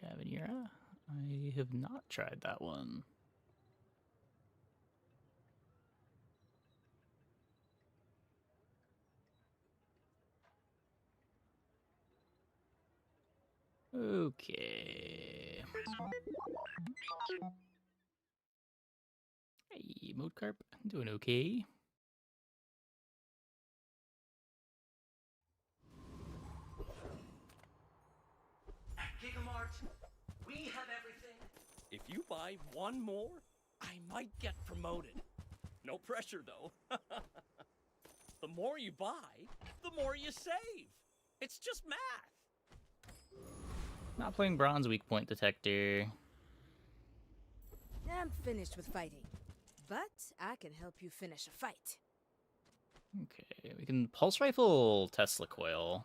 Cavanera? I have not tried that one. Okay. Hey, Mode Carp. Doing okay. At Gigamart, we have everything. If you buy one more, I might get promoted. No pressure, though. The more you buy, the more you save. It's just math. Not playing Bronze Weak Point Detector. I'm finished with fighting, but I can help you finish a fight. Okay, we can Pulse Rifle Tesla Coil.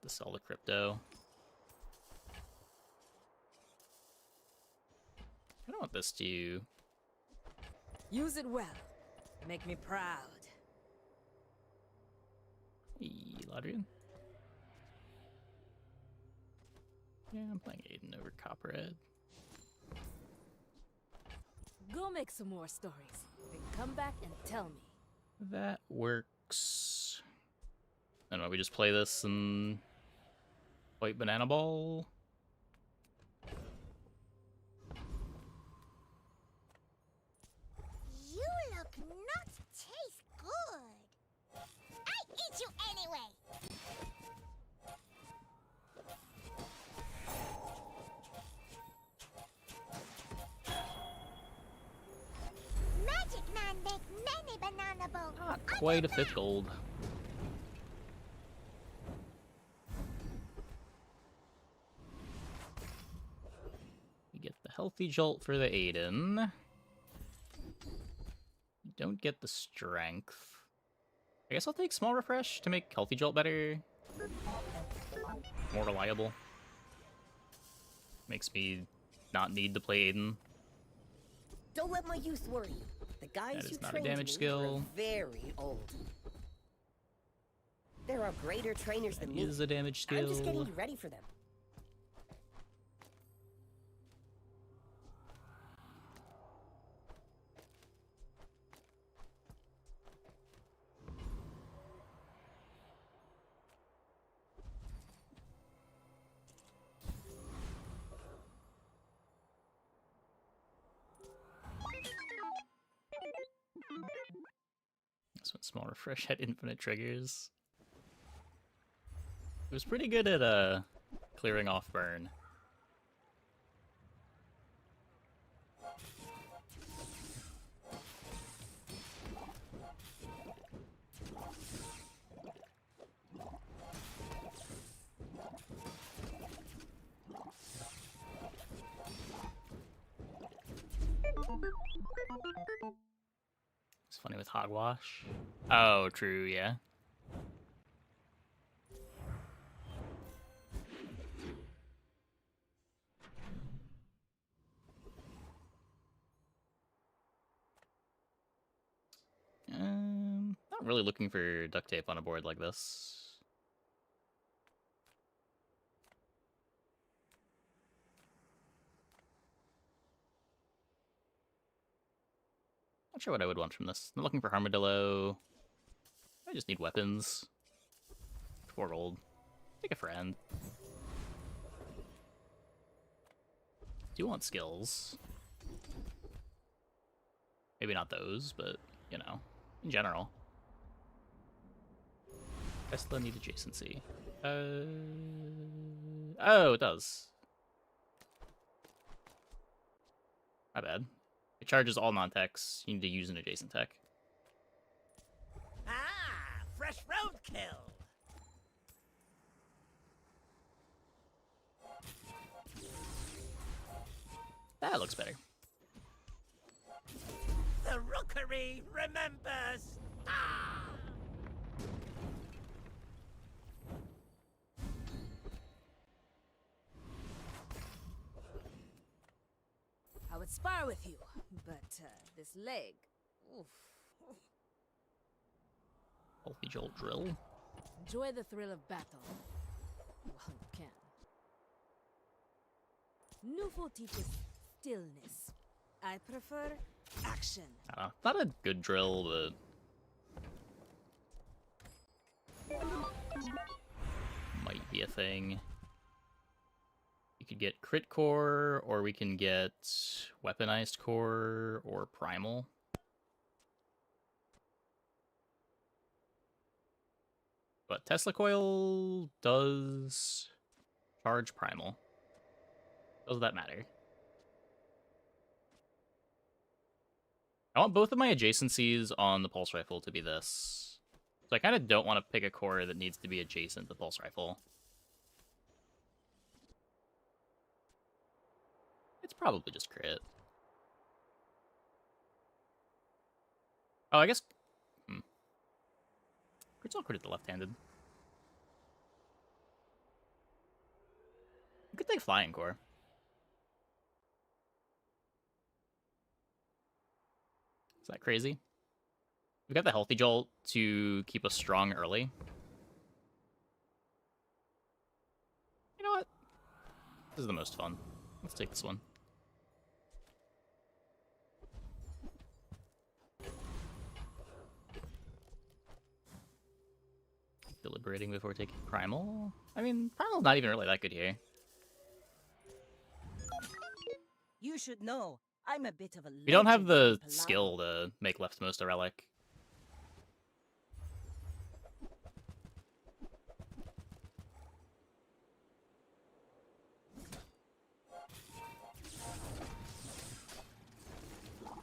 To sell the crypto. I don't want this to... Use it well. Make me proud. Hey, Ladrian. Yeah, I'm playing Aiden over Copperhead. Go make some more stories, then come back and tell me. That works. I don't know, we just play this and fight Banana Ball. You look not taste good. I eat you anyway. Magic Man make many banana boats. Not quite a 5th gold. We get the Healthy Jolt for the Aiden. You don't get the Strength. I guess I'll take Small Refresh to make Healthy Jolt better. More reliable. Makes me not need to play Aiden. Don't let my youth worry you. The guys That who is not a trained damage me skill. were very old. There are greater trainers That than me. is a damage skill. I'm just getting you ready for them. This one, Small Refresh, had infinite triggers. It was pretty good at clearing off burn. It's funny with Hogwash. Oh, true, yeah. Not really looking for duct tape on a board like this. Not sure what I would want from this. I'm looking for Armadillo. I just need weapons. 4 gold. Take a friend. Do want skills. Maybe not those, but, you know, in general. Tesla need adjacency. Oh, it does. My bad. It charges all non-techs. You need to use an adjacent tech. Ah, fresh roadkill. That looks better. The rookery remembers. Ah! I would spar with you, but this leg, oof. Healthy Jolt Drill. Enjoy the thrill of battle. Well, you can. Nufo teaches stillness. I prefer action. I don't know. Not a good drill, but might be a thing. We could get crit core, or we can get weaponized core, or primal. But Tesla coil does charge primal. Does that matter? I want both of my adjacencies on the pulse rifle to be this. So I kind of don't want to pick a core that needs to be adjacent to the pulse rifle. It's probably just crit. Oh, I guess... Crit's all crit at the left-handed. You could take flying core. Is that crazy? We got the healthy jolt to keep us strong early. You know what? This is the most fun. Let's take this one. Deliberating before taking primal. I mean, primal's not even really that good here. You should know, I'm a bit of a We don't have legend the in skill to make leftmost a relic. Palau.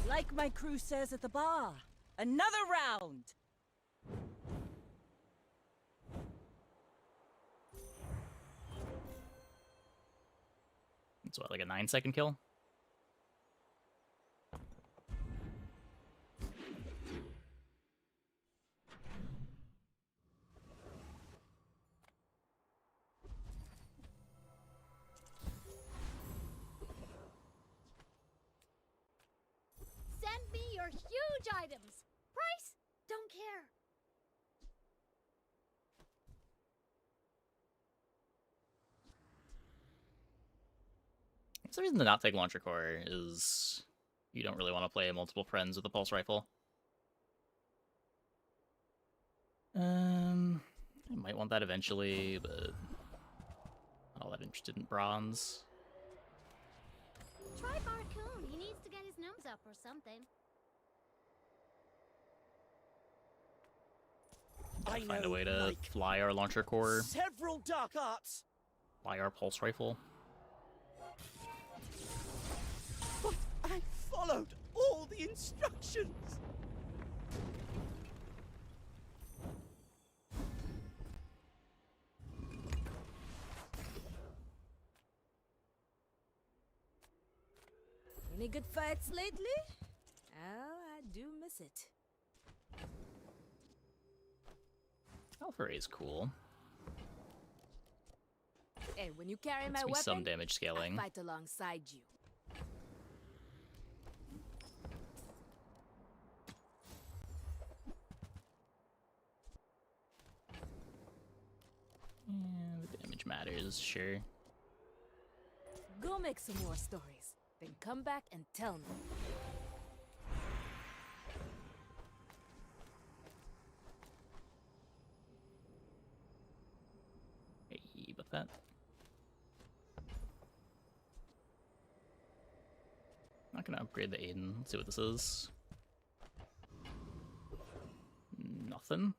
Like my crew says at the bar, another round. It's what, like a 9-second kill? Send me your huge items. Price? Don't care. That's the reason to not take launcher core is you don't really want to play multiple friends with a pulse rifle. I might want that eventually, but not all that interested in bronze. Try Barcoon. He needs to get his nose up or something. Gotta find a way to fly our launcher core, Several dark arts. fly our pulse rifle. But I followed all the instructions. Any good fights lately? Oh, I do miss it. Alpha Ray is cool. Hey, when you carry Gets my me weapon, some damage I scaling. fight alongside you. Yeah, the damage matters, sure. Go make some more stories, then come back and tell me. Hey, but that. Not gonna upgrade the Aiden. Let's see what this is. Nothing.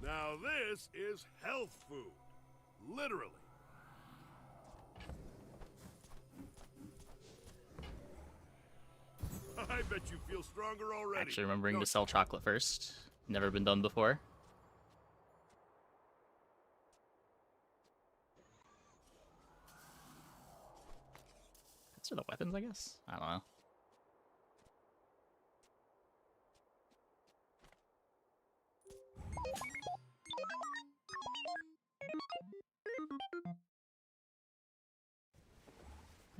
Now this is health food. Literally. I bet you feel stronger already. Actually remembering to sell chocolate first. Never been done before. These are the weapons, I guess? I don't know.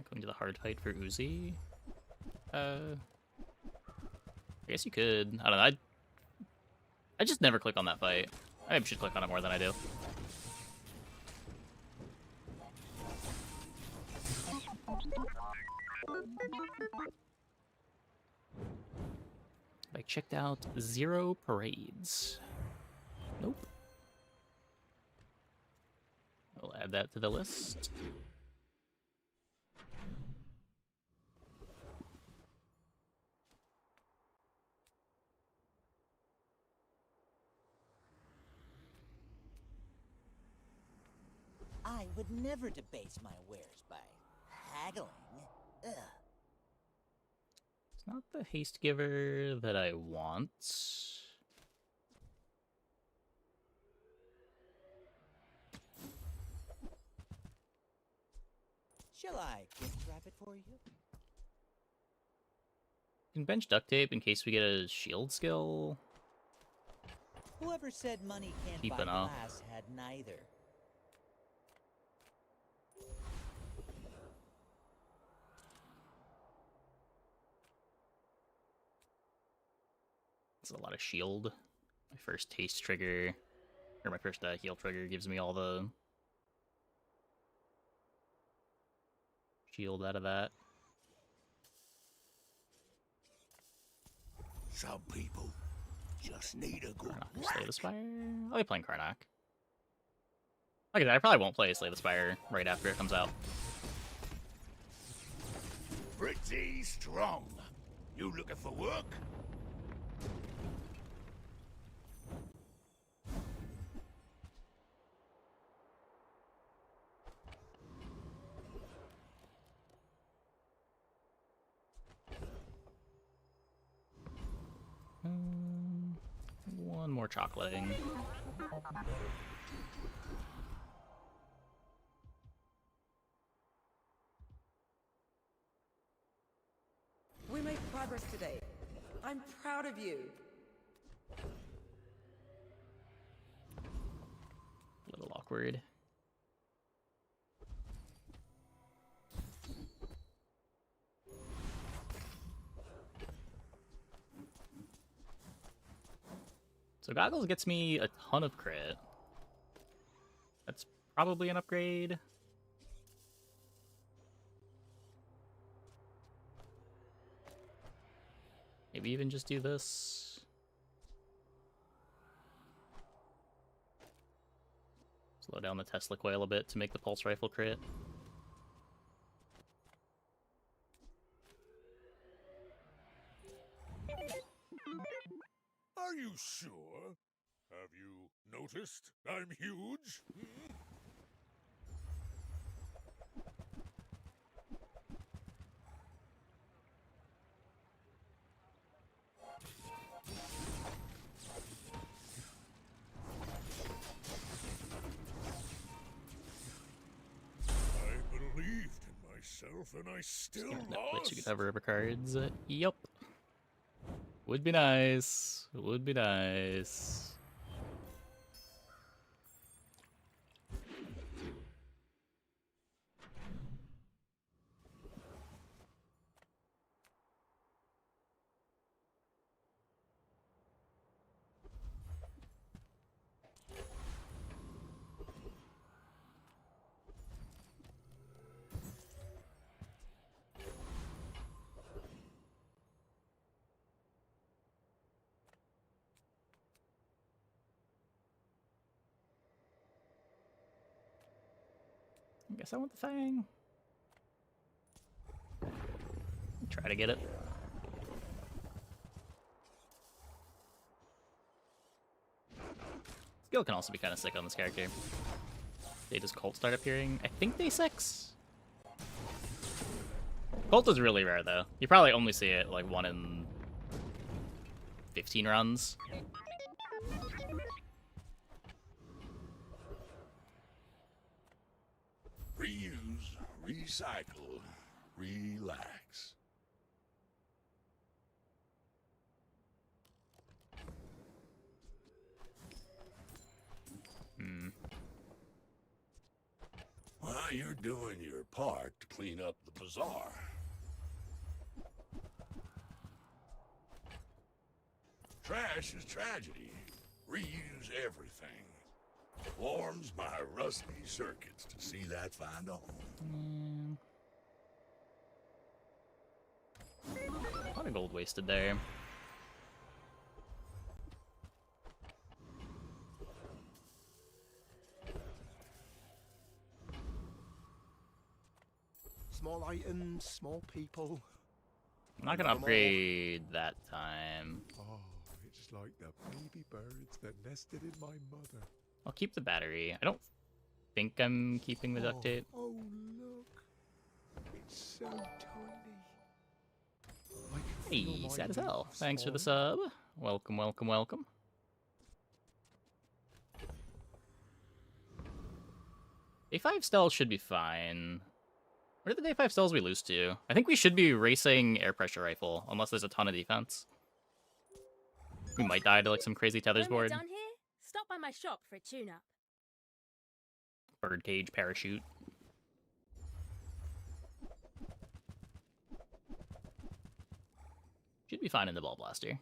Going to the hard fight for Uzi? I guess you could. I don't know. I just never click on that fight. I should click on it more than I do. I checked out 0 parades. Nope. We'll add that to the list. I would never debase my wares by haggling. Ugh. It's not the haste giver that I want. Shall I gift wrap it for you? Can bench duct tape in case we get a shield skill. Whoever said money can't Cheap buy enough. glass had neither. It's a lot of shield. My first haste trigger, or my first heal trigger gives me all the shield out of that. Some people just need a good Karnak or Slay the Spire? I'll be playing Karnak. Like I said, I probably won't play Slay the Spire right after it comes out. pretty strong. You looking for work? One more chocolating. We made progress today. I'm proud of you. A little awkward. So Goggles gets me a ton of crit. That's probably an upgrade. Maybe even just do this. Slow down the Tesla coil a bit to make the pulse rifle crit. Are you sure? Have you noticed I'm huge? Hmm? I believed in myself, and I still Netflix, lost. you could have river cards. Yup. Would be nice. Would be nice. I guess I want the Fang. Try to get it. Skill can also be kind of sick on this character. They just Cult start appearing. I think day 6. Cult is really rare though. You probably only see it like 1 in 15 runs. Reuse, recycle, relax. Well, you're doing your part to clean up the bazaar. Trash is tragedy. Reuse everything. Warms my rusty circuits to see that find a home. lot of gold wasted there. Small items, small people. I'm not gonna upgrade that time. Oh, it's like the baby birds that nested in my mother. I'll keep the battery. I don't think I'm keeping the duct tape. Oh, look. It's so tiny. I can feel Hey, my sad as hell. leaves Thanks for the falling. sub. Welcome, welcome, welcome. Day 5 stalls should be fine. What are the day 5 stalls we lose to? I think we should be racing air pressure rifle, unless there's a ton of defense. We might die to like some crazy tethers When we're board. done here, stop by my shop for a tune-up. Birdcage parachute. Should be fine in the ball blaster.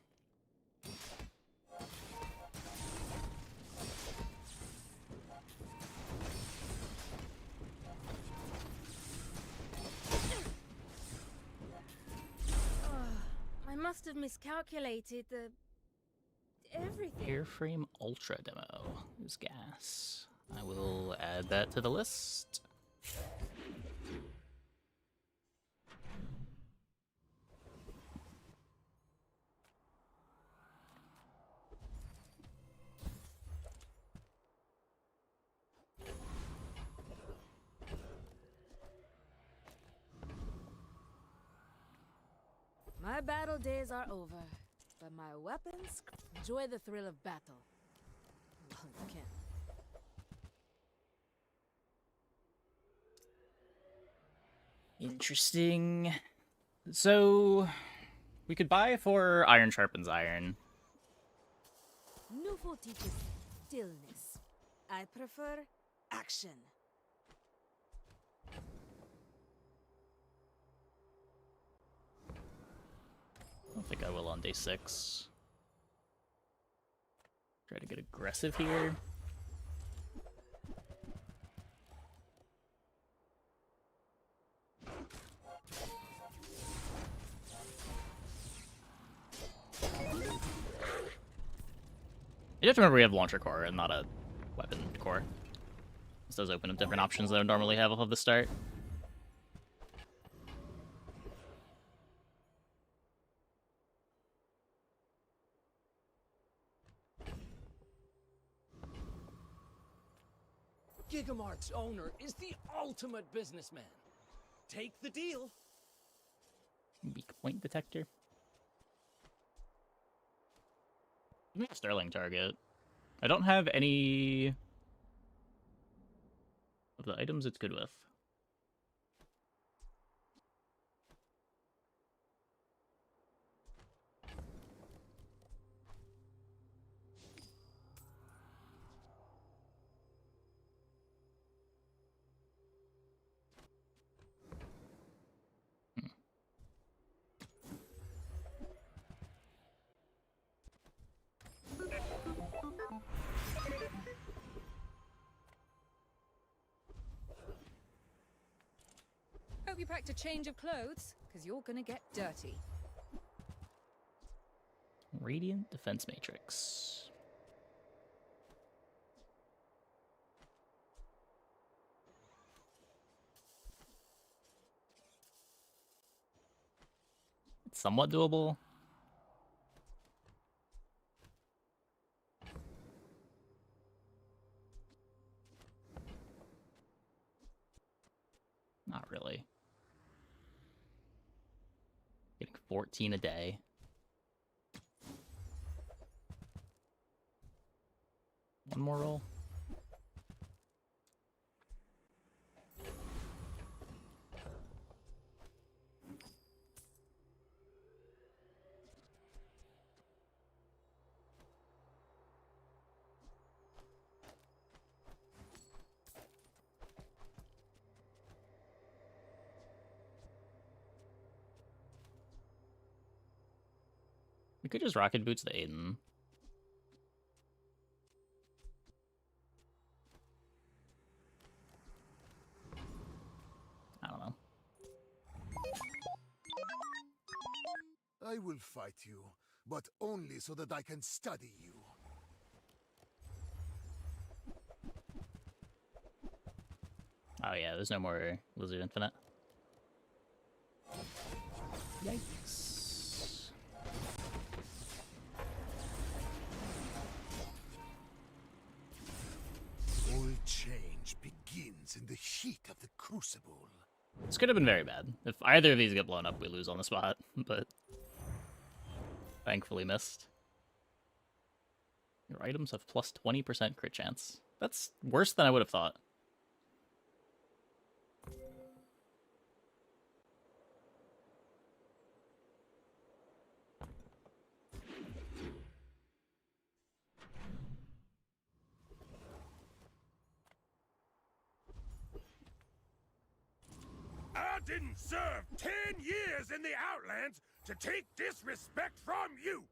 I must have miscalculated the... everything. Airframe Ultra demo is gas. I will add that to the list. My battle days are over, but my weapons enjoy the thrill of battle. Well, you can. Interesting. So, we could buy for iron sharpens iron. Newful teaches stillness. I prefer action. I don't think I will on day 6. Try to get aggressive here. You have to remember we have launcher core and not a weapon core. This does open up different options that I normally have off of the start. Gigamart's owner is the ultimate businessman. Take the deal. Weak point detector. Give me a Sterling target. I don't have any of the items it's good with. Hope you packed a change of clothes, because you're gonna get dirty. Radiant Defense Matrix. It's somewhat doable. Not really. Getting 14 a day. One more roll. We could just rocket boots the Aiden. I don't know. I will fight you, but only so that I can study you. Oh yeah, there's no more Lizard Infinite. Yikes. All change begins in the heat of the crucible. This could have been very bad. If either of these get blown up, we lose on the spot, but thankfully missed. Your items have plus 20% crit chance. That's worse than I would have thought. I didn't serve 10 years in the Outlands to take disrespect from you!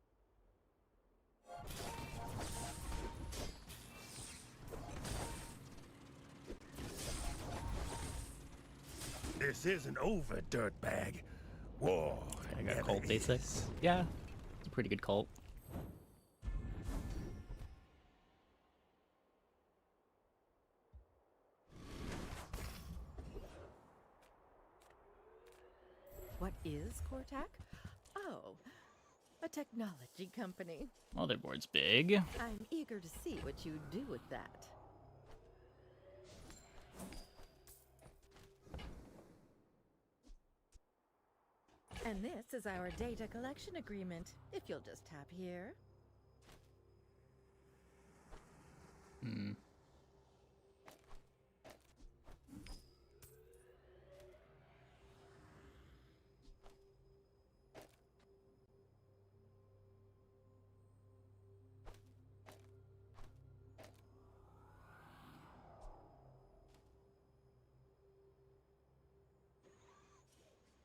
This isn't over, dirtbag. War. I got never cult day is. 6. Yeah, it's a pretty good cult. What is Cortac? Oh, a technology company. Motherboard's big. I'm eager to see what you do with that. And this is our data collection agreement, if you'll just tap here. Hmm.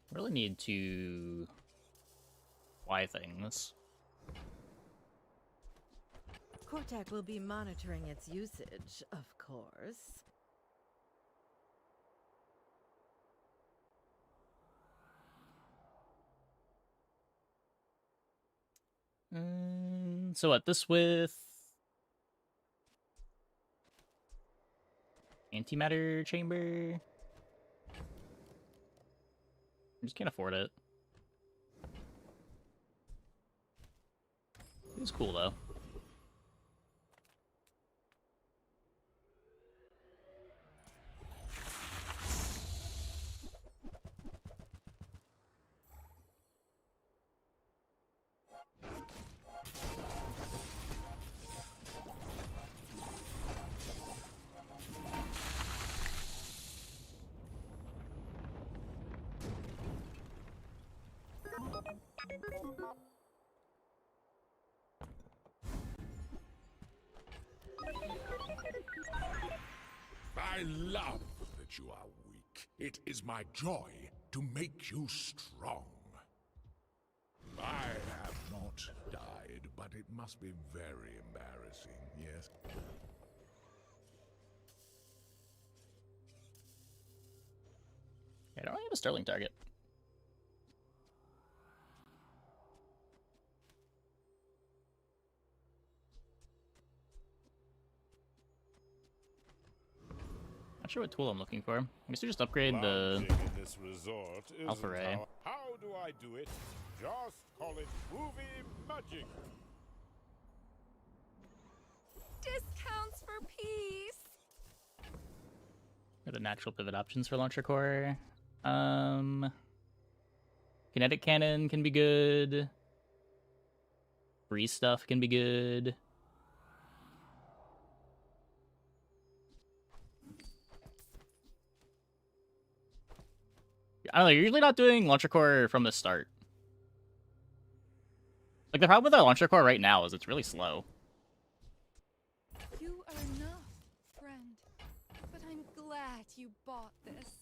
Really need to buy things. Cortac will be monitoring its usage, of course. So what, this with antimatter chamber? I just can't afford it. It's cool though. I love that you are weak. It is my joy to make you strong. I have not died, but it must be very embarrassing, yes? I don't really have a Sterling target. Not sure what tool I'm looking for. I guess we just upgrade the Lounging in this resort isn't Alpha Ray. How do I do it? Just call it movie magic. Discounts for peace. the natural pivot options for launcher core. Kinetic cannon can be good. Free stuff can be good. I don't know, you're usually not doing launcher core from the start. Like, the problem with our launcher core right now is it's really slow. You are enough, friend. But I'm glad you bought this.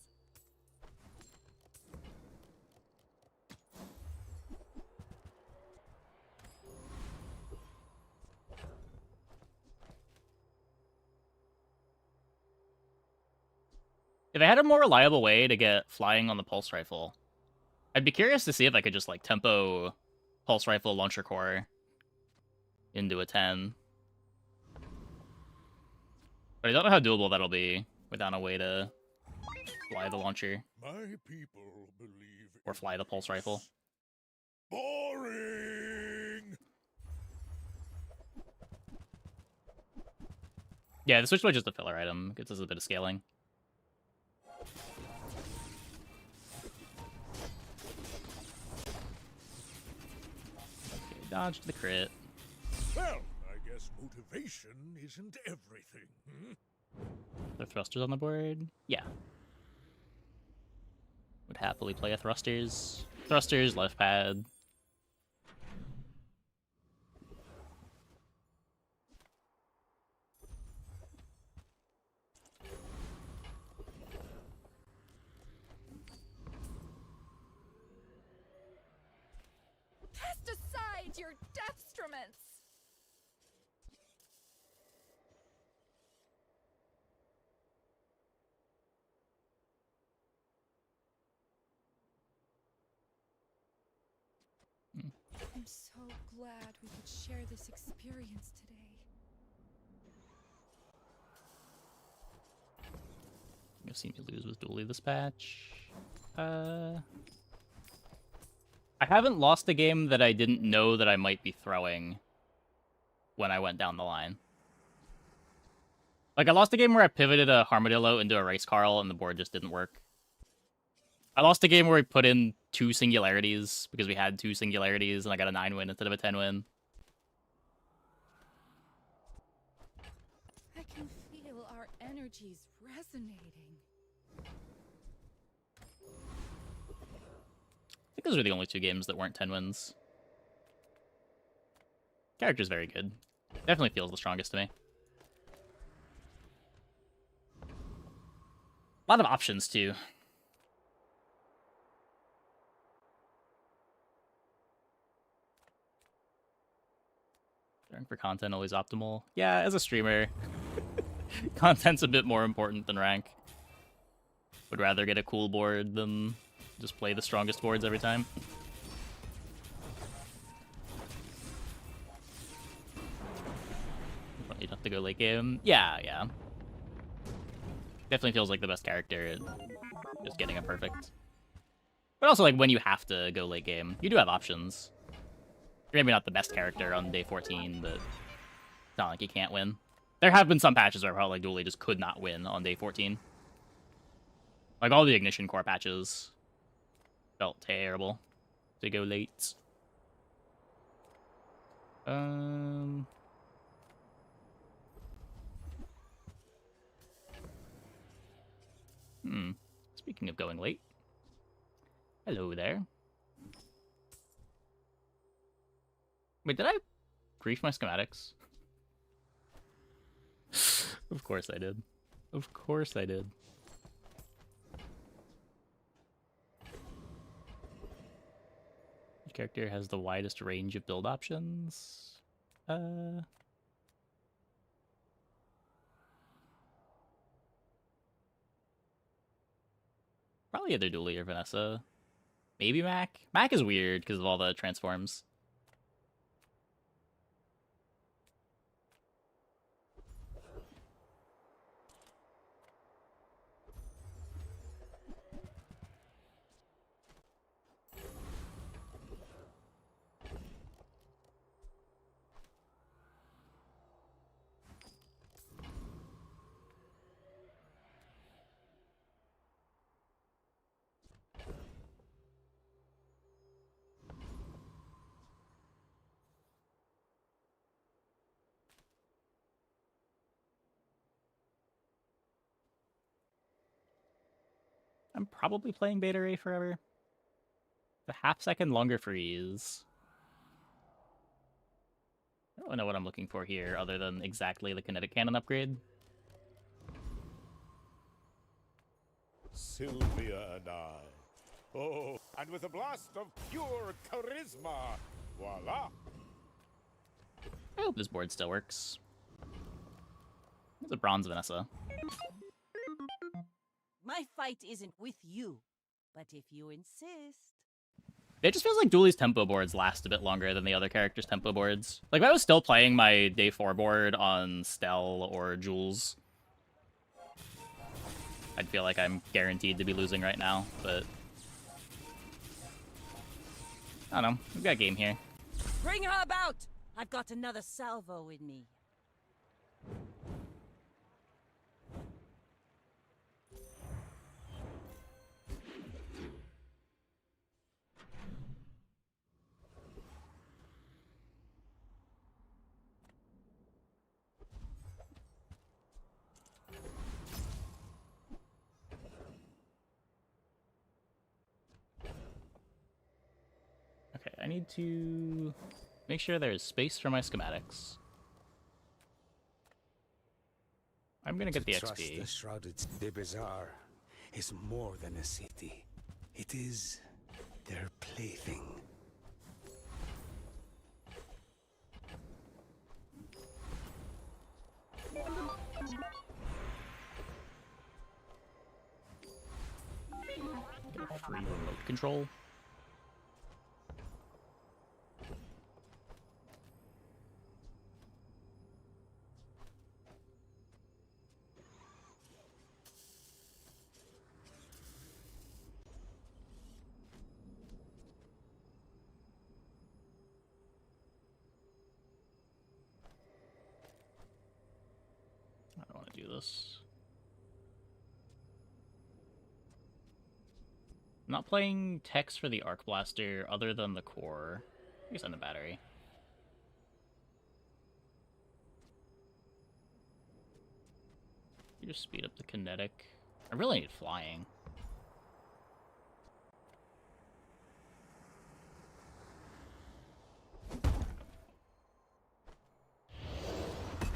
If I had a more reliable way to get flying on the pulse rifle, I'd be curious to see if I could just, like, tempo pulse rifle launcher core into a 10. But I don't know how doable that'll be without a way to fly the launcher. My people believe or fly the pulse rifle. Boring. Yeah, the switchblade is just a filler item. Gets us a bit of scaling. Okay, dodge to the crit. Well, I guess motivation isn't everything. The thrusters on the board? Yeah. Would happily play a thrusters. Thrusters, left pad. Cast aside your deathstruments! I'm so glad we could share this experience today. You've seen me lose with Dooley this patch. I haven't lost a game that I didn't know that I might be throwing when I went down the line. Like, I lost a game where I pivoted a Armadillo into a Race Carl and the board just didn't work. I lost a game where we put in 2 singularities because we had 2 singularities and I got a 9 win instead of a 10 win. I can feel our energies resonating. I think those were the only 2 games that weren't 10 wins. Character's very good. Definitely feels the strongest to me. A lot of options, too. Sharing for content always optimal. Yeah, as a streamer, content's a bit more important than rank. Would rather get a cool board than just play the strongest boards every time. You'd have to go late game. Yeah. Definitely feels like the best character at just getting a perfect. But also, like, when you have to go late game, you do have options. You're maybe not the best character on day 14, but it's not like you can't win. There have been some patches where probably like Dooley just could not win on day 14. Like, all the Ignition Core patches felt terrible to go late. Speaking of going late. Hello there. Wait, did I grief my schematics? Of course I did. Of course I did. Which character has the widest range of build options? Probably either Dooley or Vanessa. Maybe Mac. Mac is weird because of all the transforms. I'm probably playing Beta Ray forever. The half-second longer freeze. I don't know what I'm looking for here, other than exactly the kinetic cannon upgrade. Sylvia and I. Oh, and with a blast of pure charisma. Voila! I hope this board still works. It's a bronze Vanessa. My fight isn't with you, but if you insist. It just feels like Dooley's tempo boards last a bit longer than the other characters' tempo boards. Like, if I was still playing my day 4 board on Stell or Jules, I'd feel like I'm guaranteed to be losing right now, but... I don't know. We've got a game here. Bring her about! I've got another salvo in me. Okay, I need to make sure there's space for my schematics. I'm gonna get the Trust XP. the shrouded the bazaar is more than a city. It is their plaything. Get a free remote control. I don't want to do this. I'm not playing text for the Arc Blaster other than the core. I guess on the battery. You just speed up the kinetic. I really need flying.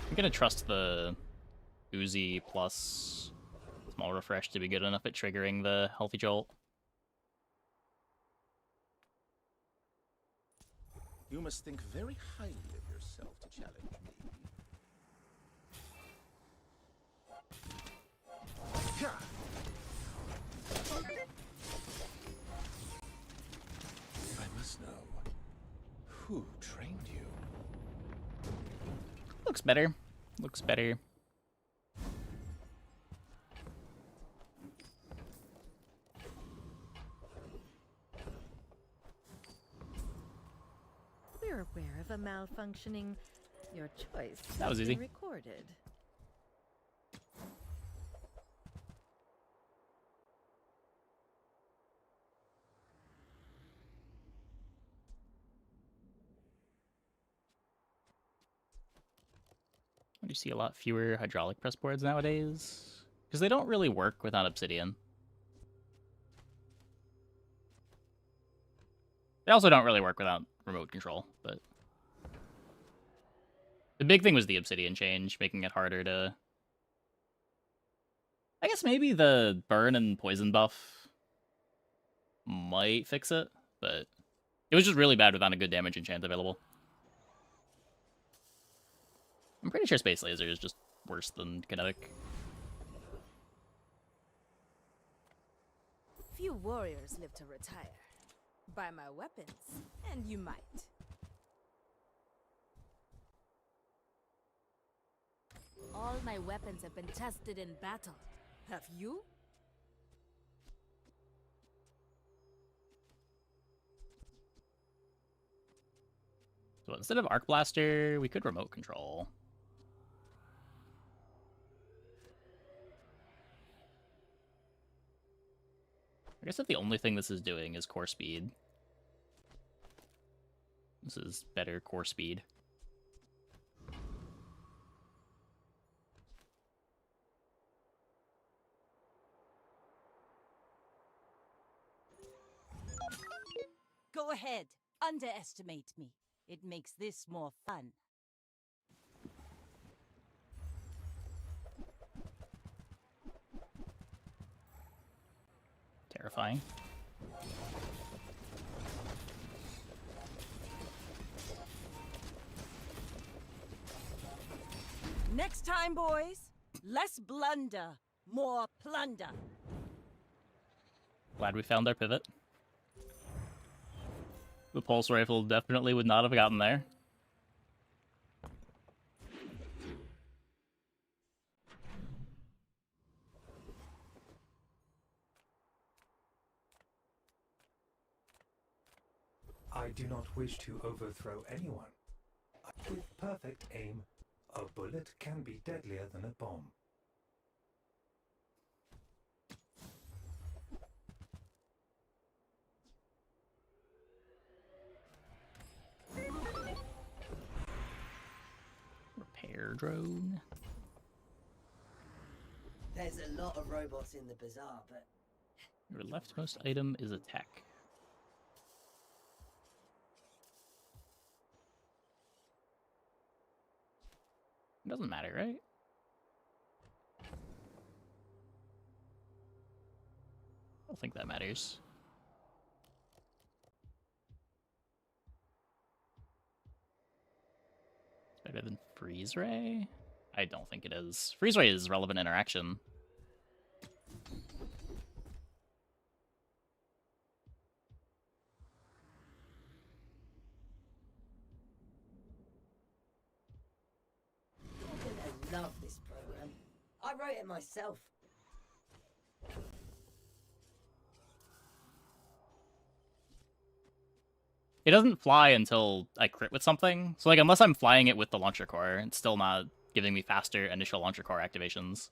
I'm gonna trust the Uzi plus small refresh to be good enough at triggering the healthy jolt. You must think very highly of yourself to challenge me. I must know who trained you. Looks better. Looks better. We're aware of a malfunctioning. Your choice That was has been easy. recorded. You see a lot fewer hydraulic press boards nowadays because they don't really work without obsidian. They also don't really work without remote control, but the big thing was the obsidian change, making it harder to... I guess maybe the burn and poison buff might fix it, but it was just really bad without a good damage enchant available. I'm pretty sure Space Laser is just worse than Kinetic. Few warriors live to retire. Buy my weapons, and you might. All my weapons have been tested in battle. Have you? So instead of Arc Blaster, we could remote control. I guess if the only thing this is doing is core speed, this is better core speed. Go ahead. Underestimate me. It makes this more fun. Terrifying. Next time, boys, less blunder, more plunder. Glad we found our pivot. The pulse rifle definitely would not have gotten there. I do not wish to overthrow anyone. With perfect aim, a bullet can be deadlier than a bomb. Repair drone. There's a lot of robots in the bazaar, but Your leftmost item is attack. It doesn't matter, right? I don't think that matters. It's better than freeze ray? I don't think it is. Freeze ray is relevant interaction. I love this program. I wrote it myself. It doesn't fly until I crit with something. So, like, unless I'm flying it with the launcher core, it's still not giving me faster initial launcher core activations.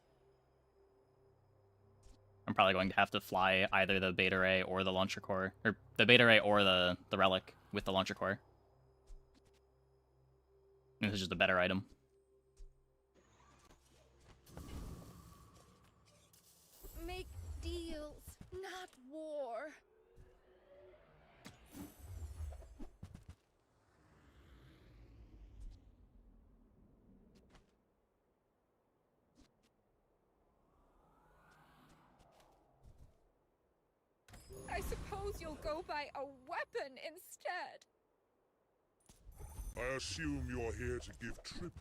I'm probably going to have to fly either the beta ray or the launcher core, or the beta ray or the relic with the launcher core. And this is just a better item. Make deals, not war. I suppose you'll go buy a weapon instead. I assume you're here to give tribute.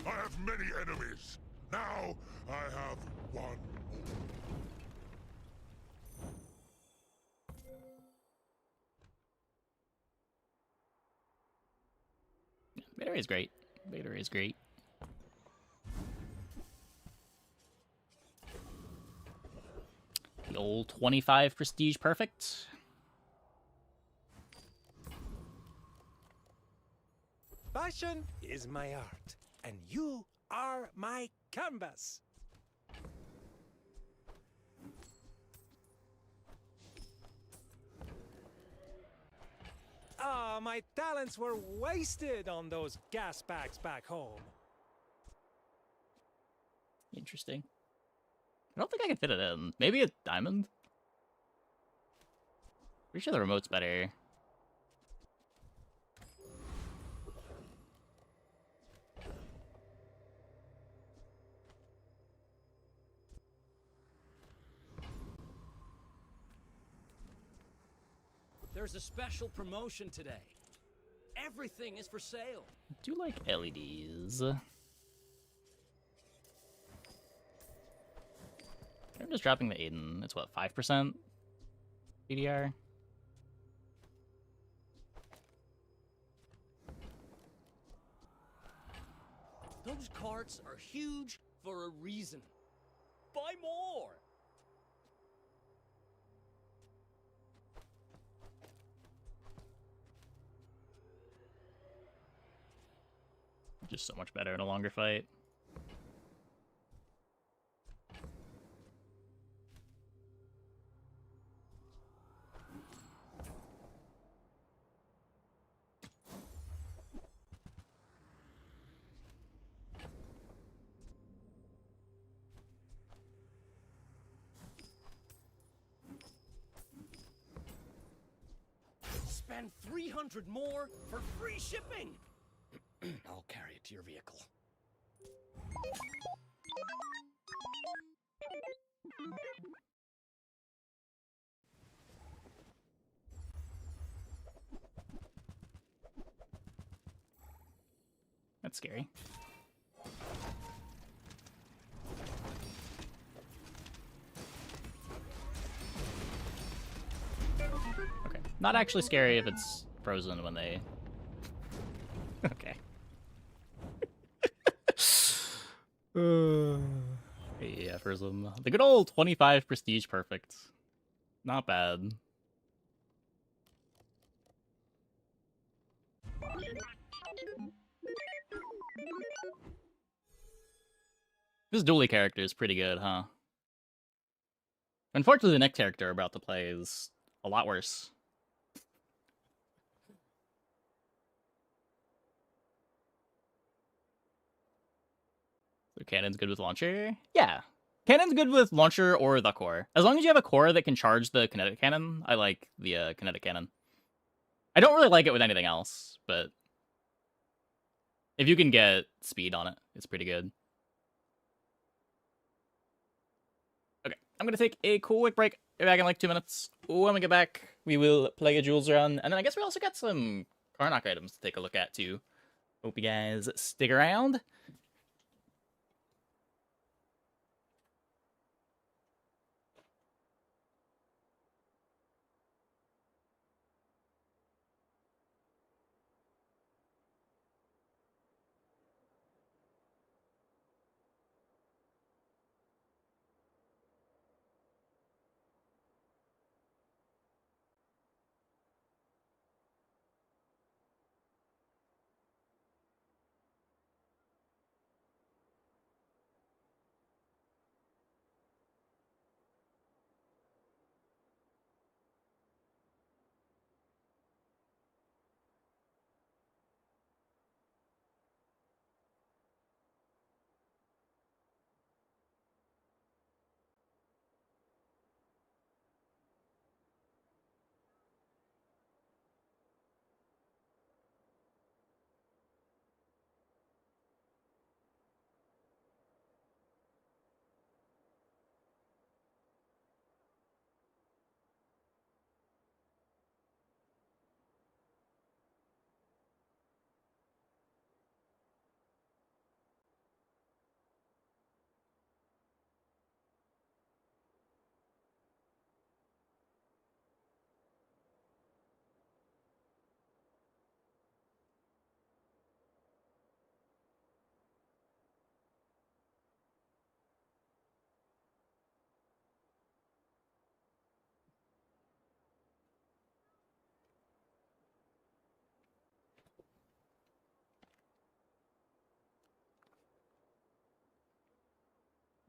I have many enemies. Now I have one more. Beta ray is great. Beta ray is great. The old 25 prestige perfect. Fashion is my art, and you are my canvas. Ah, my talents were wasted on those gas bags back home. Interesting. I don't think I can fit it in. Maybe a diamond? Pretty sure the remote's better. There's a special promotion today. Everything is for sale. I do like LEDs. I'm just dropping the Aiden. It's what, 5% PDR? Those carts are huge for a reason. Buy more! Just so much better in a longer fight. Spend 300 more for free shipping! I'll carry it to your vehicle. That's scary. Not actually scary if it's frozen when they... Okay. Yeah, Prism. The good old 25 prestige perfect. Not bad. This Dooley character is pretty good, huh? Unfortunately, the next character we're about to play is a lot worse. So cannon's good with launcher? Yeah. Cannon's good with launcher or the core. As long as you have a core that can charge the kinetic cannon, I like the kinetic cannon. I don't really like it with anything else, but if you can get speed on it, it's pretty good. Okay, I'm gonna take a quick break. Be back in like 2 minutes. When we get back, we will play a Jules run, and then I guess we also got some Karnak items to take a look at too. Hope you guys stick around.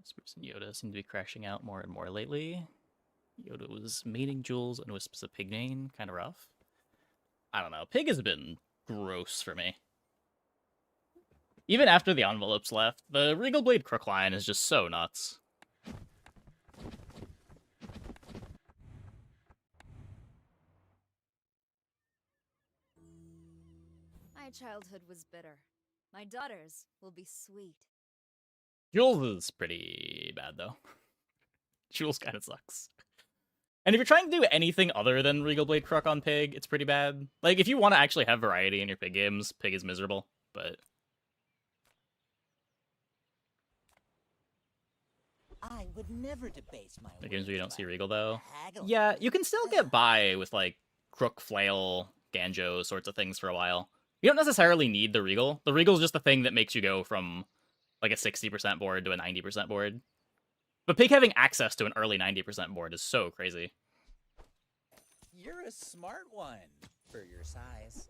Spruce and Yoda seem to be crashing out more and more lately. Yoda was mating Jules and Wisp is a pig name. Kind of rough. I don't know. Pig has been gross for me. Even after the envelopes left, the Regal Blade Crook line is just so nuts. My childhood was bitter. My daughters will be sweet. Jules is pretty bad, though. Jules kind of sucks. And if you're trying to do anything other than Regal Blade Crook on Pig, it's pretty bad. Like, if you want to actually have variety in your Pig games, Pig is miserable, but... I would never debase my The games where you don't see Regal, though. haggling. Yeah, you can still get by with, like, Crook, Flail, Ganjo sorts of things for a while. You don't necessarily need the Regal. The Regal's just the thing that makes you go from, like, a 60% board to a 90% board. But Pig having access to an early 90% board is so crazy. You're a smart one for your size.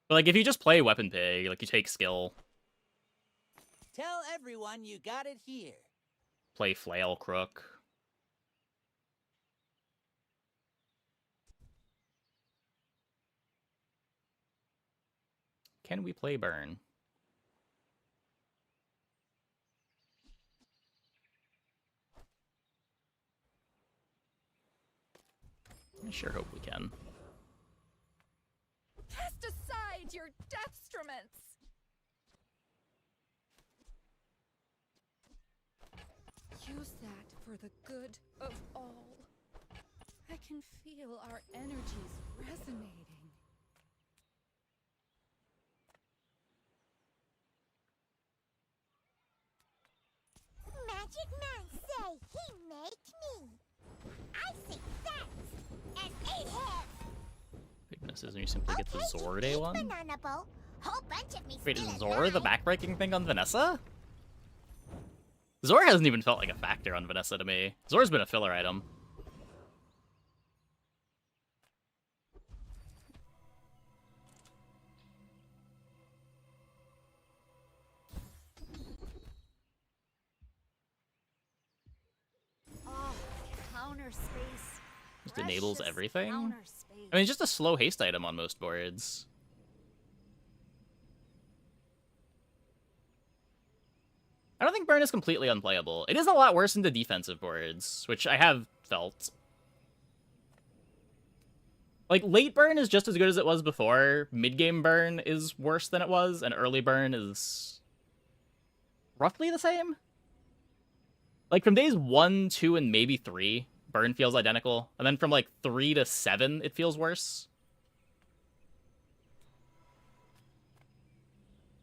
But, like, if you just play Weapon Pig, like, you take skill, Tell everyone you got it here. play Flail Crook. Can we play Burn? I sure hope we can. Cast aside your deathstruments! Use that for the good of all. I can feel our energies resonating. Magic Man say he make me. I say that bonuses, and you simply get the Zora Day one. Banana boat. Whole bunch of me Wait, is still Zora the alive. backbreaking thing on Vanessa? Zora hasn't even felt like a factor on Vanessa to me. Zora's been a filler item. Oh, counter space. Just enables Precious everything. counter space. I mean, it's just a slow haste item on most boards. I don't think Burn is completely unplayable. It is a lot worse in the defensive boards, which I have felt. Like, late Burn is just as good as it was before. Mid-game Burn is worse than it was, and early Burn is roughly the same. Like, from days 1, 2, and maybe 3, Burn feels identical. And then from, like, 3 to 7, it feels worse.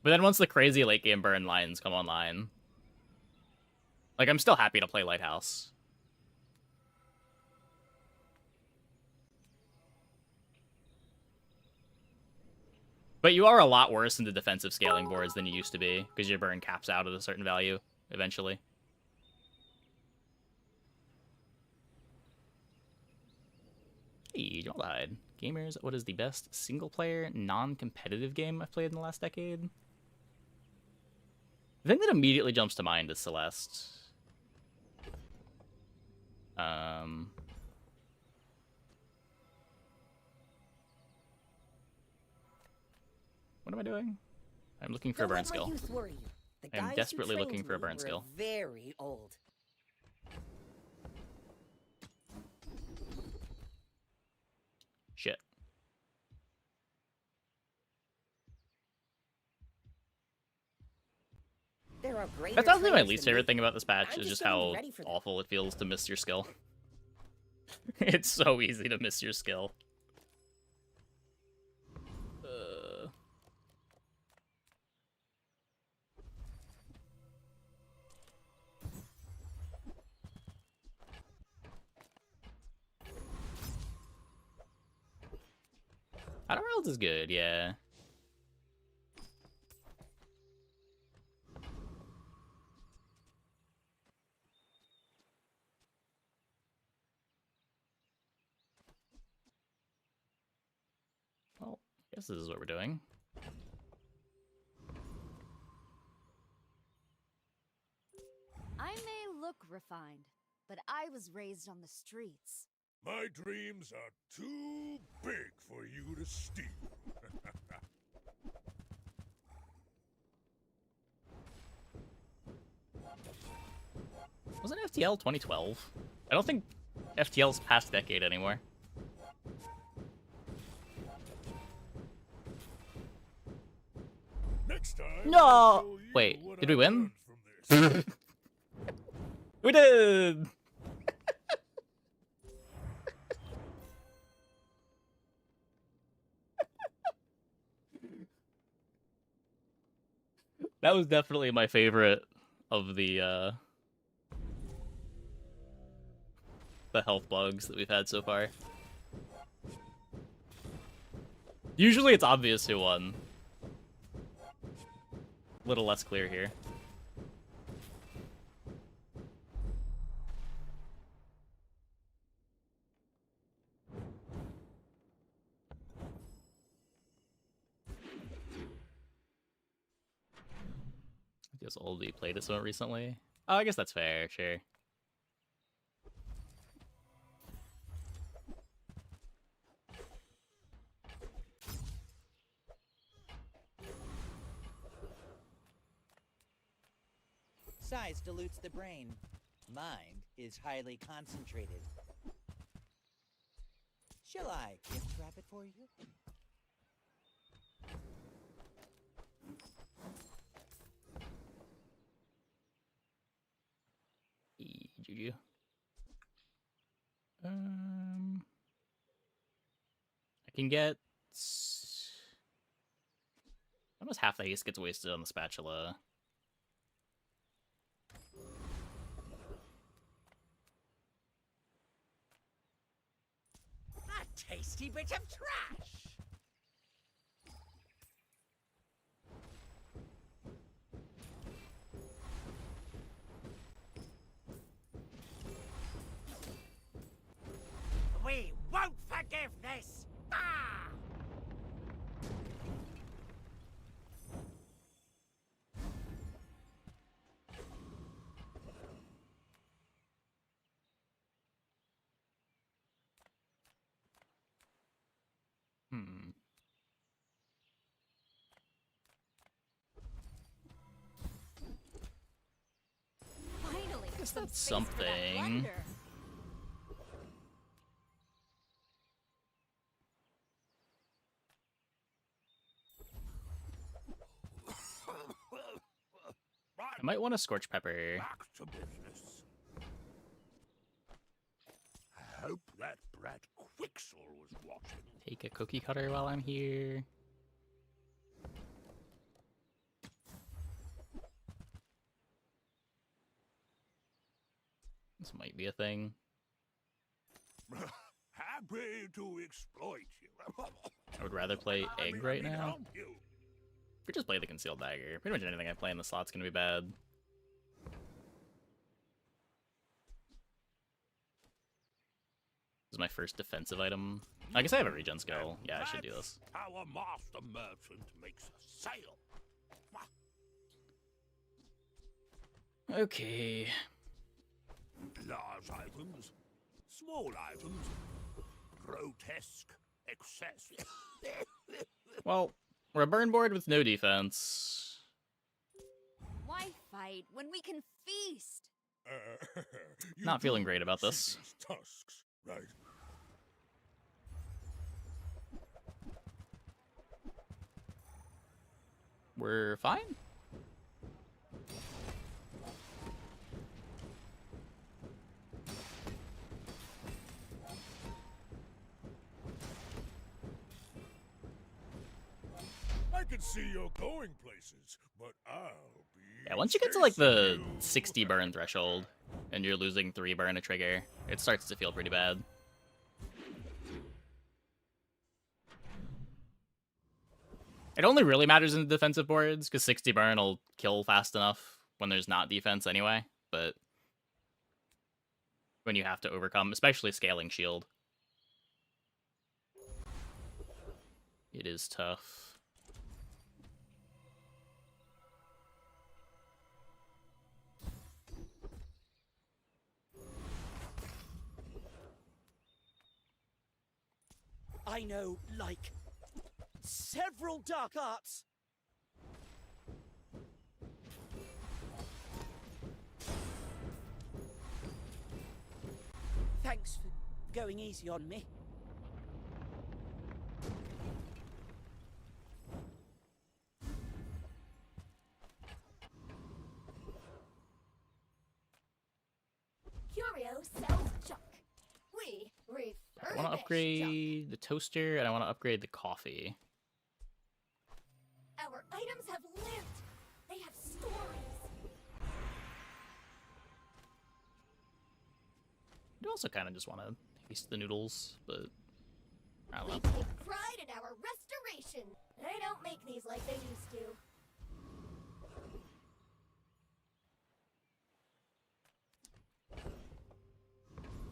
But then once the crazy late-game Burn lines come online, like, I'm still happy to play Lighthouse. But you are a lot worse in the defensive scaling boards than you used to be, because your burn caps out at a certain value, eventually. Hey, Joel died. Gamers, what is the best single-player, non-competitive game I've played in the last decade? The thing that immediately jumps to mind is Celeste. What am I doing? I'm looking for a burn skill. I'm desperately looking for a burn skill. Very old. Shit. That's honestly my least favorite thing about this patch, is just how awful it feels to miss your skill. It's so easy to miss your skill. Outer Worlds is good, yeah. Well, I guess this is what we're doing. I may look refined, but I was raised on the streets. My dreams are too big for you to steal. Wasn't FTL 2012? I don't think FTL's past decade anymore. Next time. No! Wait, did we win? We did! That was definitely my favorite of the health bugs that we've had so far. Usually it's obvious who won. A little less clear here. Feels old. We played it so recently. Oh, I guess that's fair. Sure. Size dilutes the brain. Mind is highly concentrated. Shall I gift wrap it for you? Juju. I can get almost half the haste gets wasted on the spatula. A tasty bit of trash. space for that something. blunder. I might want a scorch pepper. Back to business. I hope that brat Quixel was watching. Take a cookie cutter while I'm here. This might be a thing. Happy to exploit you. I would rather play egg right now. help you. We just play the concealed dagger. Pretty much anything I play in the slot's gonna be bad. This is my first defensive item. I guess I have a regen skill. Yeah, I should do this. How a master merchant makes a sale. Okay. Large items, small items, grotesque excess. Well, we're a burn board with no defense. Why fight when we can feast? You Not feeling do great about see this. these tusks, right? We're fine? I can see you're going places, but I'll be. Yeah, once you get to like the chasing you. 60 burn threshold, and you're losing 3 burn a trigger, it starts to feel pretty bad. It only really matters in the defensive boards, because 60 burn will kill fast enough when there's not defense anyway, but when you have to overcome, especially scaling shield, it is tough. I know, like, several dark arts. Thanks for going easy on me. Curio sells junk. We I want to upgrade the toaster, and I want to upgrade the coffee. Our items have lived. They have stories. I also kind of just want to taste the noodles, but I don't We know. take pride in our restoration. They don't make these like they used to.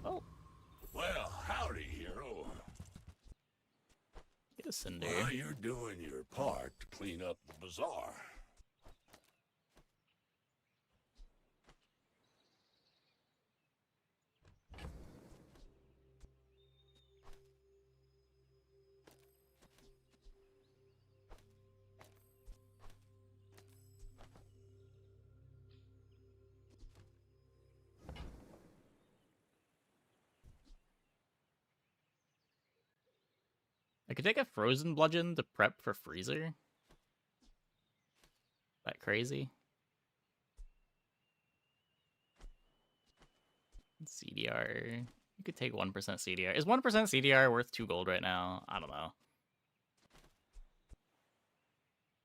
Oh, Well, howdy, hero. get a cinder. Well, you're doing your part to clean up the bazaar. I could take a frozen bludgeon to prep for freezer. That crazy? CDR. You could take 1% CDR. Is 1% CDR worth 2 gold right now? I don't know.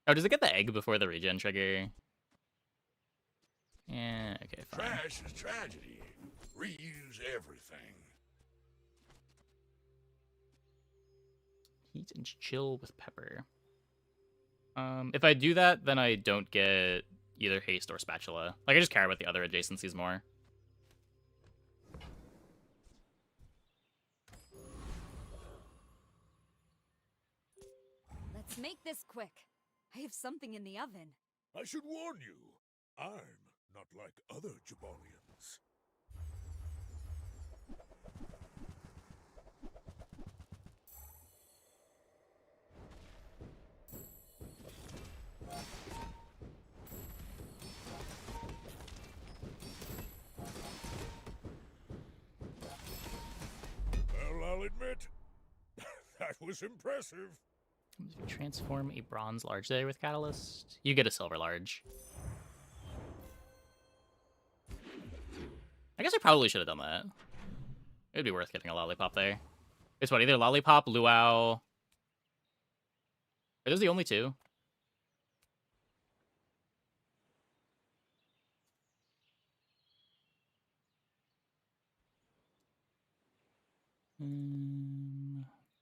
Oh, does it get the egg before the regen trigger? Yeah, okay, fine. Trash is tragedy. Reuse everything. Heat and chill with pepper. If I do that, then I don't get either haste or spatula. Like, I just care about the other adjacencies more. Let's make this quick. I have something in the oven. I should warn you, I'm not like other Jabonians. was impressive. If you transform a bronze large there with Catalyst, you get a silver large. I guess I probably should have done that. It'd be worth getting a lollipop there. It's what, either lollipop, luau. Are those the only two?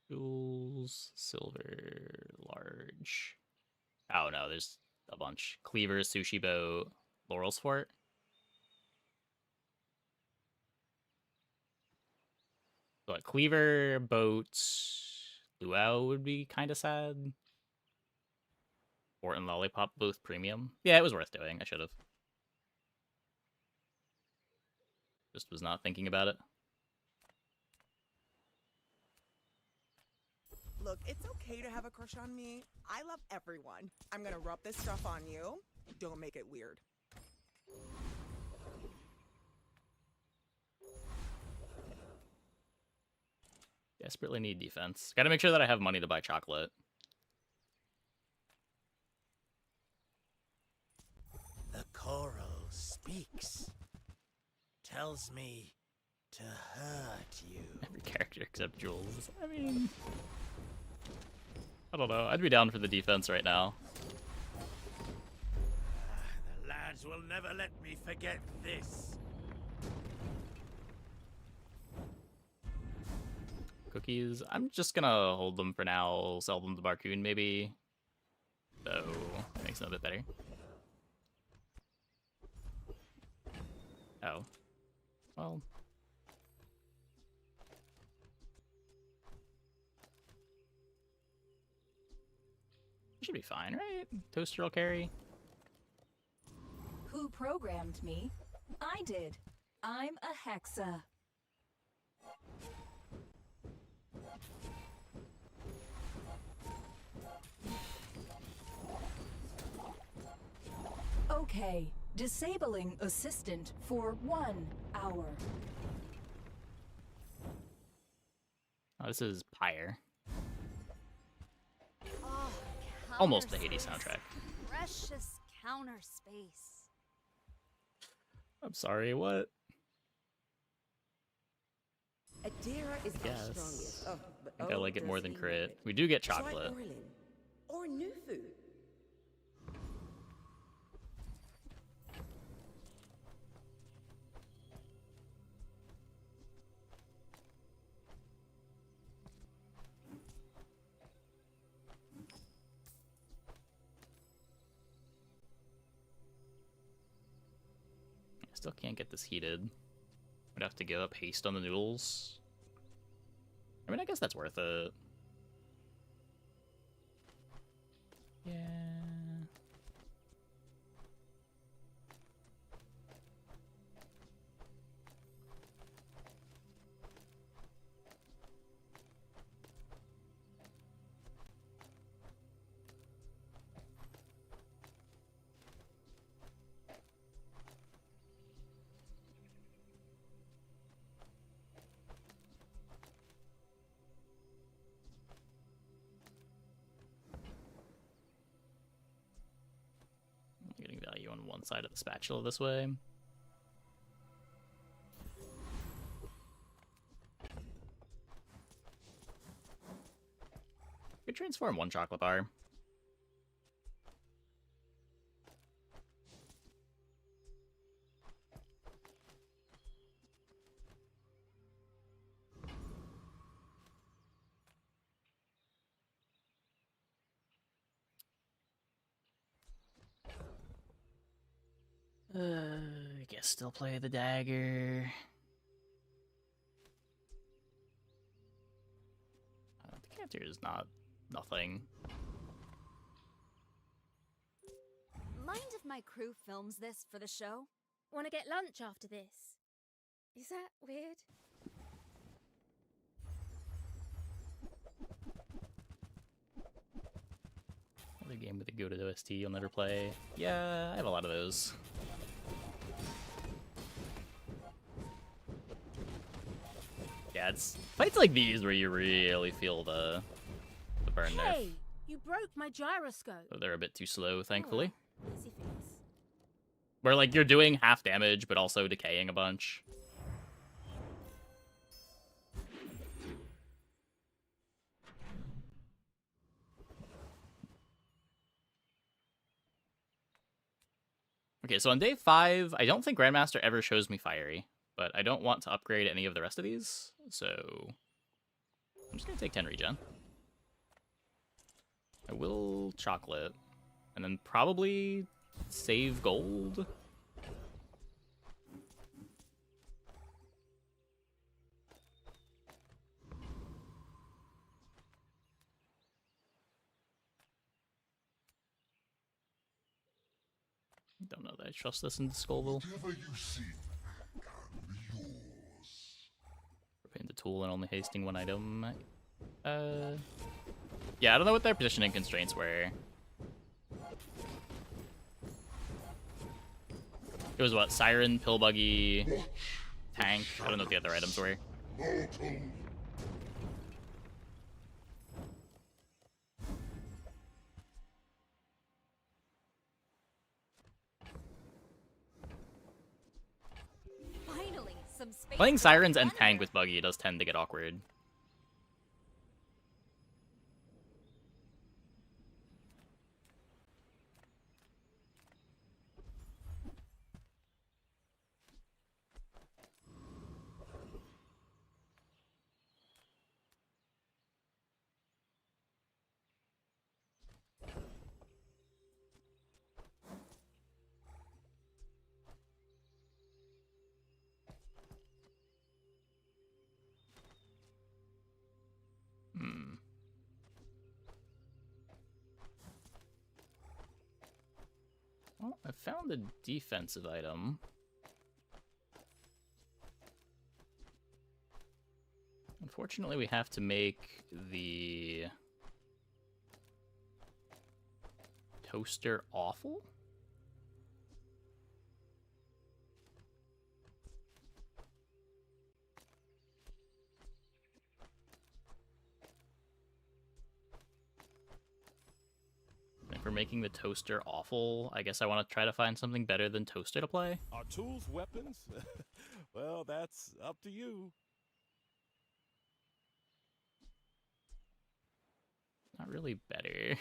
Jules, silver, large. Oh no, there's a bunch. Cleaver, sushi boat, Laurel's Fort. But Cleaver, boat, luau would be kind of sad. Fort and lollipop both premium. Yeah, it was worth doing. I should have. Just was not thinking about it. Look, it's okay to have a crush on me. I love everyone. I'm gonna rub this stuff on you. Don't make it weird. Desperately need defense. Gotta make sure that I have money to buy chocolate. The coral speaks. Tells me to hurt you. Every character except Jules. I mean, I don't know. I'd be down for the defense right now. The lads will never let me forget this. Cookies. I'm just gonna hold them for now. Sell them to Barcoon maybe. So that makes it a bit better. Oh. Well. Should be fine, right? Toaster will carry. Who programmed me? I did. I'm a Hexa. Okay, disabling assistant for 1 hour. Oh, this is Pyre. Oh, Almost the counter Hades space. soundtrack. Precious counter space. I'm sorry, what? Adira is our Yes. strongest. Oh, but I think I like it more does than he know crit. it. We do get Try chocolate. Orlin or new food. I still can't get this heated. I'd have to give up haste on the noodles. I mean, I guess that's worth it. Yeah. Getting value on one side of the spatula this way. Could transform one chocolate bar. I guess still play the dagger. The canter is not nothing. Mind if my crew films this for the show? Want to get lunch after this? Is that weird? Another game with a goated OST you'll never play. Yeah, I have a lot of those. Yeah, it's fights like these where you really feel the the burn nerf. Hey, you broke my gyroscope. So they're a bit too slow, thankfully. Easy fix. Where, like, you're doing half damage, but also decaying a bunch. Okay, so on day 5, I don't think Grandmaster ever shows me Fiery, but I don't want to upgrade any of the rest of these, so I'm just going to take 10 regen. I will Chocolate, and then probably save gold. Don't know that I trust this in Skullville. Whatever you seek can be yours. Repaying the tool and only hasting one item. Yeah, I don't know what their positioning constraints were. It was what? Siren, Pill Buggy, Tank. I don't know what the other items were. Finally, some space. Playing Sirens and Tank with Buggy does tend to get awkward. Well, I found a defensive item. Unfortunately, we have to make the toaster awful. If we're making the toaster awful, I guess I want to try to find something better than toaster to play. Are tools weapons? Well, that's up to you. Not really better.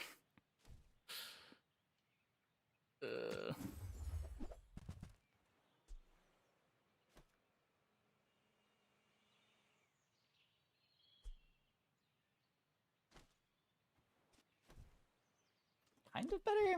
Kind of better.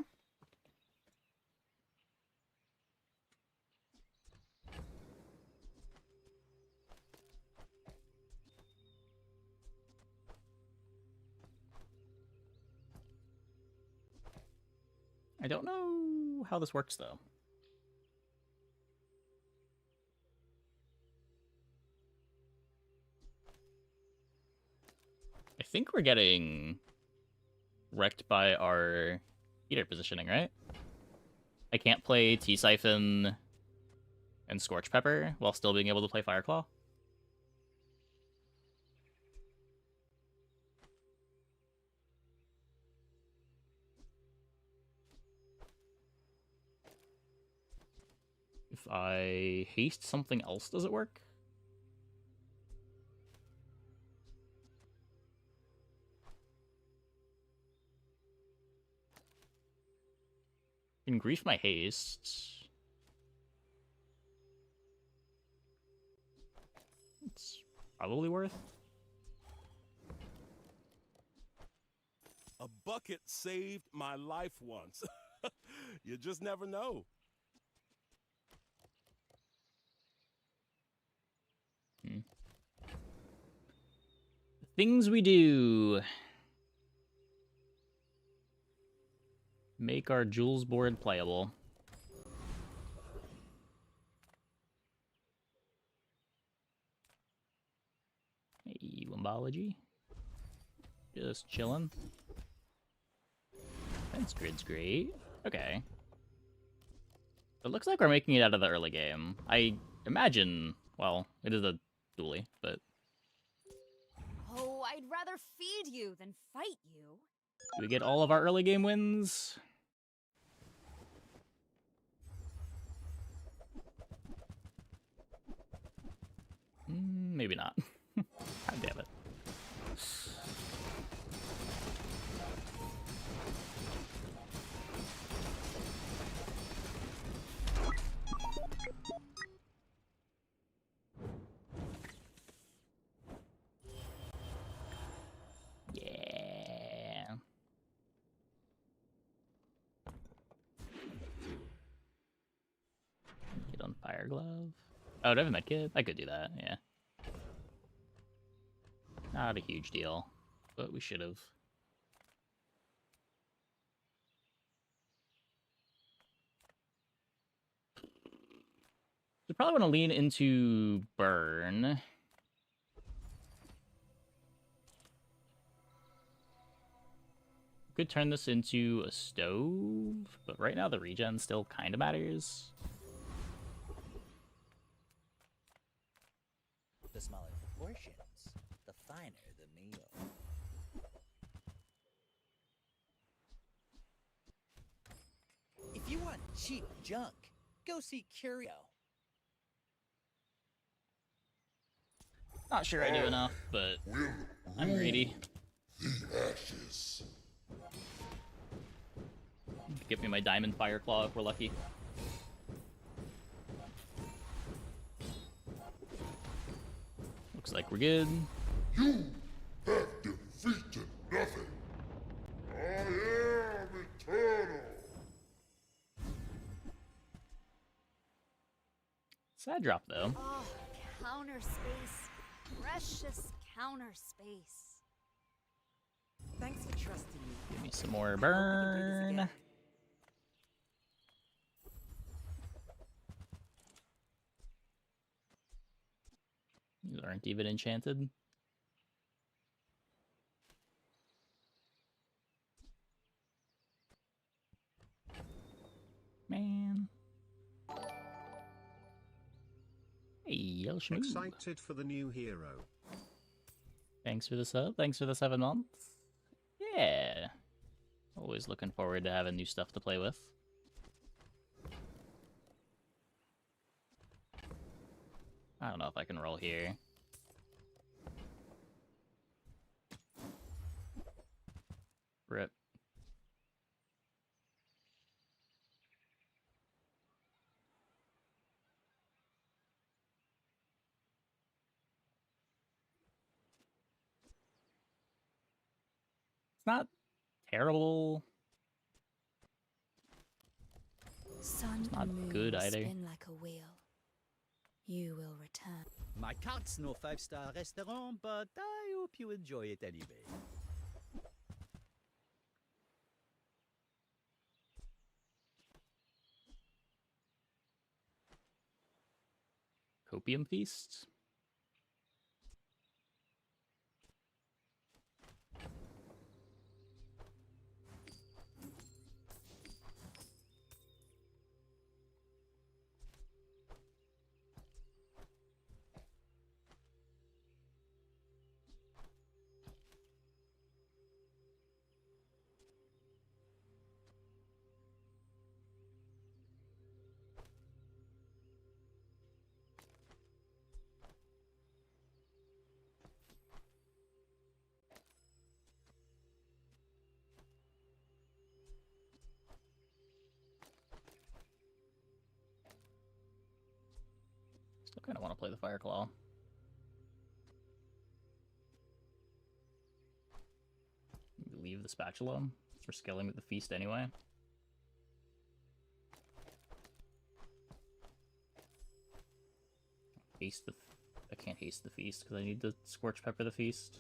I don't know how this works, though. I think we're getting wrecked by our heater positioning, right? I can't play T-Siphon and Scorch Pepper while still being able to play Fireclaw. If I haste something else, does it work? I can grief my haste. It's probably worth. A bucket saved my life once. You just never know. Things we do. Make our Jules board playable. Hey, Limbology. Just chilling. Fence grid's great. Okay. It looks like we're making it out of the early game. I imagine, well, it is a Dooley, but... Oh, I'd rather feed you than fight you. Do we get all of our early game wins? Maybe not. God damn it. Yeah. Get on fire glove. Oh, do I have a medkit? I could do that, yeah. Not a huge deal, but we should have. We probably want to lean into burn. Could turn this into a stove, but right now the regen still kind of matters. The smaller the portions, the finer the meal. If you want cheap junk, go see Curio. Not sure I do enough, but I'm greedy. The ashes. Give me my diamond fire claw if we're lucky. Looks like we're good. You have defeated nothing. I am eternal. Sad drop though. Oh, counter space. Precious counter space. Thanks for trusting me. Give me some more burn. These aren't even enchanted. Man. Hey, yellow schmoo. Excited for the new hero. Thanks for the sub. Thanks for the 7 months. Yeah. Always looking forward to having new stuff to play with. I don't know if I can roll here. Rip. It's not terrible. Sun It's not and moon good will either. spin like a wheel. You will return. My cart's no 5-star restaurant, but I hope you enjoy it anyway. Copium feast. Still kind of want to play the Fire Claw. Leave the spatula. We're scaling with the feast anyway. Haste the. I can't haste the feast because I need to scorch pepper the feast.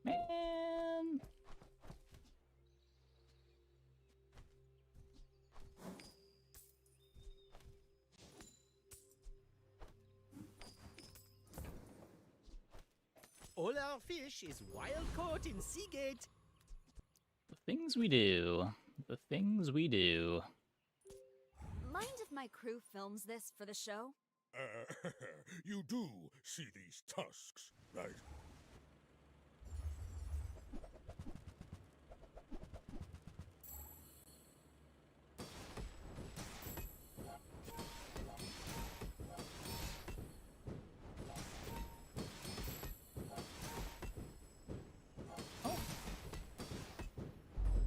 Man. Hola, starfish is wild caught in Seagate. The things we do. The things we do. Mind if my crew films this for the show? You do see these tusks, right?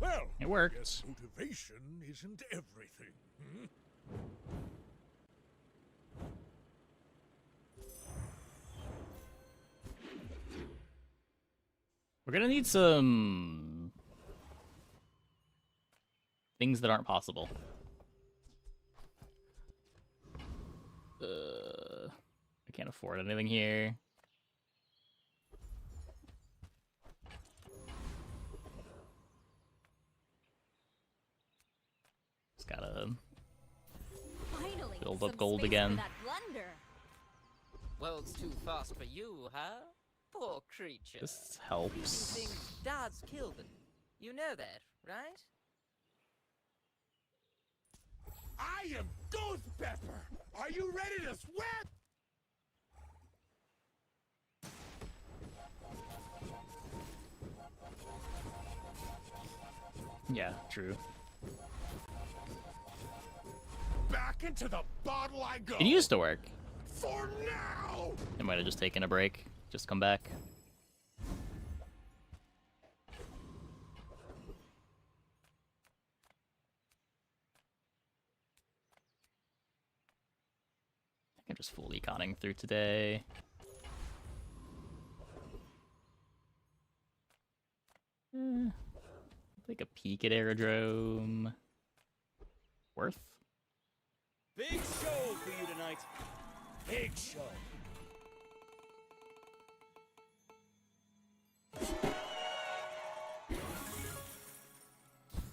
Well, It worked. I guess motivation isn't everything. Hmm? We're gonna need some things that aren't possible. I can't afford anything here. Just gotta Finally, build up some gold space again. For that blunder. World's too fast for you, huh? Poor creature. This helps. You think Dad's killed them. You know that, right? I am Ghost Pepper! Are you ready to sweat? Yeah, true. Back into the bottle I go! It used to work. For now! It might have just taken a break. Just come back. I think I'm just full econing through today. Take a peek at Aerodrome. Worth? Big show for you tonight. Big show.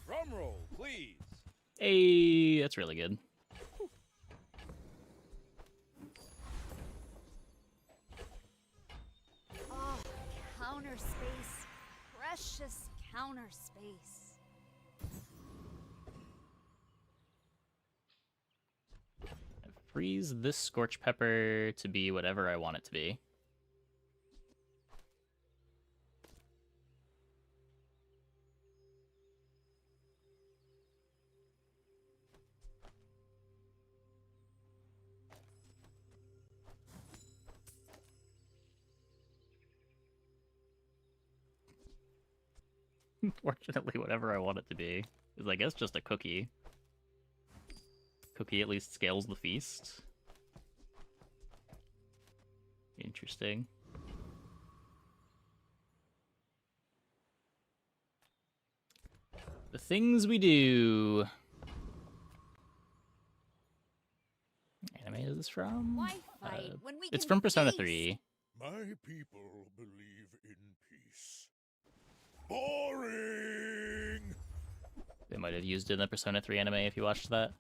Drum roll, please. Hey, that's really good. Oh, counter space. Precious counter space. Freeze this Scorch Pepper to be whatever I want it to be. Fortunately, whatever I want it to be is, I guess, just a cookie. Cookie at least scales the feast. Interesting. The things we do. Anime is this from? Why fight when we It's can from Persona feast? 3. My people believe in peace. Boring! They might have used it in the Persona 3 anime if you watched that.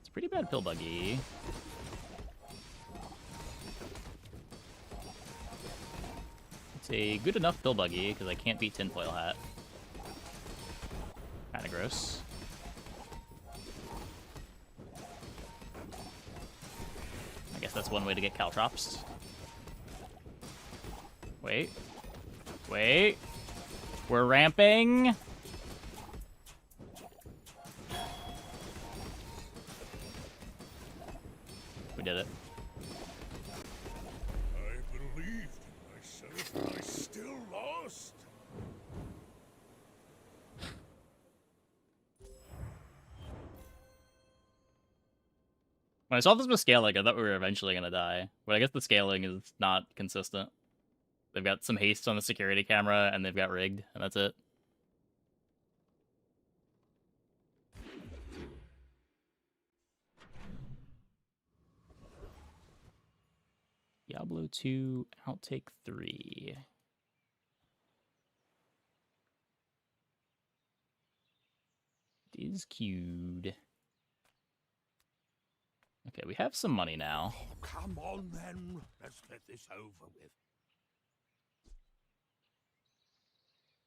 It's a pretty bad pill buggy. It's a good enough pill buggy because I can't beat Tinfoil Hat. Kinda gross. I guess that's one way to get Caltrops. Wait. Wait. We're ramping. We did it. I believed in myself, but I still lost. When I saw this with scaling, I thought we were eventually gonna die. But I guess the scaling is not consistent. They've got some haste on the security camera, and they've got rigged, and that's it. Diablo 2 Outtake 3. It is queued. Okay, we have some money now. Oh, come on then. Let's get this over with.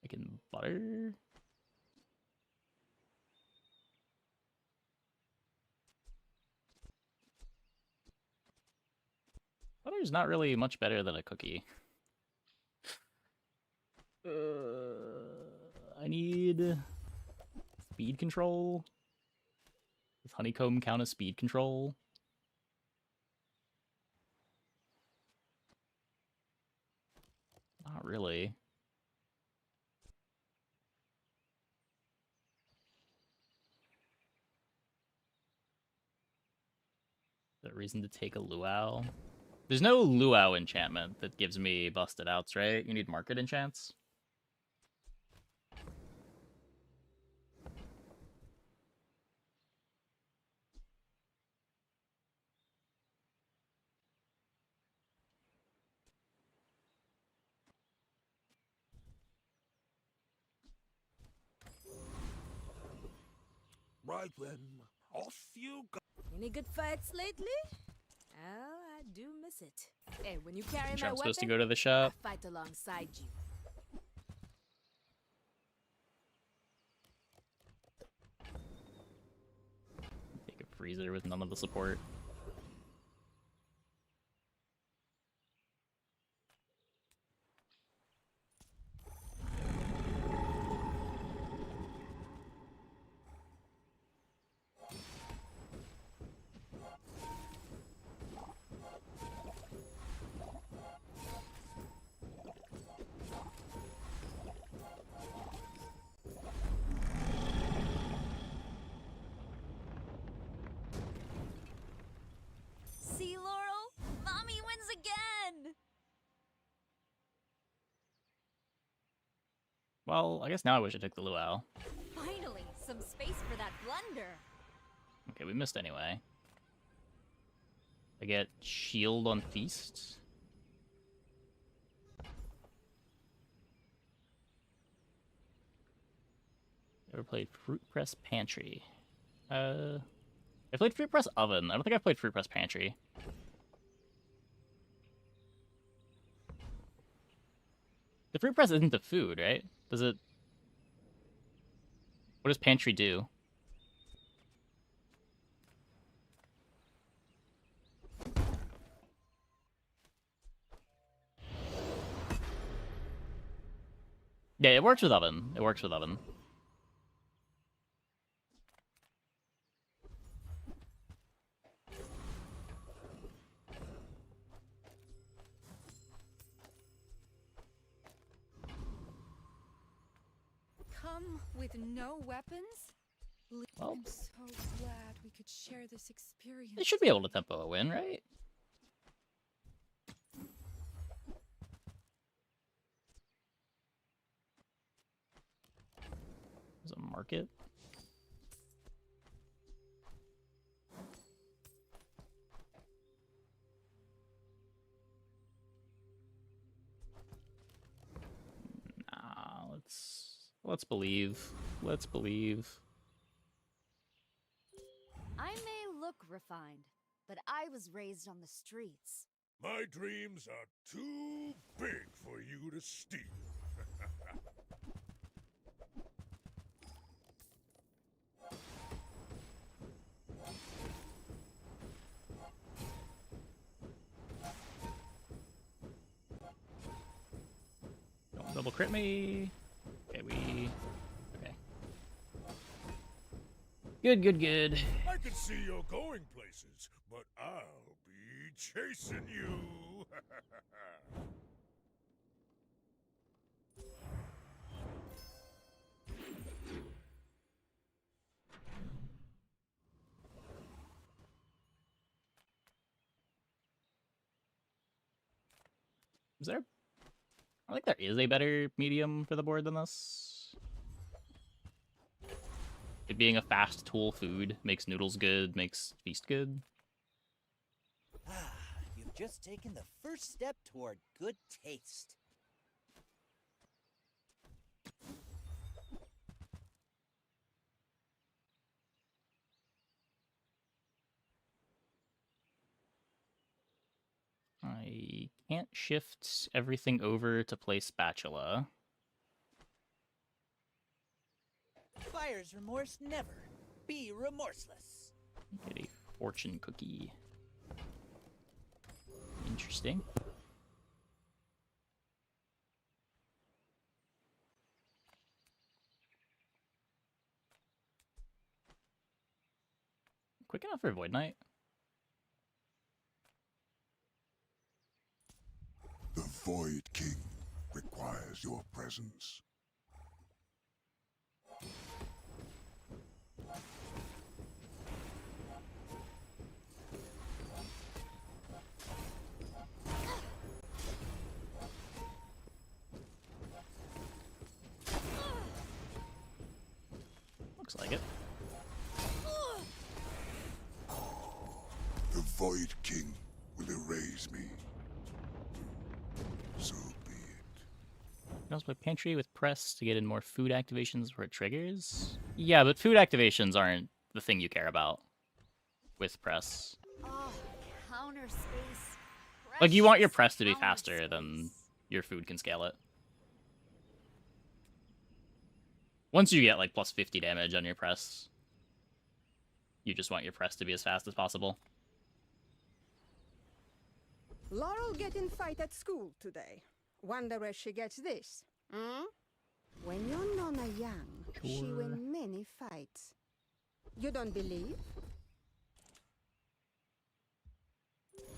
Making butter. Butter's not really much better than a cookie. I need speed control. Does honeycomb count as speed control? Not really. Is there a reason to take a luau? There's no luau enchantment that gives me busted outs, right? You need market enchants? Right then, off you go. Any good fights lately? Oh, I do miss it. Hey, when you carry Sure my I'm weapon, supposed to go to the shop. I fight alongside you. Take a freezer with none of the support. See, Laurel? Mommy wins again! Well, I guess now I wish I took the luau. Finally, some space for that blunder. Okay, we missed anyway. I get shield on feast. Ever played Fruit Press Pantry? I played Fruit Press Oven. I don't think I've played Fruit Press Pantry. The Fruit Press isn't the food, right? Does it... What does Pantry do? Yeah, it works with Oven. It works with Oven. Come with no weapons? Well, I'm so glad we could share this experience. they should be able to tempo a win, right? There's a market. Nah, let's believe. Let's believe. I may look refined, but I was raised on the streets. My dreams are too big for you to steal. Don't double crit me. Okay, okay. Good, good, good. I can see you're going places, but I'll be chasing you. Is there... I think there is a better medium for the board than this. It being a fast tool food makes noodles good, makes feast good. Ah, you've just taken the first step toward good taste. I can't shift everything over to play spatula. Buyer's remorse never. Be remorseless. Get a fortune cookie. Interesting. Quick enough for Void Knight. The Void King requires your presence. Looks like it. The Void King will erase me. So be it. You can also play Pantry with Press to get in more food activations where it triggers. Yeah, but food activations aren't the thing you care about with Press. Oh, counter space. Like, you want your Precious Press to be counter faster space. than your food can scale it. Once you get, like, plus 50 damage on your Press, you just want your Press to be as fast as possible. Laurel get in fight at school today. Wonder where she gets this. Hmm? When your Nonna young, she Sure. win many fights. You don't believe?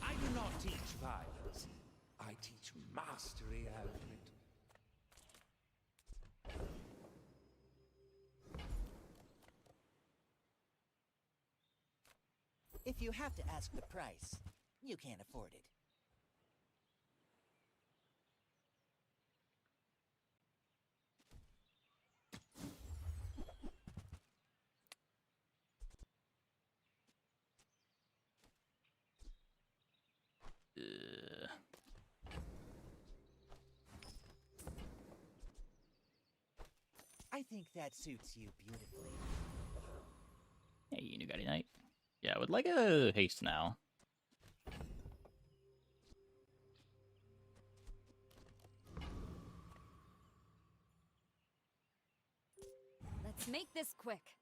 I do not teach violence. I teach mastery out of it. If you have to ask the price, you can't afford it. I think that suits you beautifully. Hey, new Guardian Knight. Yeah, I would like a haste now. Let's make this quick.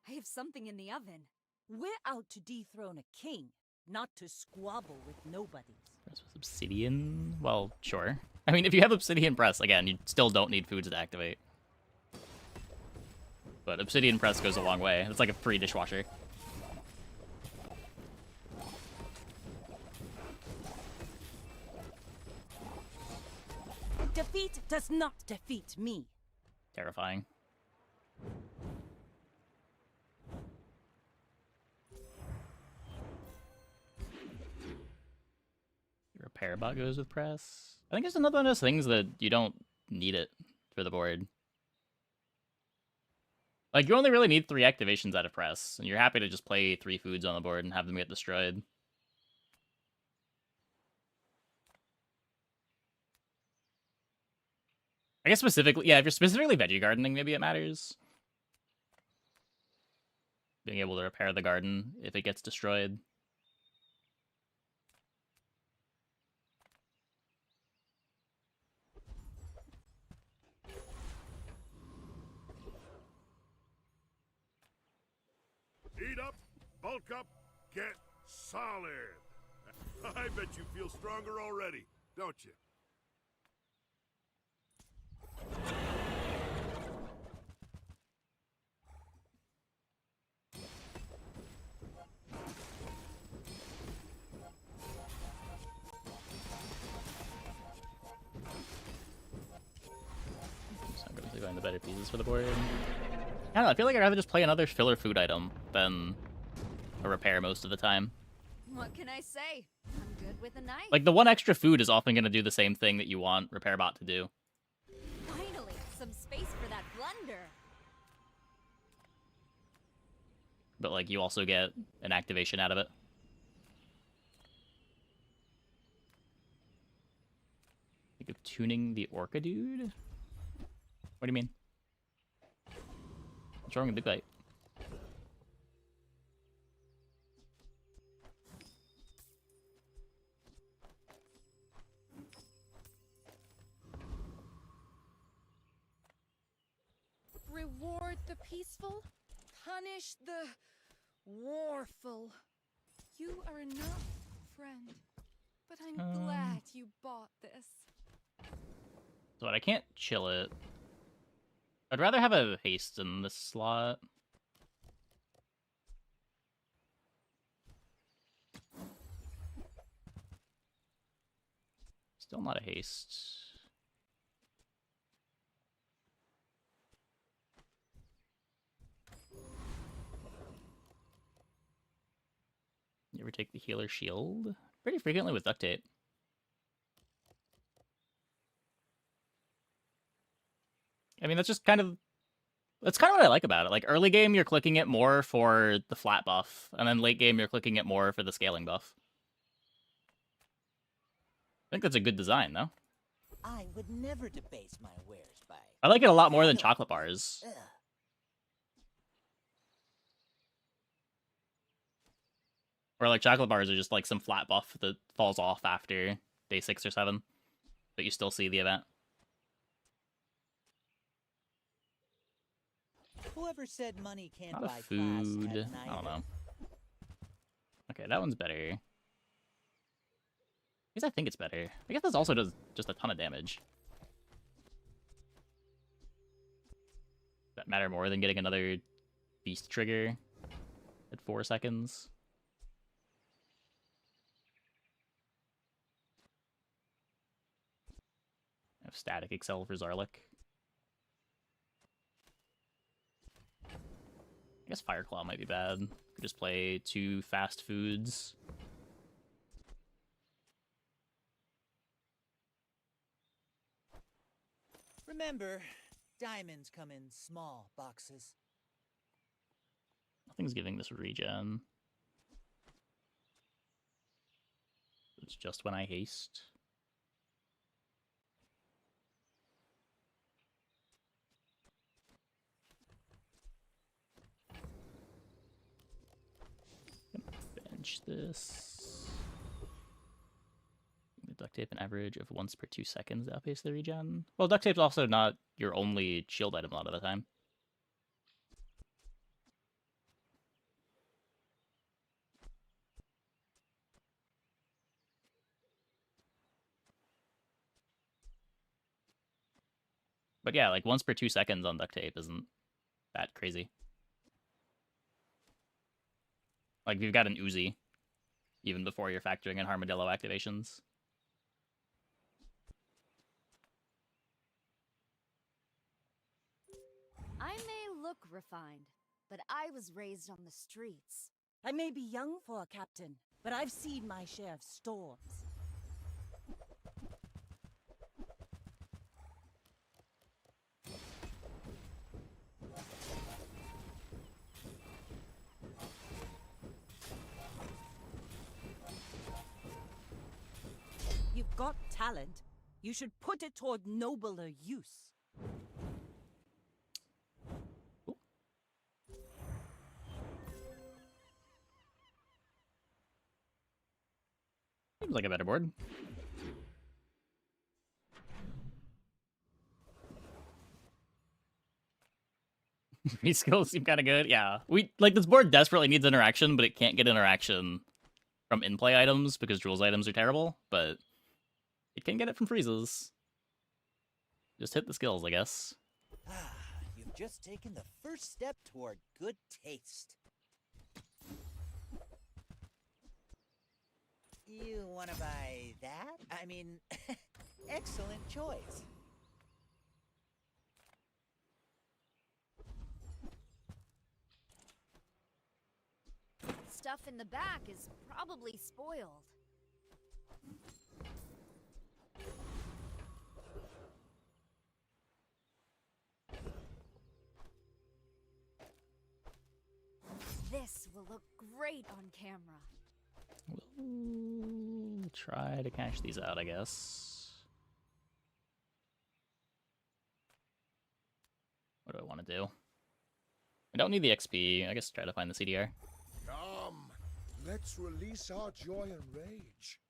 I have something in the oven. We're out to dethrone a king, not to squabble with nobodies. Press with Obsidian? Well, sure. I mean, if you have Obsidian Press, again, you still don't need foods to activate. But Obsidian Press goes a long way. It's like a free dishwasher. Defeat does not defeat me. Terrifying. Your repair bot goes with Press. I think it's another one of those things that you don't need it for the board. Like, you only really need 3 activations out of Press, and you're happy to just play 3 foods on the board and have them get destroyed. I guess specifically, yeah, if you're specifically veggie gardening, maybe it matters. Being able to repair the garden if it gets destroyed. Eat up, bulk up, get solid. I bet you feel stronger already, don't you? So I'm really going the better pieces for the board. I don't know, I feel like I'd rather just play another filler food item than a repair most of the time. What can I say? I'm good with a knife. Like, the one extra food is often going to do the same thing that you want Repair Bot to do. Finally, some space for that blunder. But, like, you also get an activation out of it. Think of tuning the Orca dude? What do you mean? What's wrong with Big Bite? peaceful, punish the warful. You are enough, friend. But I'm glad you bought this. So I can't chill it. I'd rather have a haste in this slot. Still not a haste. You ever take the healer shield? Pretty frequently with duct tape. I mean, that's just kind of... That's kind of what I like about it. Like, early game, you're clicking it more for the flat buff, and then late game, you're clicking it more for the scaling buff. I think that's a good design, though. I would never debase my wares by... I like it a lot more than chocolate bars. Ugh. Or, like, chocolate bars are just, like, some flat buff that falls off after day 6 or 7. But you still see the event. Whoever said money can't Not buy a food. class I don't know. Okay, that one's better. I guess I think it's better. I guess this also does just a ton of damage. Does that matter more than getting another beast trigger at 4 seconds? I have static excel for Zarlik. I guess Fireclaw might be bad. Could just play 2 fast foods. Remember, diamonds come in small boxes. Nothing's giving this regen. It's just when I haste. Bench this. The duct tape an average of once per 2 seconds to outpace the regen. Well, duct tape's also not your only shield item a lot of the time. But yeah, like once per 2 seconds on duct tape isn't that crazy. Like you've got an Uzi, even before you're factoring in Armadillo activations. I may look refined, but I was raised on the streets. I may be young for a captain, but I've seen my share of storms. You've got talent. You should put it toward nobler use. Seems like a better board. These skills seem kind of good. Yeah, this board desperately needs interaction, but it can't get interaction from in-play items because Jules items are terrible. But it can get it from freezes. Just hit the skills, I guess. You've just taken the first step toward good taste. You want to buy that? I mean, excellent choice. Stuff in the back is probably spoiled. This will look great on camera. We'll try to cash these out, I guess. What do I want to do? I don't need the XP. I guess try to find the CDR. Come, let's release our joy and rage.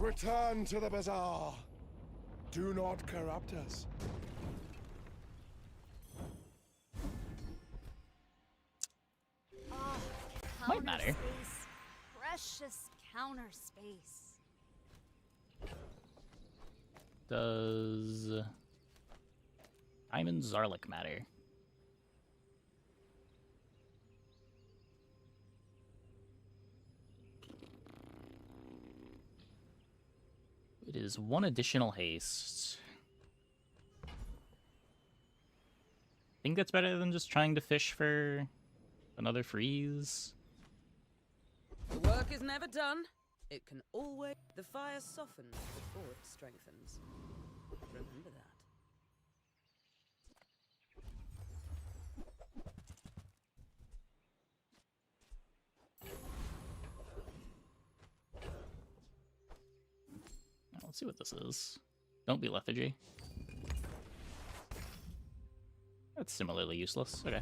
Return to the bazaar. Do not corrupt us. Oh, Might matter. counter space. Precious counter space. Does Diamond Zarlik matter? It is 1 additional haste. I think that's better than just trying to fish for another freeze. The work is never done. It can always... The fire softens before it strengthens. Remember that. Let's see what this is. Don't be lethargy. That's similarly useless. Okay.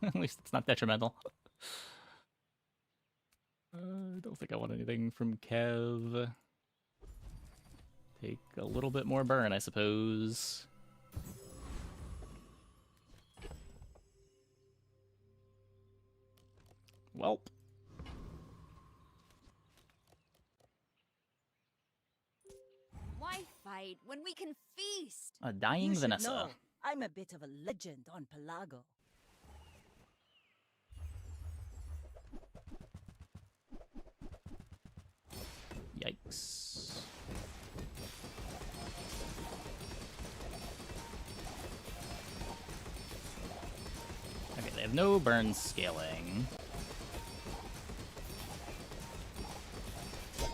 At least it's not detrimental. I don't think I want anything from Kev. Take a little bit more burn, I suppose. Welp. Why fight when we can feast? A dying You should Vanessa. know, I'm a bit of a legend on Pelago. Yikes. Okay, they have no burn scaling.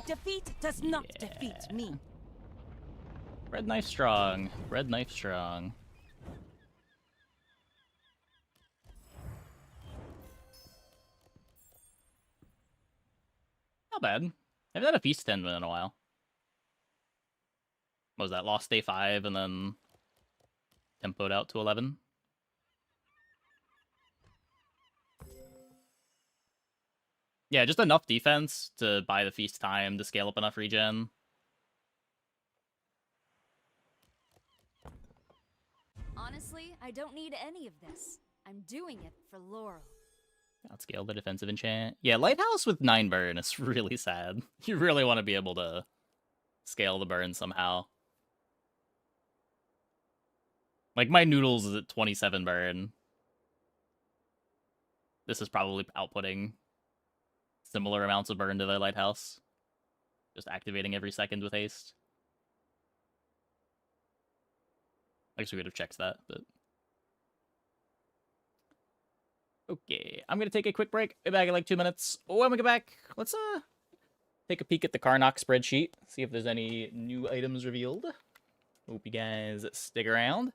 Defeat does not defeat me. Bread knife strong. Bread knife strong. Not bad. I haven't had a feast 10 in a while. What was that? Lost day 5 and then tempoed out to 11. Yeah, just enough defense to buy the feast time to scale up enough regen. Honestly, I don't need any of this. I'm doing it for Laurel. Outscale the defensive enchant. Yeah, Lighthouse with 9 burn is really sad. You really want to be able to scale the burn somehow. Like, my Noodles is at 27 burn. This is probably outputting similar amounts of burn to their Lighthouse. Just activating every second with haste. I guess we could have checked that, but... Okay, I'm gonna take a quick break. Be back in like 2 minutes. When we get back, let's take a peek at the Karnak spreadsheet. See if there's any new items revealed. Hope you guys stick around.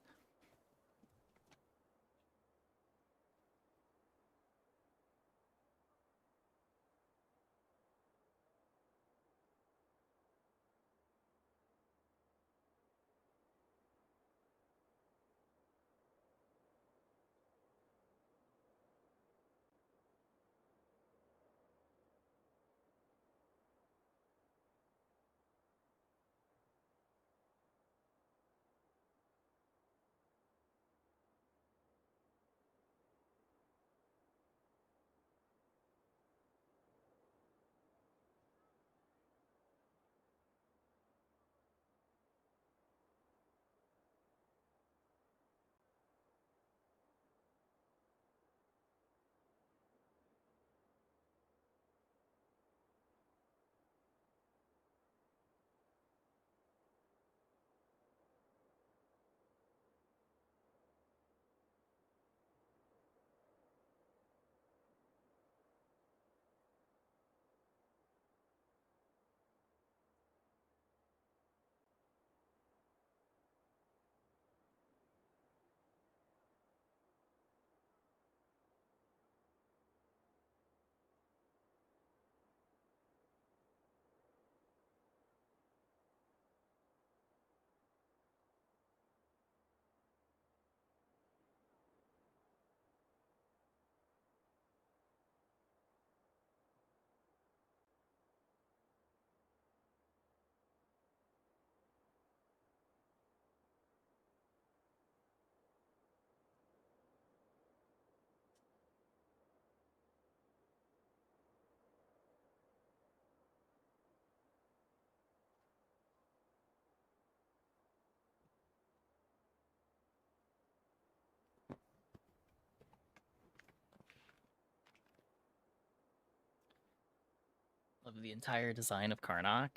the entire design of Karnak.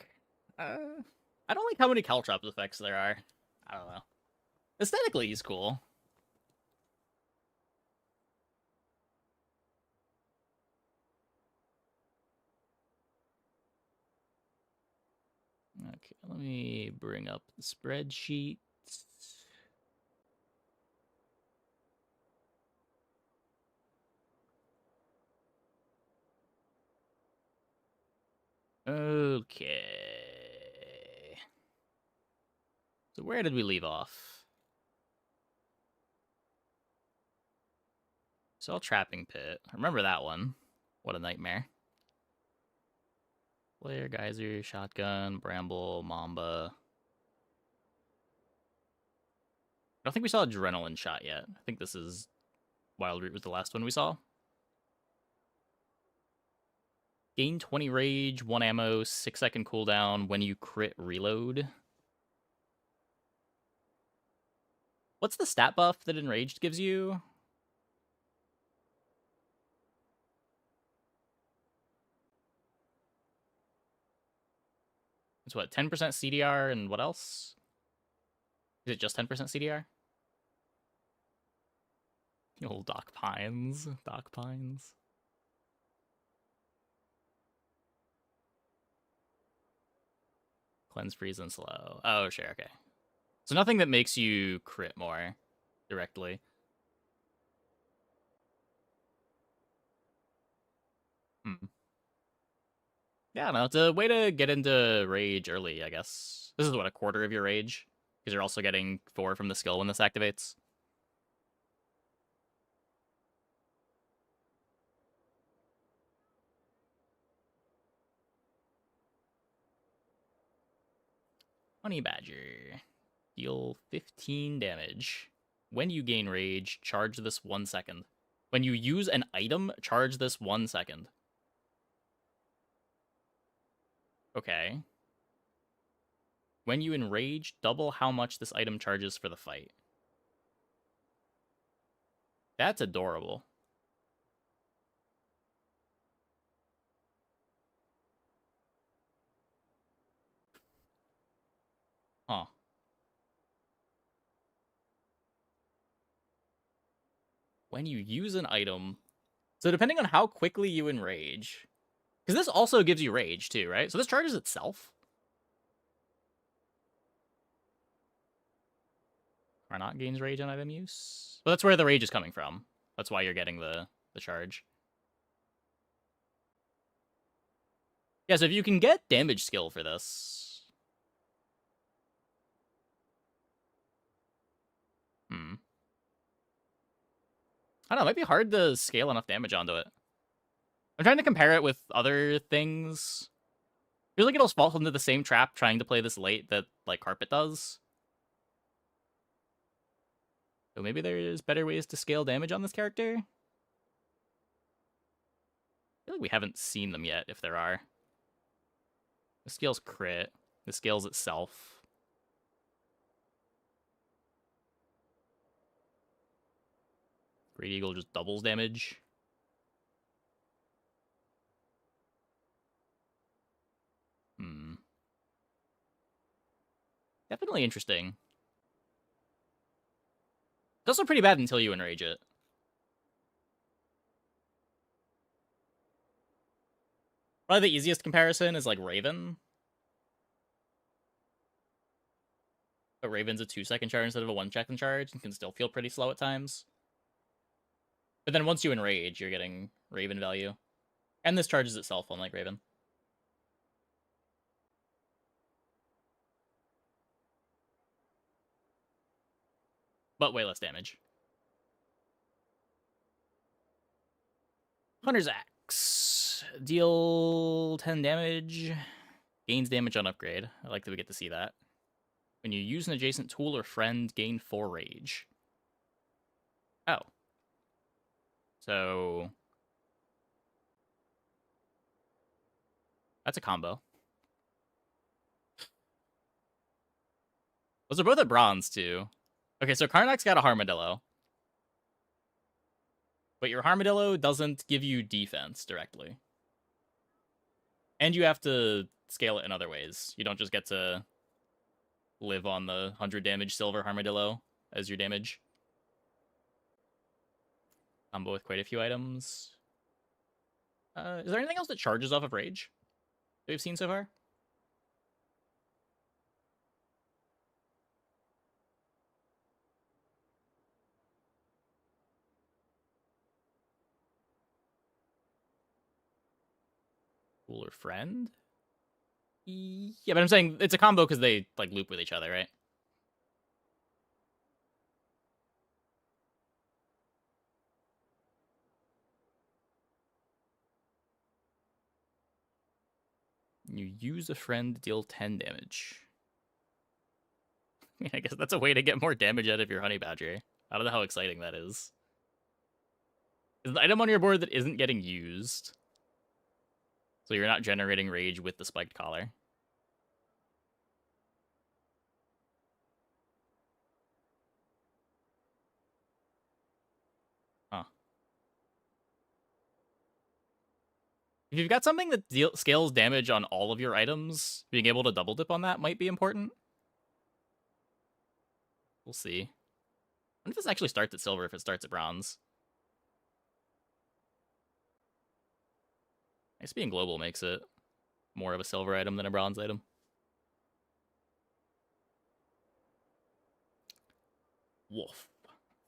I don't like how many Caltrops effects there are. I don't know. Aesthetically, he's cool. Okay, let me bring up the spreadsheet. Okay. So where did we leave off? Cell trapping pit. Remember that one. What a nightmare. Flare, geyser, shotgun, bramble, mamba. I don't think we saw adrenaline shot yet. I think this is Wild Root was the last one we saw. Gain 20 rage, 1 ammo, 6-second cooldown when you crit reload. What's the stat buff that Enraged gives you? It's what, 10% CDR and what else? Is it just 10% CDR? Old Doc Pines. Doc Pines. Cleanse, freeze, and slow. Oh, sure, okay. So nothing that makes you crit more directly. Yeah, no, it's a way to get into rage early, I guess. This is what, a quarter of your rage? Because you're also getting 4 from the skill when this activates. Honey Badger. Deal 15 damage. When you gain rage, charge this 1 second. When you use an item, charge this 1 second. Okay. When you enrage, double how much this item charges for the fight. That's adorable. Huh. When you use an item... So depending on how quickly you enrage... Because this also gives you rage too, right? So this charges itself? Karnak gains rage on item use? Well, that's where the rage is coming from. That's why you're getting the charge. Yeah, so if you can get damage skill for this... I don't know, it might be hard to scale enough damage onto it. I'm trying to compare it with other things. I feel like it'll fall into the same trap trying to play this late that, like, Carpet does. So maybe there's better ways to scale damage on this character? I feel like we haven't seen them yet, if there are. The scales crit. The scales itself. Great Eagle just doubles damage. Definitely interesting. It's also pretty bad until you enrage it. Probably the easiest comparison is like Raven. But Raven's a 2-second charge instead of a 1-second charge and can still feel pretty slow at times. But then once you enrage, you're getting Raven value. And this charges itself, unlike Raven. But way less damage. Hunter's Axe. Deal 10 damage. Gains damage on upgrade. I like that we get to see that. When you use an adjacent tool or friend, gain 4 rage. Oh. So... that's a combo. Those are both at bronze, too. Okay, so Karnak's got a Armadillo. But your Armadillo doesn't give you defense directly. And you have to scale it in other ways. You don't just get to live on the 100 damage silver armadillo as your damage. Combo with quite a few items. Is there anything else that charges off of rage that we've seen so far? Cooler friend? Yeah, but I'm saying it's a combo because they like loop with each other, right? You use a friend to deal 10 damage. I mean, I guess that's a way to get more damage out of your honey badger. I don't know how exciting that is. Is the item on your board that isn't getting used? So you're not generating rage with the spiked collar. Huh. If you've got something that scales damage on all of your items, being able to double dip on that might be important. We'll see. I wonder if this actually starts at silver if it starts at bronze. I guess being global makes it more of a silver item than a bronze item. Wolf.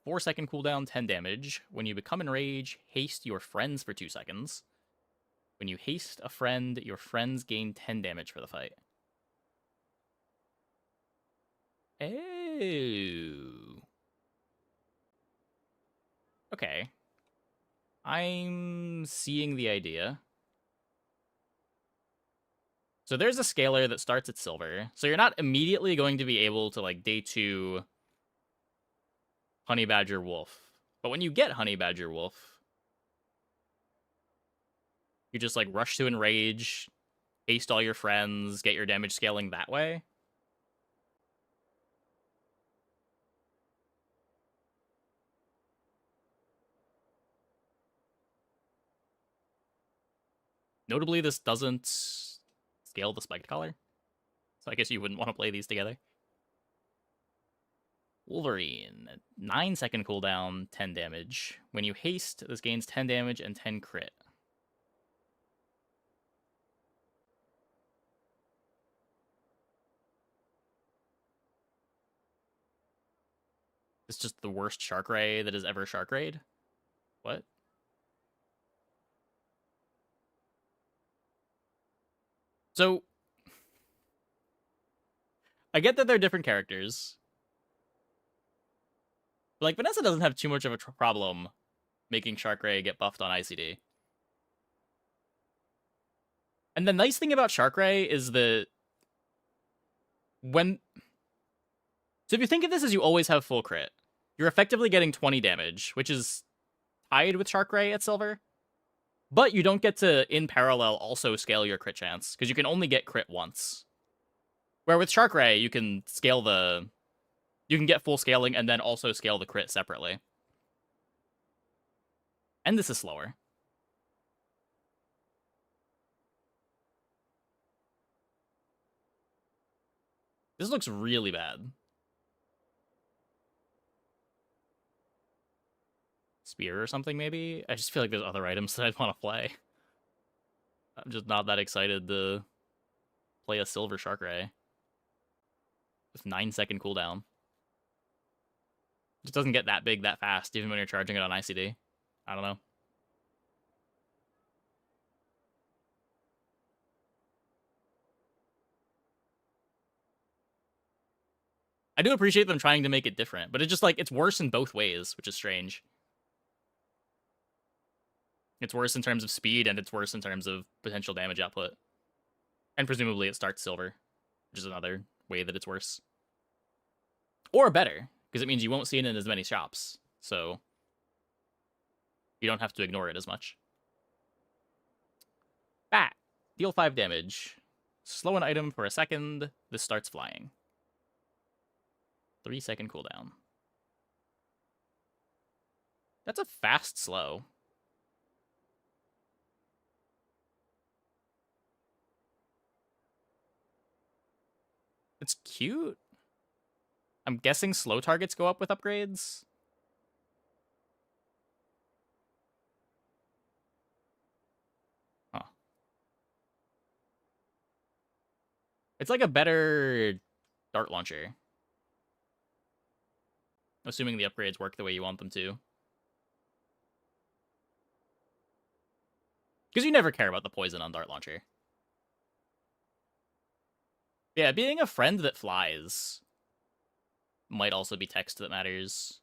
4-second cooldown, 10 damage. When you become enraged, haste your friends for 2 seconds. When you haste a friend, your friends gain 10 damage for the fight. Oh. Okay. I'm seeing the idea. So there's a scaler that starts at silver. So you're not immediately going to be able to, like, day 2 Honey Badger Wolf. But when you get Honey Badger Wolf, you just, like, rush to enrage, haste all your friends, get your damage scaling that way. Notably, this doesn't scale the spiked collar. So I guess you wouldn't want to play these together. Wolverine. 9-second cooldown, 10 damage. When you haste, this gains 10 damage and 10 crit. It's just the worst Shark Ray that has ever Shark Rayed? What? So, I get that they're different characters. But, like, Vanessa doesn't have too much of a problem making Shark Ray get buffed on ICD. And the nice thing about Shark Ray is that when... So if you think of this as you always have full crit, you're effectively getting 20 damage, which is tied with Shark Ray at silver. But you don't get to, in parallel, also scale your crit chance, because you can only get crit once. Where with Shark Ray, you can scale the... You can get full scaling and then also scale the crit separately. And this is slower. This looks really bad. Spear or something, maybe? I just feel like there's other items that I'd want to play. I'm just not that excited to play a silver Shark Ray. With 9-second cooldown. It just doesn't get that big that fast, even when you're charging it on ICD. I don't know. I do appreciate them trying to make it different, but it's just like, it's worse in both ways, which is strange. It's worse in terms of speed, and it's worse in terms of potential damage output. And presumably it starts silver, which is another way that it's worse. Or better, because it means you won't see it in as many shops, so you don't have to ignore it as much. Bat. Deal 5 damage. Slow an item for a second. This starts flying. 3-second cooldown. That's a fast slow. It's cute. I'm guessing slow targets go up with upgrades. Huh. It's like a better dart launcher. Assuming the upgrades work the way you want them to. Because you never care about the poison on dart launcher. Yeah, being a friend that flies might also be text that matters.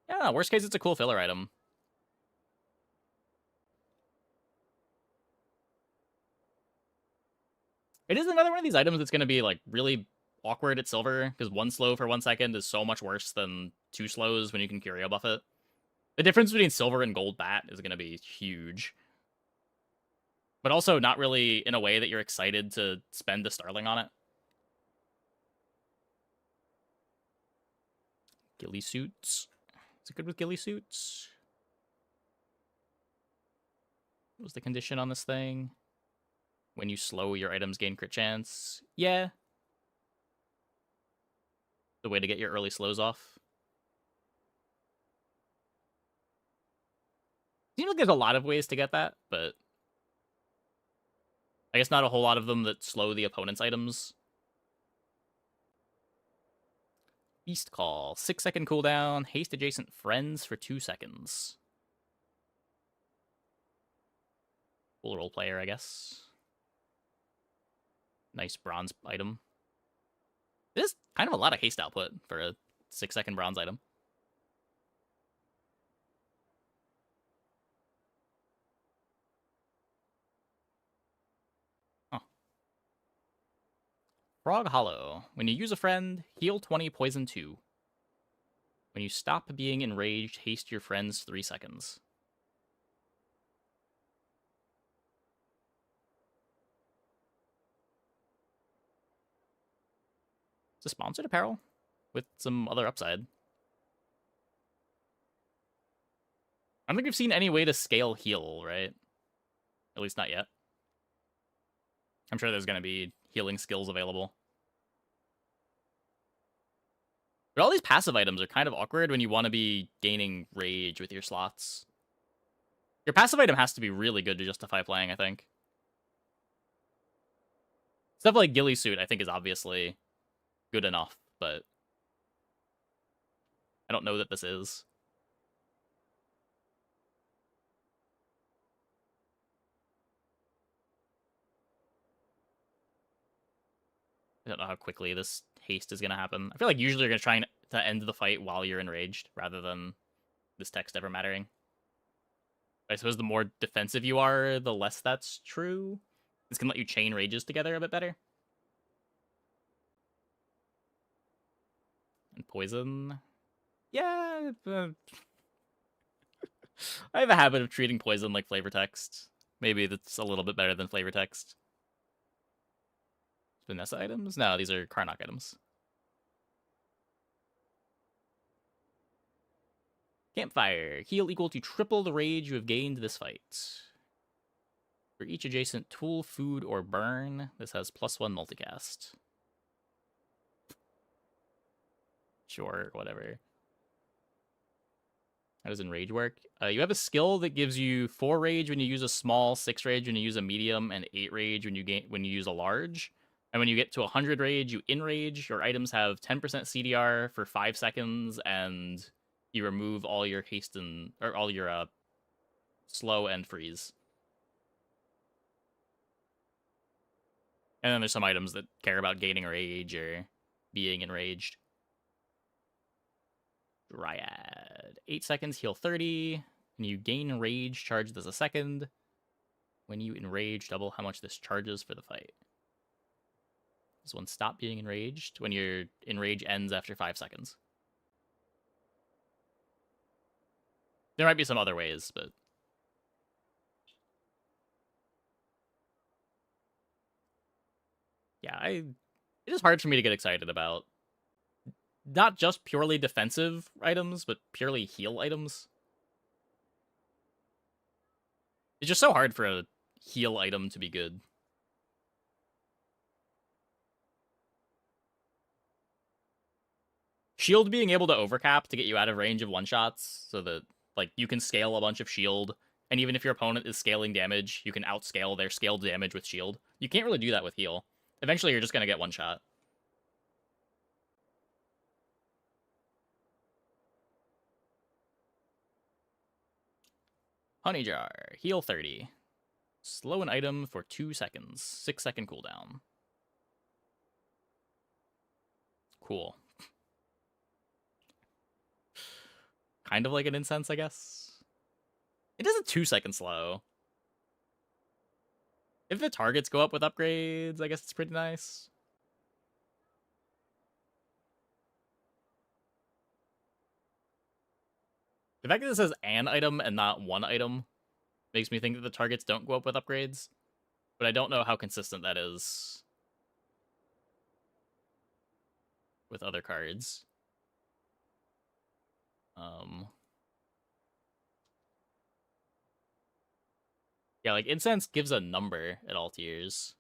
Yeah, worst case, it's a cool filler item. It is another one of these items that's going to be, like, really awkward at silver, because one slow for 1 second is so much worse than 2 slows when you can curio buff it. The difference between silver and gold bat is going to be huge. But also not really in a way that you're excited to spend a starling on it. Ghillie suits. Is it good with ghillie suits? What was the condition on this thing? When you slow, your items gain crit chance. Yeah. The way to get your early slows off. Seems like there's a lot of ways to get that, but I guess not a whole lot of them that slow the opponent's items. Beast Call. 6-second cooldown. Haste adjacent friends for 2 seconds. Cool role player, I guess. Nice bronze item. It is kind of a lot of haste output for a 6-second bronze item. Huh. Frog Hollow. When you use a friend, heal 20, poison 2. When you stop being enraged, haste your friends 3 seconds. It's a sponsored apparel with some other upside. I don't think we've seen any way to scale heal, right? At least not yet. I'm sure there's going to be healing skills available. But all these passive items are kind of awkward when you want to be gaining rage with your slots. Your passive item has to be really good to justify playing, I think. Stuff like Ghillie Suit, I think, is obviously good enough, but I don't know that this is. I don't know how quickly this haste is going to happen. I feel like usually you're going to try to end the fight while you're enraged, rather than this text ever mattering. I suppose the more defensive you are, the less that's true. This can let you chain rages together a bit better. And poison. Yeah. I have a habit of treating poison like flavor text. Maybe that's a little bit better than flavor text. Vanessa items? No, these are Karnak items. Campfire. Heal equal to triple the rage you have gained this fight. For each adjacent tool, food, or burn, this has +1 multicast. Sure, whatever. How does Enrage work? You have a skill that gives you 4 rage when you use a small, 6 rage when you use a medium, and 8 rage when you use a large. And when you get to 100 rage, you enrage. Your items have 10% CDR for 5 seconds, and you remove all your haste or all your slow and freeze. And then there's some items that care about gaining rage or being enraged. Dryad. 8 seconds, heal 30. When you gain rage, charge this a second. When you enrage, double how much this charges for the fight. Does one stop being enraged? When your enrage ends after 5 seconds. There might be some other ways, but... yeah, it is hard for me to get excited about not just purely defensive items, but purely heal items. It's just so hard for a heal item to be good. Shield being able to overcap to get you out of range of one-shots, so that like you can scale a bunch of shield, and even if your opponent is scaling damage, you can outscale their scaled damage with shield. You can't really do that with heal. Eventually, you're just gonna get one shot. Honey Jar, heal 30. Slow an item for 2 seconds. 6-second cooldown. Cool. Kind of like an incense, I guess. It is a 2-second slow. If the targets go up with upgrades, I guess it's pretty nice. The fact that it says an item and not one item makes me think that the targets don't go up with upgrades. But I don't know how consistent that is with other cards. Yeah, like incense gives a number at all tiers.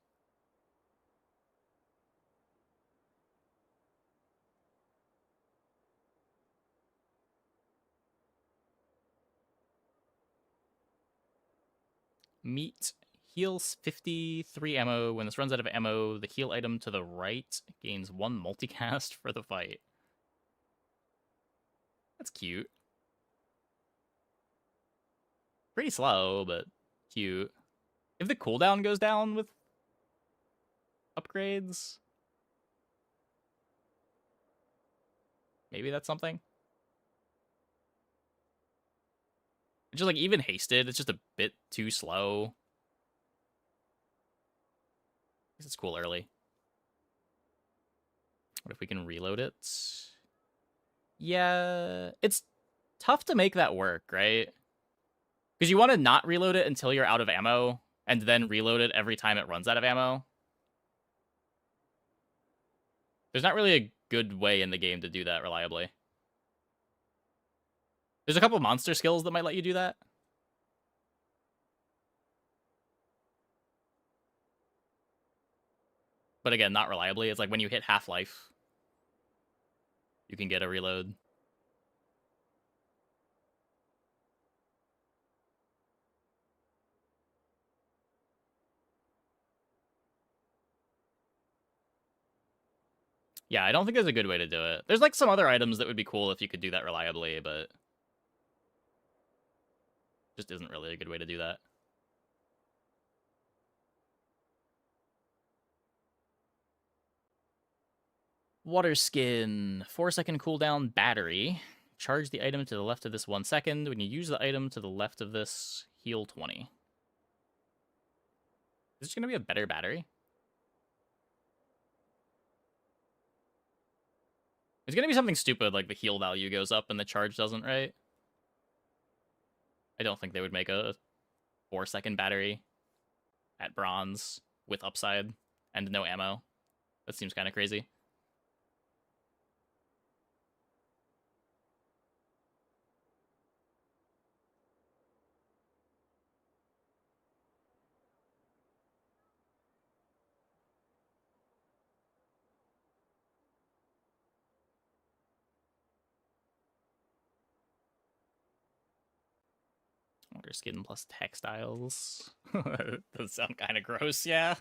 Meat heals 53 ammo. When this runs out of ammo, the heal item to the right gains 1 multicast for the fight. That's cute. Pretty slow, but cute. If the cooldown goes down with upgrades, maybe that's something. Just like even hasted, it's just a bit too slow. I guess it's cool early. What if we can reload it? Yeah, it's tough to make that work, right? Because you want to not reload it until you're out of ammo, and then reload it every time it runs out of ammo. There's not really a good way in the game to do that reliably. There's a couple monster skills that might let you do that. But again, not reliably. It's like when you hit half-life, you can get a reload. Yeah, I don't think there's a good way to do it. There's like some other items that would be cool if you could do that reliably, but just isn't really a good way to do that. Water skin, 4-second cooldown battery. Charge the item to the left of this 1 second. When you use the item to the left of this, heal 20. Is this going to be a better battery? It's going to be something stupid like the heal value goes up and the charge doesn't, right? I don't think they would make a 4-second battery at bronze with upside and no ammo. That seems kind of crazy. Water skin plus textiles. Does sound kind of gross, yeah.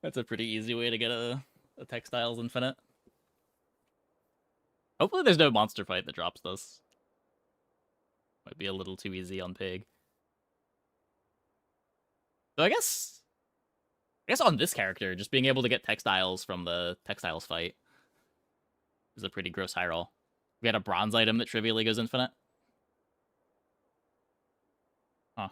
That's a pretty easy way to get a textiles infinite. Hopefully there's no monster fight that drops this. Might be a little too easy on Pig. So I guess on this character, just being able to get textiles from the textiles fight is a pretty gross high roll. We had a bronze item that trivially goes infinite. Huh.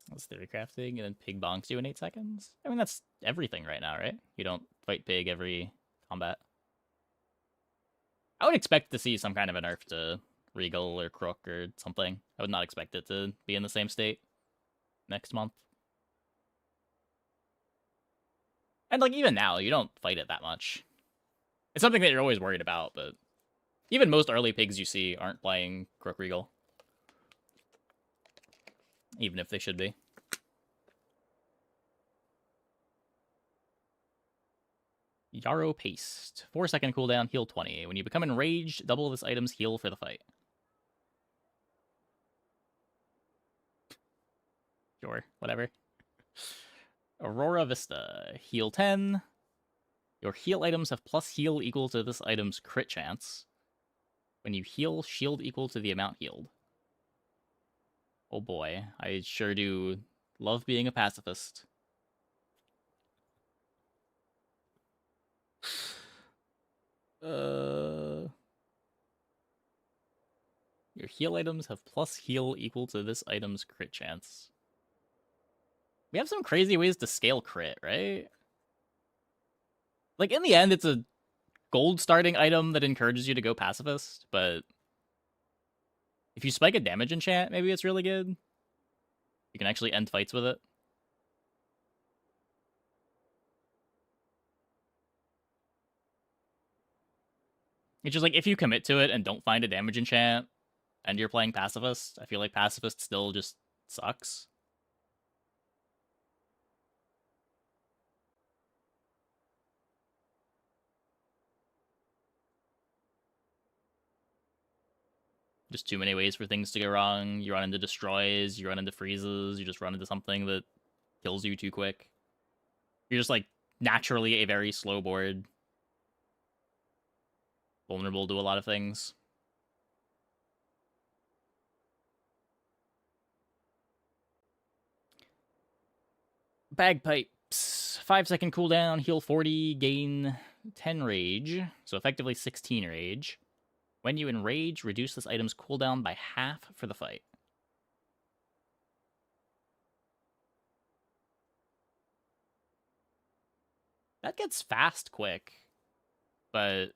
That's theory crafting, and then Pig bonks you in 8 seconds. I mean, that's everything right now, right? You don't fight Pig every combat. I would expect to see some kind of a nerf to Regal or Crook or something. I would not expect it to be in the same state. next month. And like even now, you don't fight it that much. It's something that you're always worried about, but even most early pigs you see aren't playing Crook Regal. Even if they should be. Yarrow Paste. 4-second cooldown, heal 20. When you become enraged, double this item's heal for the fight. Sure, whatever. Aurora Vista. Heal 10. Your heal items have plus heal equal to this item's crit chance. When you heal, shield equal to the amount healed. Oh boy, I sure do love being a pacifist. Your heal items have plus heal equal to this item's crit chance. We have some crazy ways to scale crit, right? Like, in the end, it's a gold starting item that encourages you to go pacifist, but if you spike a damage enchant, maybe it's really good. You can actually end fights with it. It's just like, if you commit to it and don't find a damage enchant, and you're playing pacifist, I feel like pacifist still just sucks. Just too many ways for things to go wrong. You run into destroys, you run into freezes, you just run into something that kills you too quick. You're just like naturally a very slow board. Vulnerable to a lot of things. Bagpipes. 5-second cooldown, heal 40, gain 10 rage. So effectively 16 rage. When you enrage, reduce this item's cooldown by half for the fight. That gets fast quick. But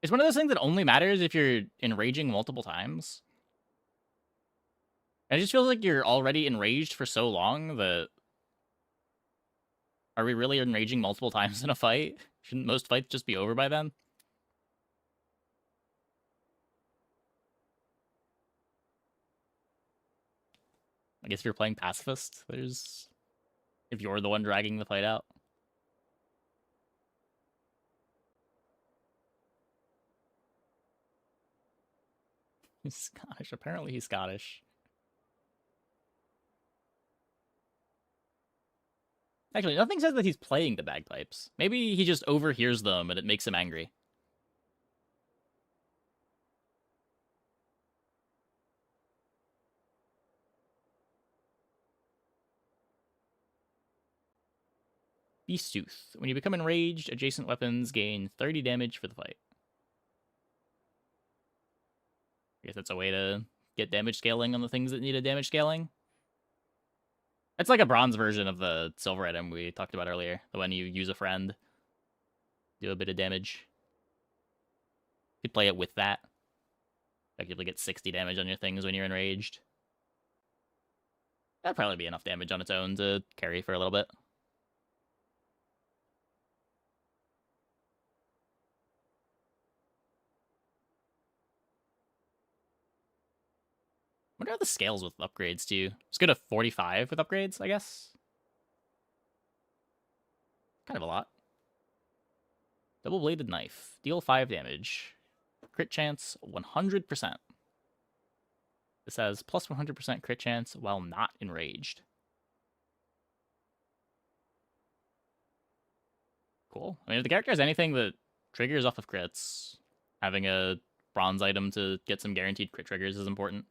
it's one of those things that only matters if you're enraging multiple times. And it just feels like you're already enraged for so long that... Are we really enraging multiple times in a fight? Shouldn't most fights just be over by then? I guess if you're playing pacifist, there's... If you're the one dragging the fight out. He's Scottish. Apparently he's Scottish. Actually, nothing says that he's playing the bagpipes. Maybe he just overhears them and it makes him angry. Beast Tooth. When you become enraged, adjacent weapons gain 30 damage for the fight. I guess that's a way to get damage scaling on the things that need a damage scaling. It's like a bronze version of the silver item we talked about earlier. The one you use a friend. Do a bit of damage. You could play it with that. Effectively get 60 damage on your things when you're enraged. That'd probably be enough damage on its own to carry for a little bit. What are the scales with upgrades too? Let's go to 45 with upgrades, I guess. Kind of a lot. Double-bladed knife. Deal 5 damage. Crit chance 100%. This has plus 100% crit chance while not enraged. Cool. I mean, if the character has anything that triggers off of crits, having a bronze item to get some guaranteed crit triggers is important.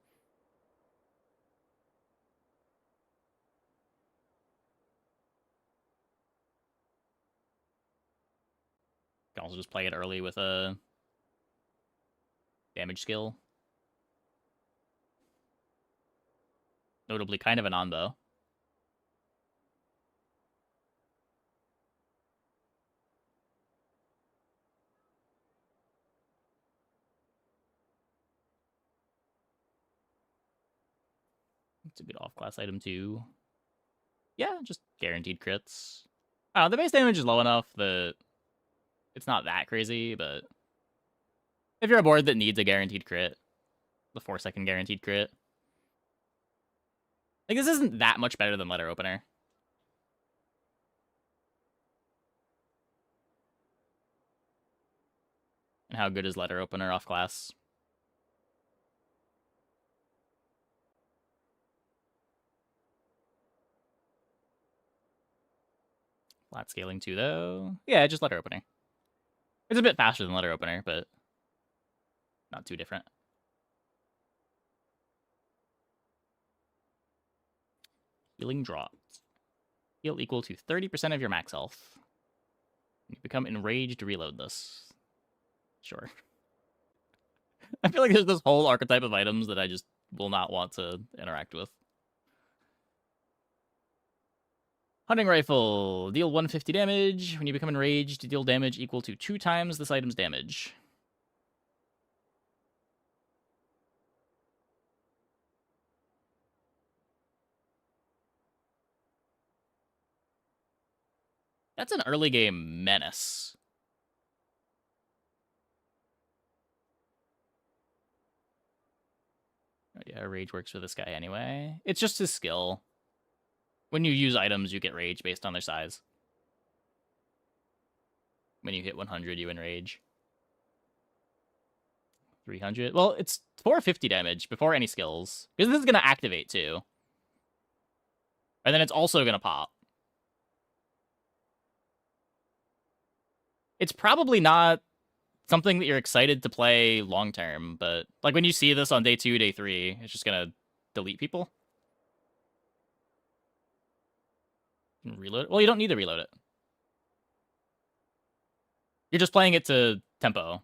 You can also just play it early with a damage skill. Notably kind of an on-bow. It's a good off-class item too. Yeah, just guaranteed crits. The base damage is low enough that it's not that crazy, but if you're a board that needs a guaranteed crit, the 4-second guaranteed crit, like this isn't that much better than Letter Opener. And how good is Letter Opener off class? Flat scaling too, though. Yeah, just Letter Opener. It's a bit faster than Letter Opener, but not too different. Healing dropped. Heal equal to 30% of your max health. You become enraged to reload this. Sure. I feel like there's this whole archetype of items that I just will not want to interact with. Hunting Rifle. Deal 150 damage. When you become enraged, deal damage equal to 2 times this item's damage. That's an early game menace. Oh, yeah, rage works for this guy anyway. It's just his skill. When you use items, you get rage based on their size. When you hit 100, you enrage. 300. Well, it's 450 damage before any skills. Because this is going to activate, too. And then it's also going to pop. It's probably not something that you're excited to play long-term, but like when you see this on day 2, day 3, it's just going to delete people. Reload it? Well, you don't need to reload it. You're just playing it to tempo.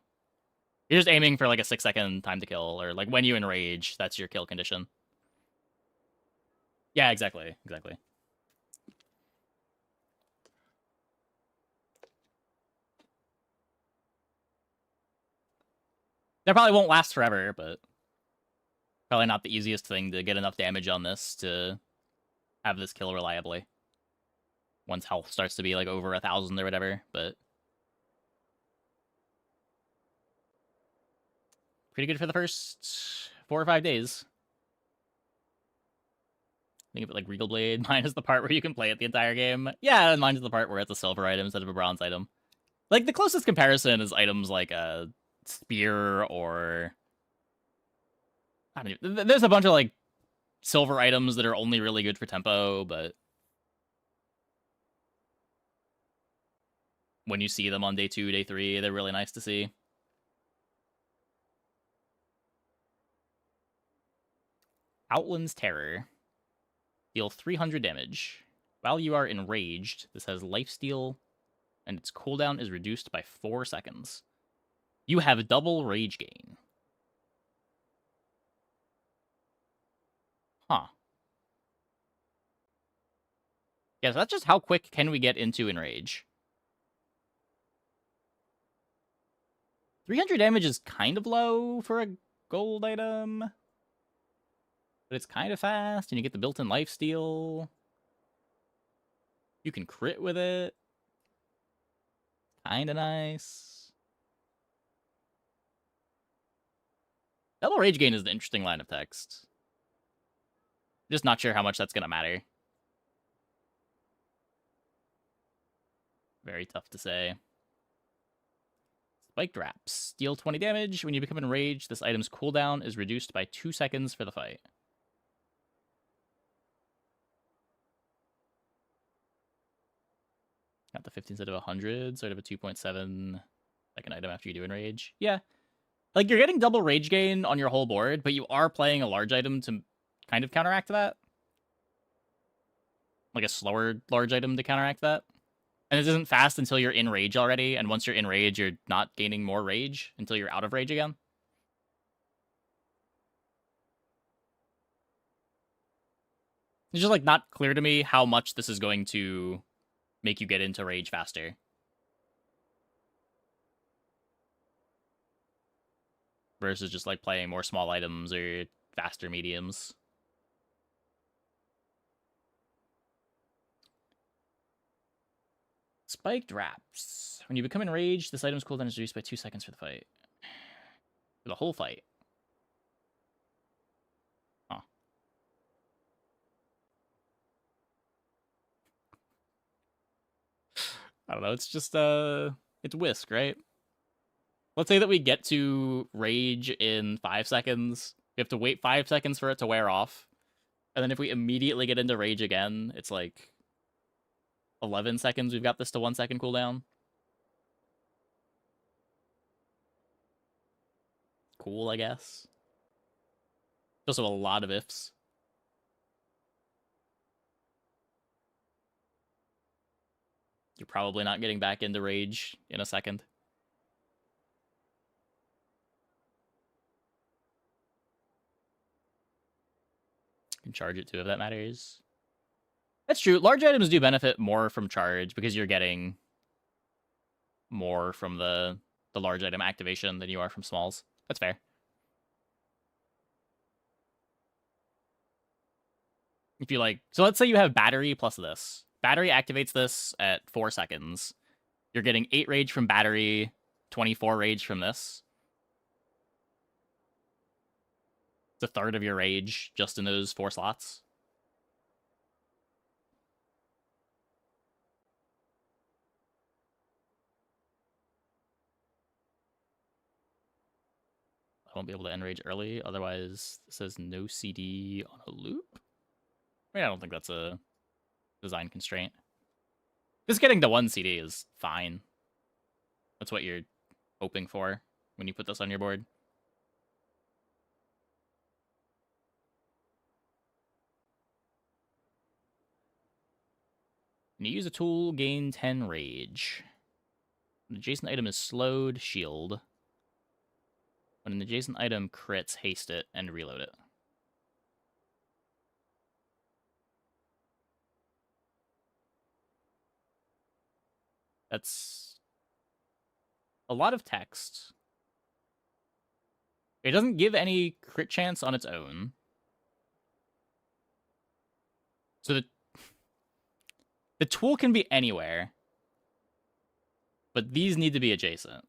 You're just aiming for like a 6-second time to kill, or like when you enrage, that's your kill condition. Yeah, exactly. Exactly. That probably won't last forever, but probably not the easiest thing to get enough damage on this to have this kill reliably. Once health starts to be like over 1,000 or whatever, but pretty good for the first 4 or 5 days. Think of it like Regal Blade. Mine is the part where you can play it the entire game. Yeah, and mine is the part where it's a silver item instead of a bronze item. Like, the closest comparison is items like a spear or... I don't even... There's a bunch of, like, silver items that are only really good for tempo, but... when you see them on day 2, day 3, they're really nice to see. Outland's Terror. Deal 300 damage. While you are enraged, this has lifesteal, and its cooldown is reduced by 4 seconds. You have double rage gain. Huh. Yeah, so that's just how quick can we get into enrage. 300 damage is kind of low for a gold item. But it's kind of fast, and you get the built-in lifesteal. You can crit with it. Kinda nice. Double Rage Gain is an interesting line of text. Just not sure how much that's gonna matter. Very tough to say. Spiked Wraps. Deal 20 damage. When you become enraged, this item's cooldown is reduced by 2 seconds for the fight. Got the 50 instead of 100, sort of a 2.7 second item after you do enrage. Yeah. Like, you're getting double rage gain on your whole board, but you are playing a large item to kind of counteract that. Like a slower large item to counteract that. And it isn't fast until you're in rage already, and once you're in rage, you're not gaining more rage until you're out of rage again. It's just, like, not clear to me how much this is going to make you get into rage faster. Versus just, like, playing more small items or faster mediums. Spiked wraps. When you become enraged, this item's cooldown is reduced by 2 seconds for the fight. For the whole fight. Huh. I don't know, it's just, it's Whisk, right? Let's say that we get to rage in 5 seconds. We have to wait 5 seconds for it to wear off. And then if we immediately get into rage again, it's like 11 seconds. We've got this to 1 second cooldown. Cool, I guess. Also a lot of ifs. You're probably not getting back into rage in a second. You can charge it too if that matters. That's true. Large items do benefit more from charge because you're getting more from the large item activation than you are from smalls. That's fair. If you like, so let's say you have battery plus this. Battery activates this at 4 seconds. You're getting 8 rage from battery, 24 rage from this. It's a third of your rage just in those 4 slots. I won't be able to end rage early, otherwise it says no CD on a loop. I mean, I don't think that's a design constraint. Just getting to 1 CD is fine. That's what you're hoping for when you put this on your board. When you use a tool, gain 10 rage. An adjacent item is slowed, shield. When an adjacent item crits, haste it and reload it. That's a lot of text. It doesn't give any crit chance on its own. So the tool can be anywhere, but these need to be adjacent.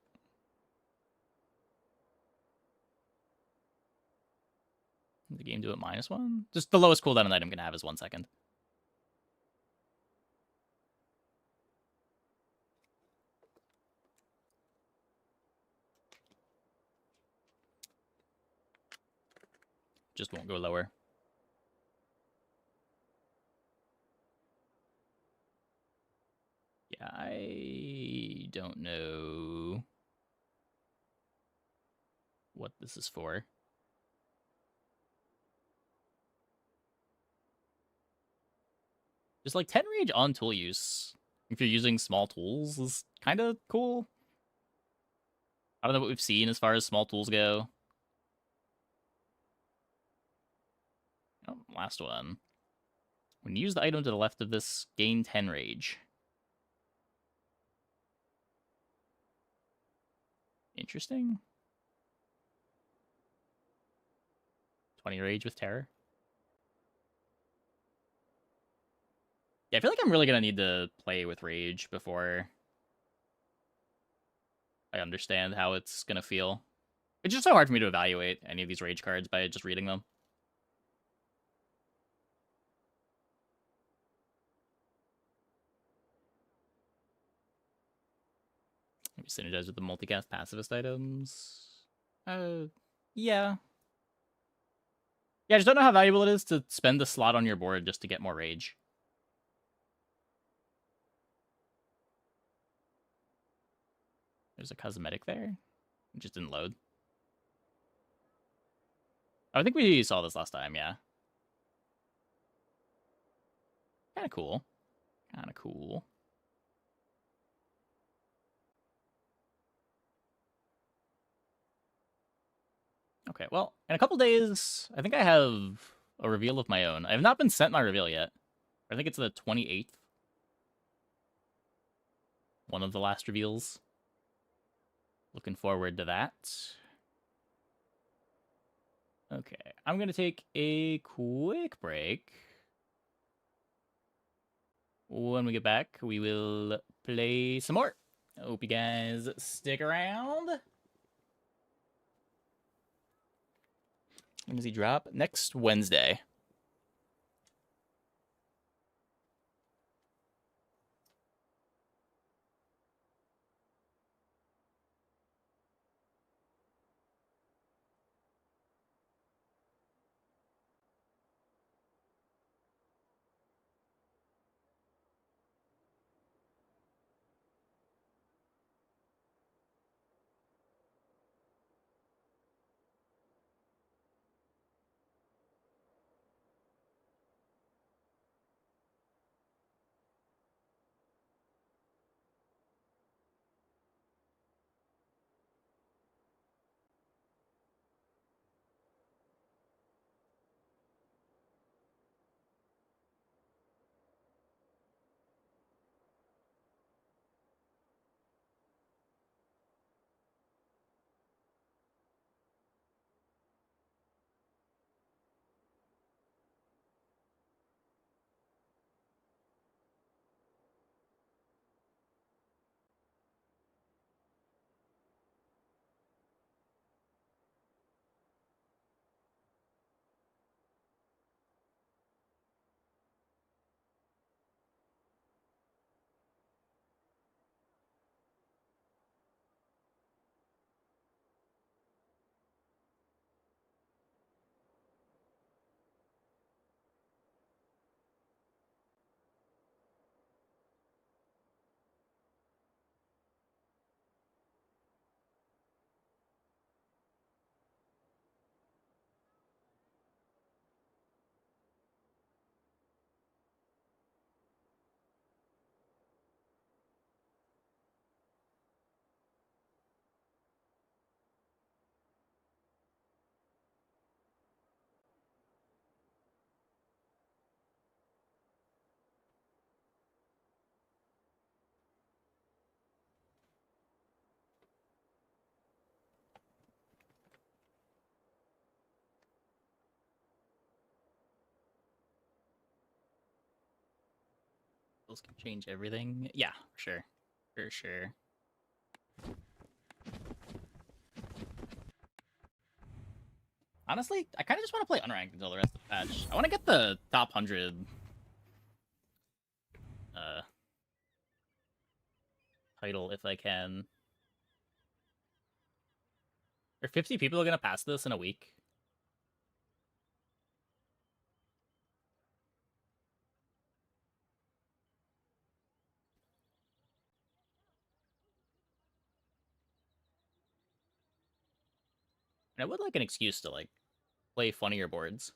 Did the game do it -1? Just the lowest cooldown an item can have is 1 second. Just won't go lower. Yeah, I don't know what this is for. Just like 10 rage on tool use, if you're using small tools, is kind of cool. I don't know what we've seen as far as small tools go. Oh, last one. When you use the item to the left of this, gain 10 rage. Interesting. 20 rage with terror. Yeah, I feel like I'm really gonna need to play with rage before I understand how it's gonna feel. It's just so hard for me to evaluate any of these rage cards by just reading them. Maybe synergize with the multicast pacifist items. Yeah. Yeah, I just don't know how valuable it is to spend the slot on your board just to get more rage. There's a cosmetic there. It just didn't load. I think we saw this last time, yeah. Kinda cool. Kinda cool. Okay, well, in a couple days, I think I have a reveal of my own. I have not been sent my reveal yet. I think it's the 28th. One of the last reveals. Looking forward to that. Okay, I'm going to take a quick break. when we get back, we will play some more. I hope you guys stick around. When does he drop? Next Wednesday. Those can change everything. Yeah, for sure. For sure. Honestly, I kind of just want to play unranked until the rest of the patch. I want to get the top 100 title if I can. Are 50 people going to pass this in a week? And I would like an excuse to like play funnier boards.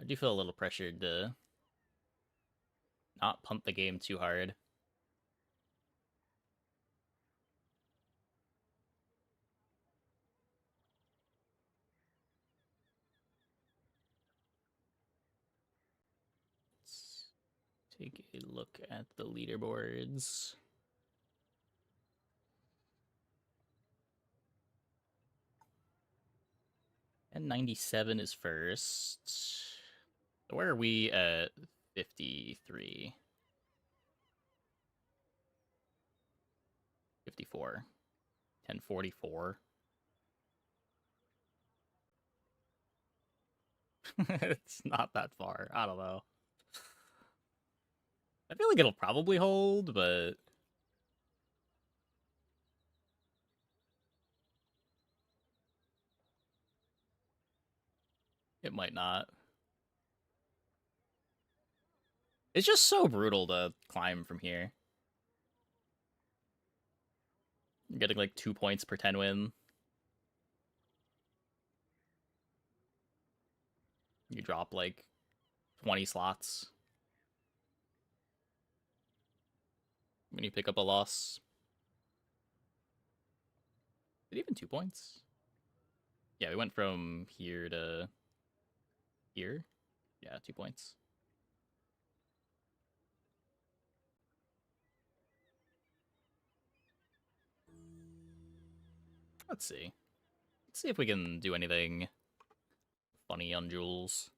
I do feel a little pressured to not punt the game too hard. Let's take a look at the leaderboards. And 97 is first. So where are we at 53? 54. 1044. It's not that far. I don't know. I feel like it'll probably hold, but it might not. It's just so brutal to climb from here. You're getting like 2 points per 10 win. You drop like 20 slots when you pick up a loss. Is it even 2 points? Yeah, we went from here to here. Yeah, 2 points. Let's see. Let's see if we can do anything funny on Jules.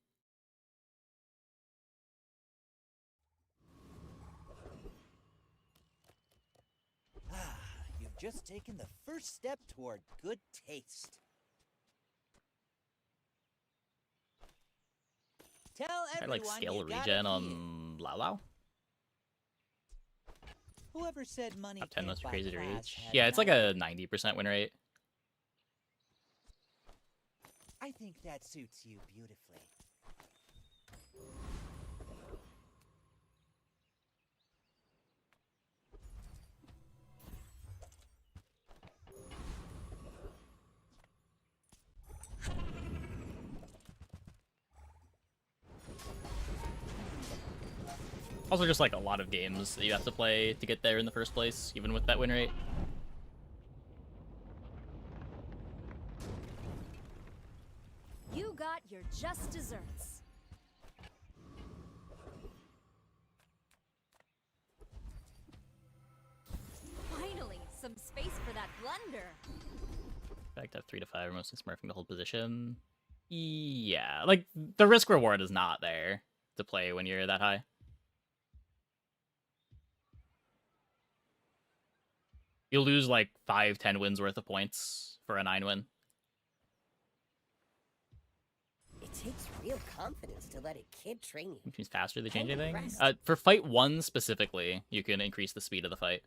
just taken the first step toward good taste. Tell I everyone like skill you gotta regen heal. on Lao Lao. Whoever said money Top 10 can't most buy crazy to class reach. had Yeah, it's like an a 90% win rate. I think that suits you beautifully. Also, just like a lot of games that you have to play to get there in the first place, even with that win rate. You got your just desserts. Finally, some space for that blunder. In fact, I have 3 to 5 are mostly smurfing the whole position. Yeah, like the risk reward is not there to play when you're that high. You'll lose like 5-10 wins worth of points for a 9 win. It takes real confidence to let a kid train you. Which means faster they change And anything. rest. For fight 1 specifically, you can increase the speed of the fight.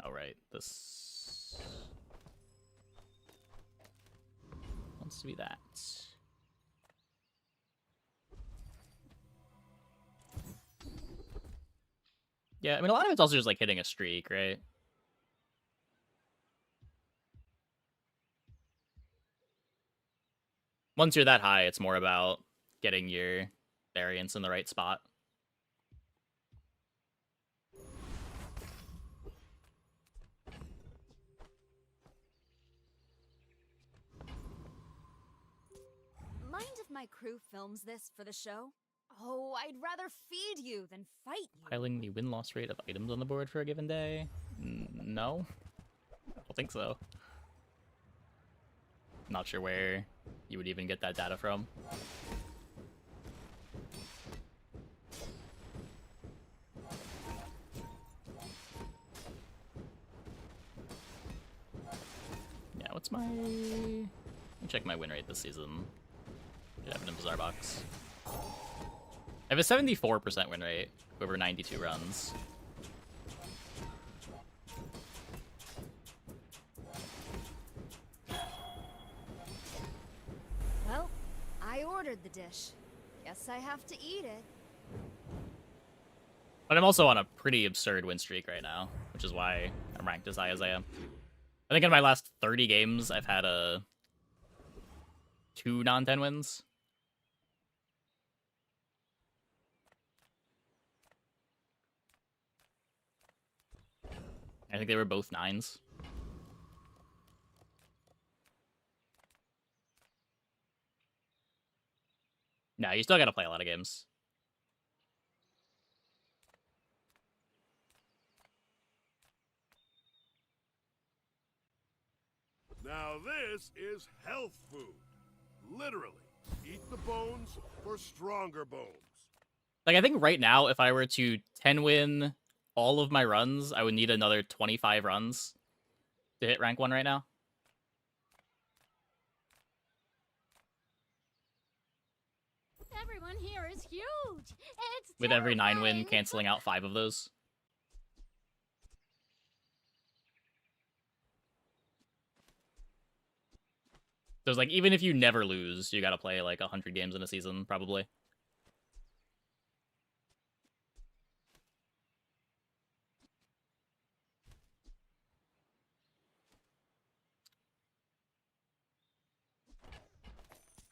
Oh right, this wants to be that. Yeah, I mean, a lot of it's also just like hitting a streak, right? Once you're that high, it's more about getting your variance in the right spot. Mind if my crew films this for the show? Oh, I'd rather feed you than fight you. Piling the win-loss rate of items on the board for a given day? No? I don't think so. Not sure where you would even get that data from. Yeah, what's my... Let me check my win rate this season. Should have it in Bizarre Box. I have a 74% win rate over 92 runs. Well, I ordered the dish. Guess I have to eat it. But I'm also on a pretty absurd win streak right now, which is why I'm ranked as high as I am. I think in my last 30 games, I've had 2 non-10 wins. I think they were both 9s. No, you still gotta play a lot of games. Now this is health food. Literally. Eat the bones for stronger bones. Like, I think right now, if I were to 10 win all of my runs, I would need another 25 runs to hit rank 1 right now. Everyone here is huge. It's With every 9 win terrifying. canceling out 5 of those. So it's like, even if you never lose, you gotta play like 100 games in a season, probably.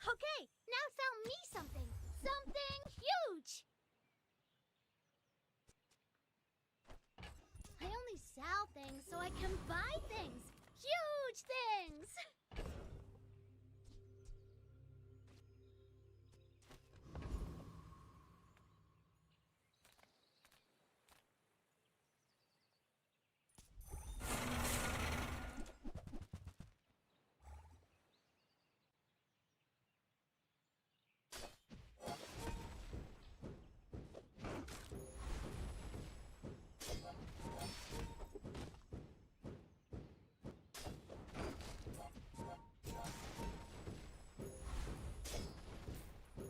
Okay, now sell me something. Something huge. I only sell things so I can buy things. Huge things.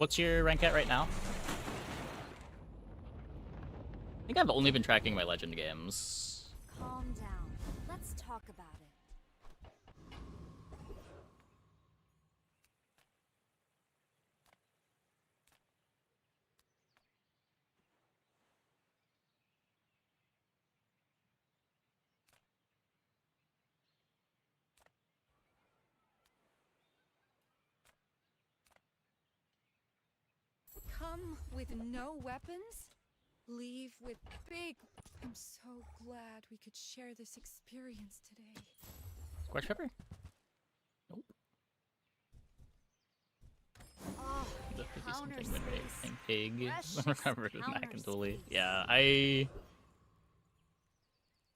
What's your rank at right now? I think I've only been tracking my legend games. Calm down. Let's talk about it. Come with no weapons? Leave with big... I'm so glad we could share this experience today. Squash pepper? Nope. Oh, The 50 counter something win rate. space. Pink pig. Precious Recovered with Mac counter and Dooley. space. Yeah, I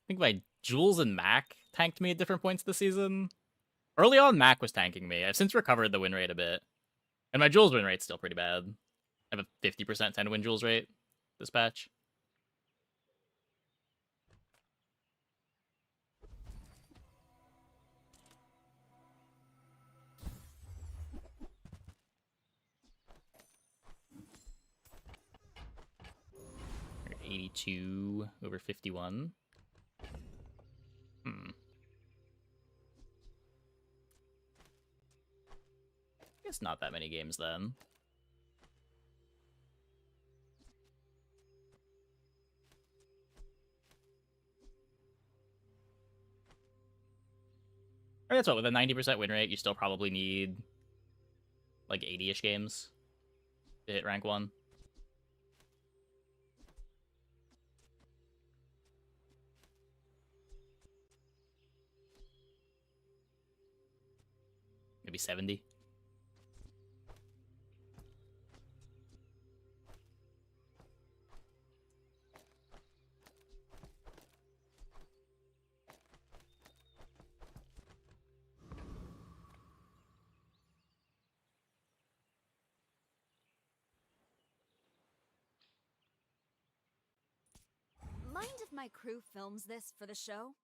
think my Jules and Mac tanked me at different points this season. Early on, Mac was tanking me. I've since recovered the win rate a bit. And my Jules win rate's still pretty bad. I have a 50% 10 win Jules rate this patch. We're at 82 over 51. Guess not that many games then. Or that's what, with a 90% win rate, you still probably need like 80-ish games to hit rank 1. Maybe 70. Mind if my crew films this for the show?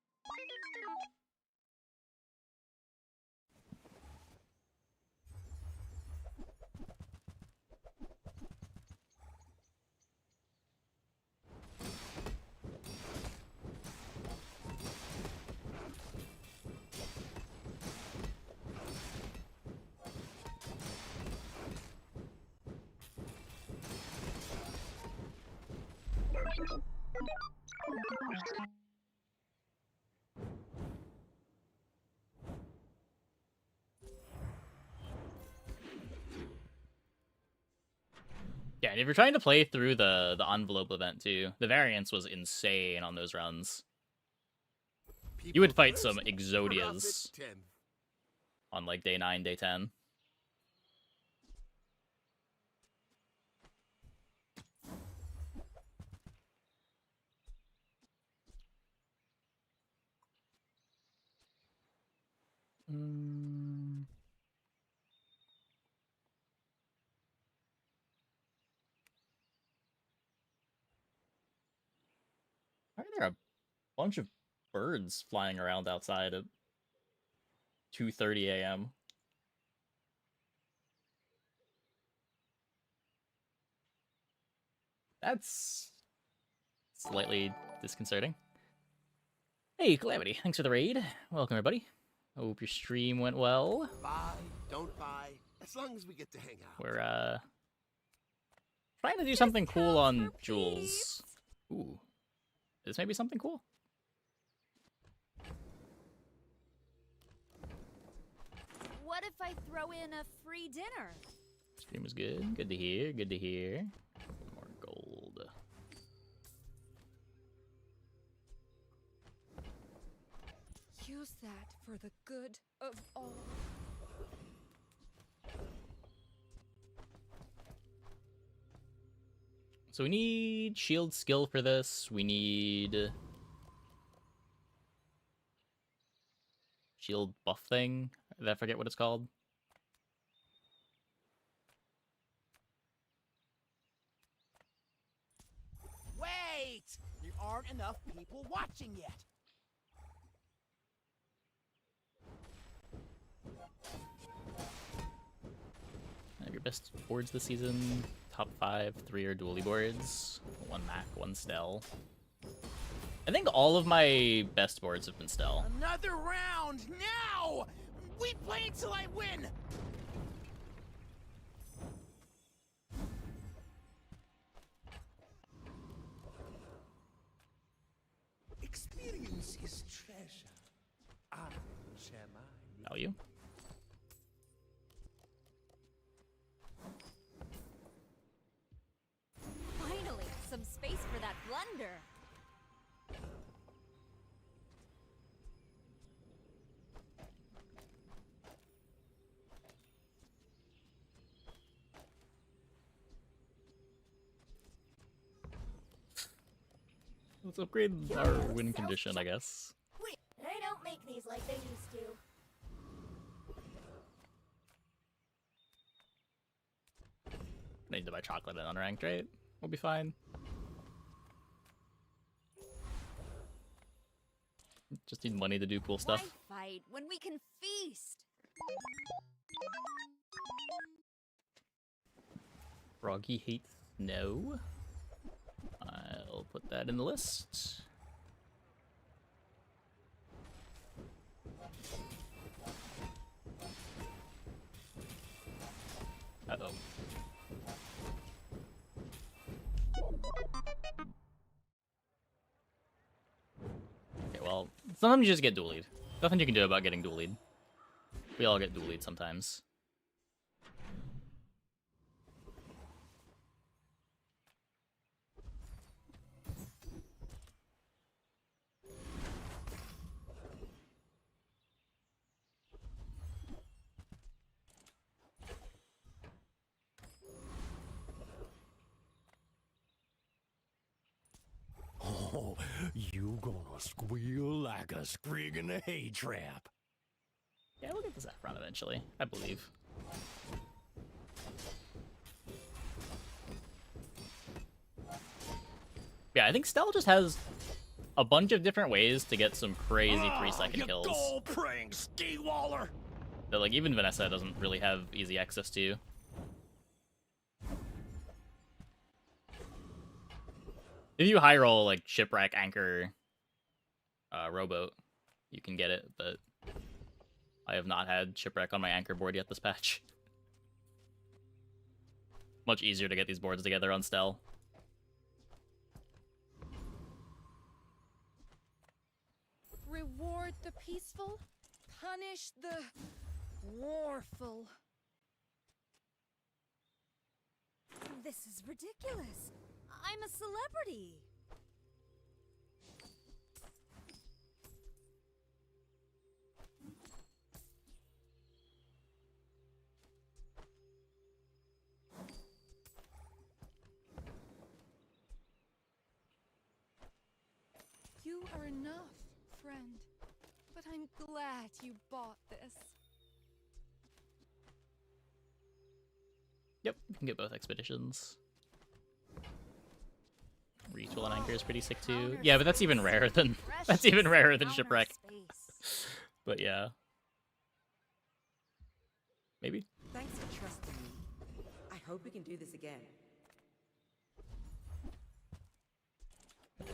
Yeah, and if you're trying to play through the envelope event too, the variance was insane on those runs. You would fight some Exodias on like day 9, day 10. Why are there a bunch of birds flying around outside at 2:30 a.m.? That's slightly disconcerting. Hey, Calamity, thanks for the raid. Welcome, everybody. Hope your stream went well. Buy, don't buy, as long as we get to hang out. We're, trying to do something cool on Jules. Ooh. This may be something cool. What if I throw in a free dinner? Stream was good. Good to hear. Good to hear. More gold. Use that for the good of all. So we need shield skill for this. We need shield buff thing. I forget what it's called. Wait! There aren't enough people watching yet. Have your best boards this season. Top 5, 3 are Dooley boards. 1 Mac, 1 Stell. I think all of my best boards have been Stell. Another round now! We play until I win! Experience is treasure. I will share mine. Value. Finally, some space for that blunder. Let's upgrade our win condition, I guess. Wait, they don't make these like they used to. I need to buy chocolate and unranked, right? We'll be fine. Just need money to do cool stuff. Why fight when we can feast? Froggy hates snow. I'll put that in the list. Uh-oh. Okay, well, sometimes you just get Dooleyed. Nothing you can do about getting Dooleyed. We all get Dooleyed sometimes. Oh, you gonna squeal like a scrig in a hay trap. Yeah, we'll get the Saffron eventually, I believe. Yeah, I think Stell just has a bunch of different ways to get some crazy 3-second kills. Goal-praying ski-waller! That, like, even Vanessa doesn't really have easy access to. If you high roll, like, Shipwreck, Anchor, Rowboat, you can get it, but I have not had Shipwreck on my Anchor board yet this patch. Much easier to get these boards together on Stell. Reward the peaceful, punish the warful. This is ridiculous. I'm a celebrity. You are enough, friend. But I'm glad you bought this. Yep, we can get both expeditions. Retool and Anchor is pretty sick too. Yeah, but that's even rarer than Shipwreck. But yeah. Maybe. Thanks for trusting me. I hope we can do this again.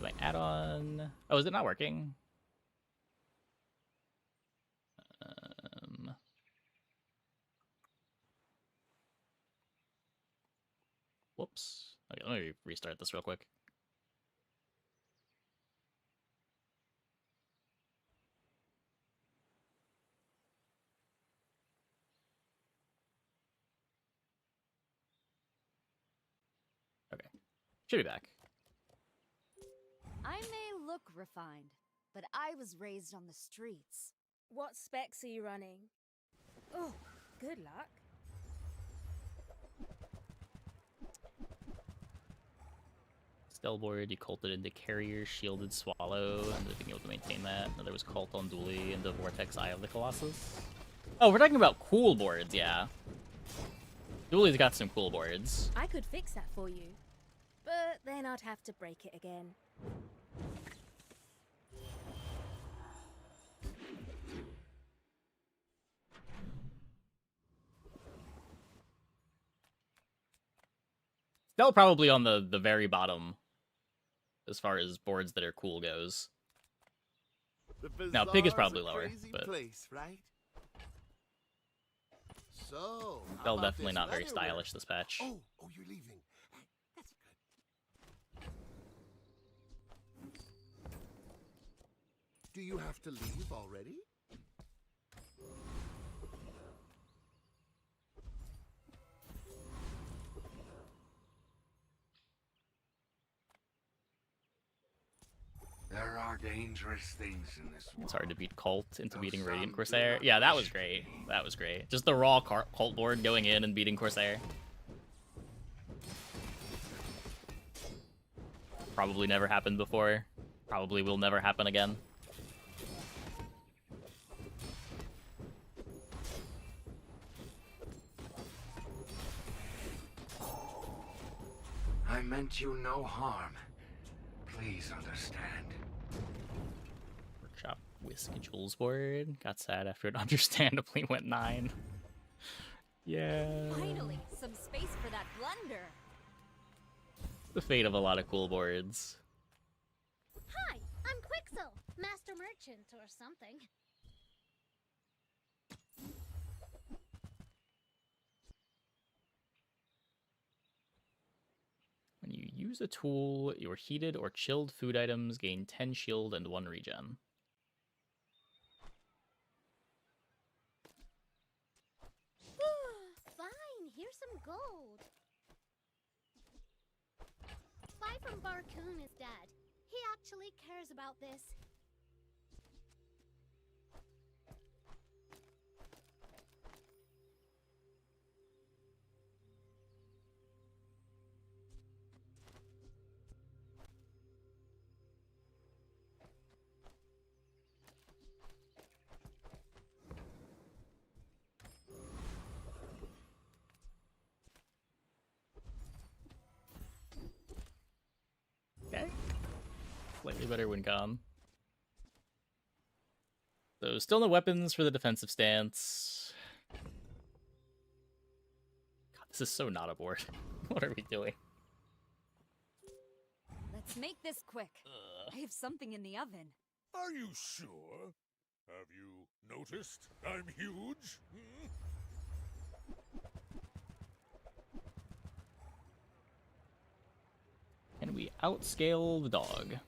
My add-on. Oh, is it not working? Whoops. Okay, let me restart this real quick. Okay. Should be back. I may look refined, but I was raised on the streets. What specs are you running? Oh, good luck. Stellboard, you culted into Carrier, Shielded Swallow, and being able to maintain that. There was Cult on Dooley into Vortex Eye of the Colossus. Oh, we're talking about cool boards, yeah. Dooley's got some cool boards. I could fix that for you, but then I'd have to break it again. Still probably on the very bottom as far as boards that are cool goes. Now, Pig is probably lower, but place, right? So, still definitely not very stylish this patch. Oh, you're leaving. That's good. Do you have to leave already? There are dangerous things in this world. It's hard to beat Cult into beating Radiant Corsair. Yeah, that was great. That was great. Just the raw Cult board going in and beating Corsair. Probably never happened before. Probably will never happen again. I meant you no harm. Please understand. Workshop Whiskey Jules board. Got sad after it understandably went 9. Yeah. Finally, some space for that blunder. The fate of a lot of cool boards. Hi, I'm Quixel, Master Merchant or something. When you use a tool, your heated or chilled food items gain 10 shield and 1 regen. Fine, here's some gold. Spy from Barcoon is dead. He actually cares about this. Okay. Slightly better win con. So still no weapons for the defensive stance. God, this is so not a board. What are we doing? Let's make this quick. I have something in the oven. Are you sure? Have you noticed I'm huge? Hmm? Can we outscale the dog?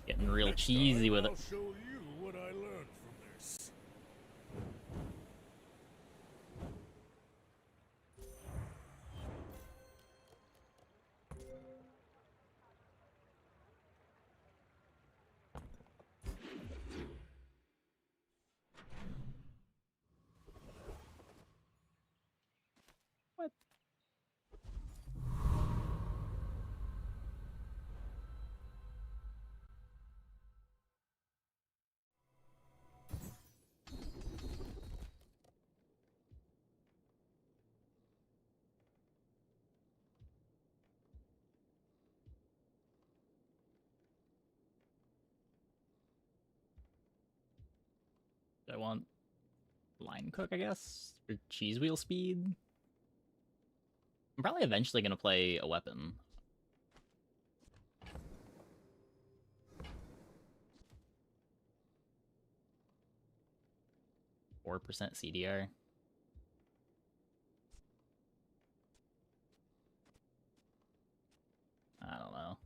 Getting real cheesy with it. I'll show you what I learned from this. What? Do I want line cook, I guess? Or cheese wheel speed? I'm probably eventually going to play a weapon. Four percent CDR. I don't know.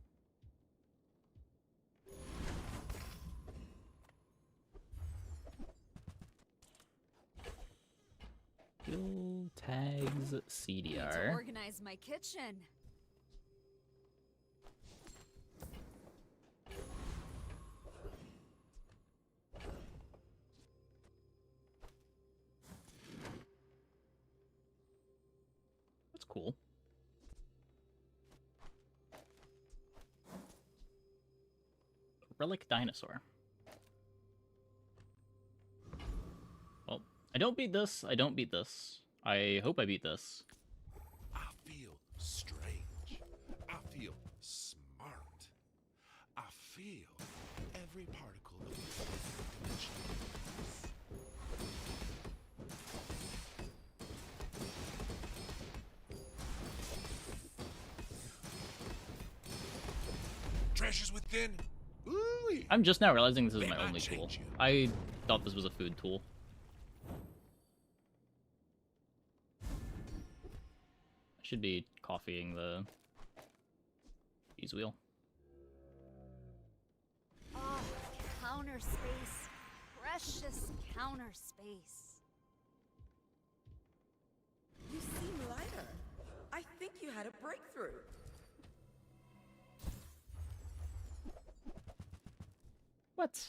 Skill tags Need to CDR. organize my kitchen. That's cool. Relic dinosaur. Well, I don't beat this. I don't beat this. I hope I beat this. I feel strange. I feel smart. I feel every particle of this dimension. Treasures within. Ooh-wee. I'm just now realizing this is May my I only tool. change you? I thought this was a food tool. I should be coffeeing the cheese wheel. Oh, counter space. Precious counter space. You seem lighter. I think you had a breakthrough. What? This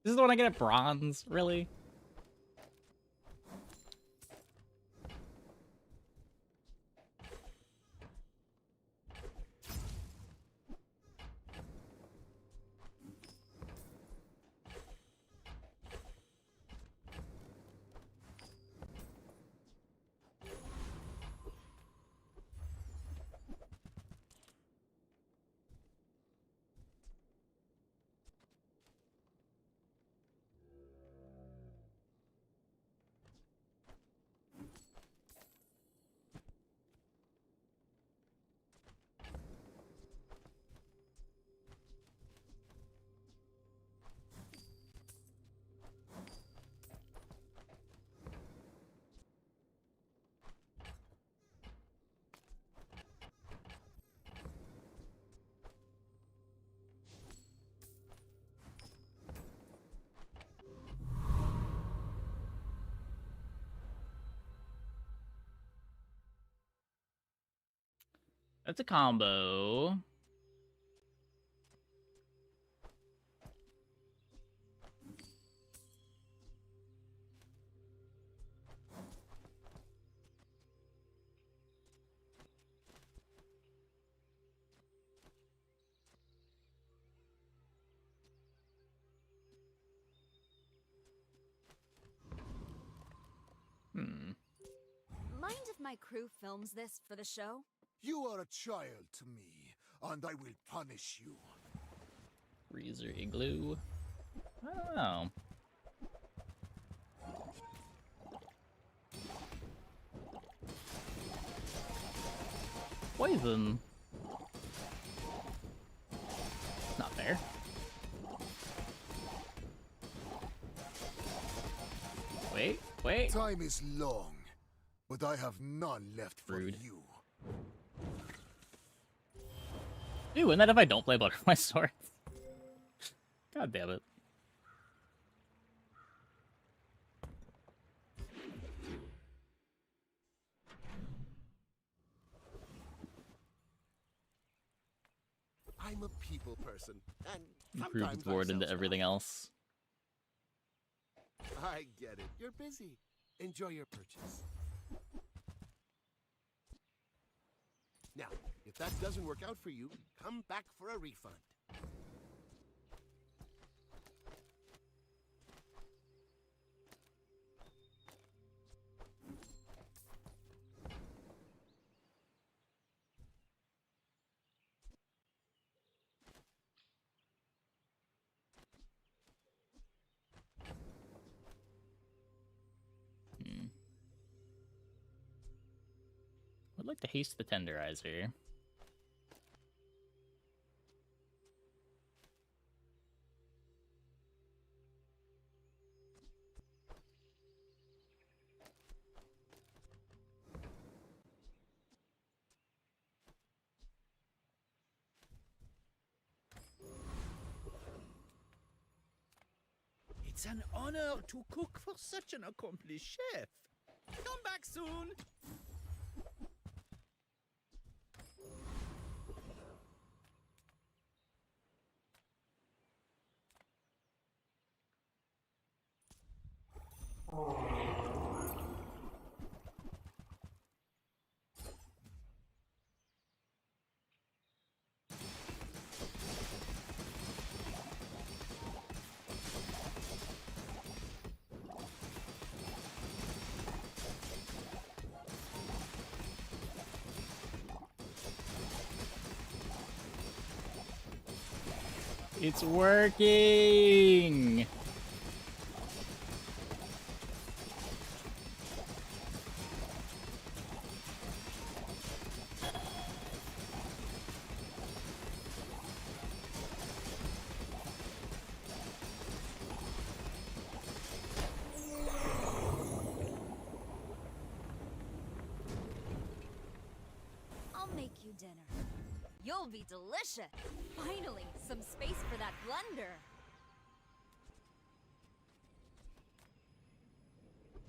is the one I get at bronze? Really? That's a combo. Mind if my crew films this for the show? You are a child to me, and I will punish you. Freezer igloo. Oh. Poison. Not fair. Wait. Time is long, but I have none left for Rude. you. Dude, wouldn't that if I don't play Butterfly Swords? God damn it. I'm a people person, and Improved sometimes board I'm into everything else. I get it. You're busy. Enjoy your purchase. Now, if that doesn't work out for you, come back for a refund. I'd like to haste the tenderizer. It's an honor to cook for such an accomplished chef. Come back soon. It's working! I'll make you dinner. You'll be delicious. Finally, some space for that blunder.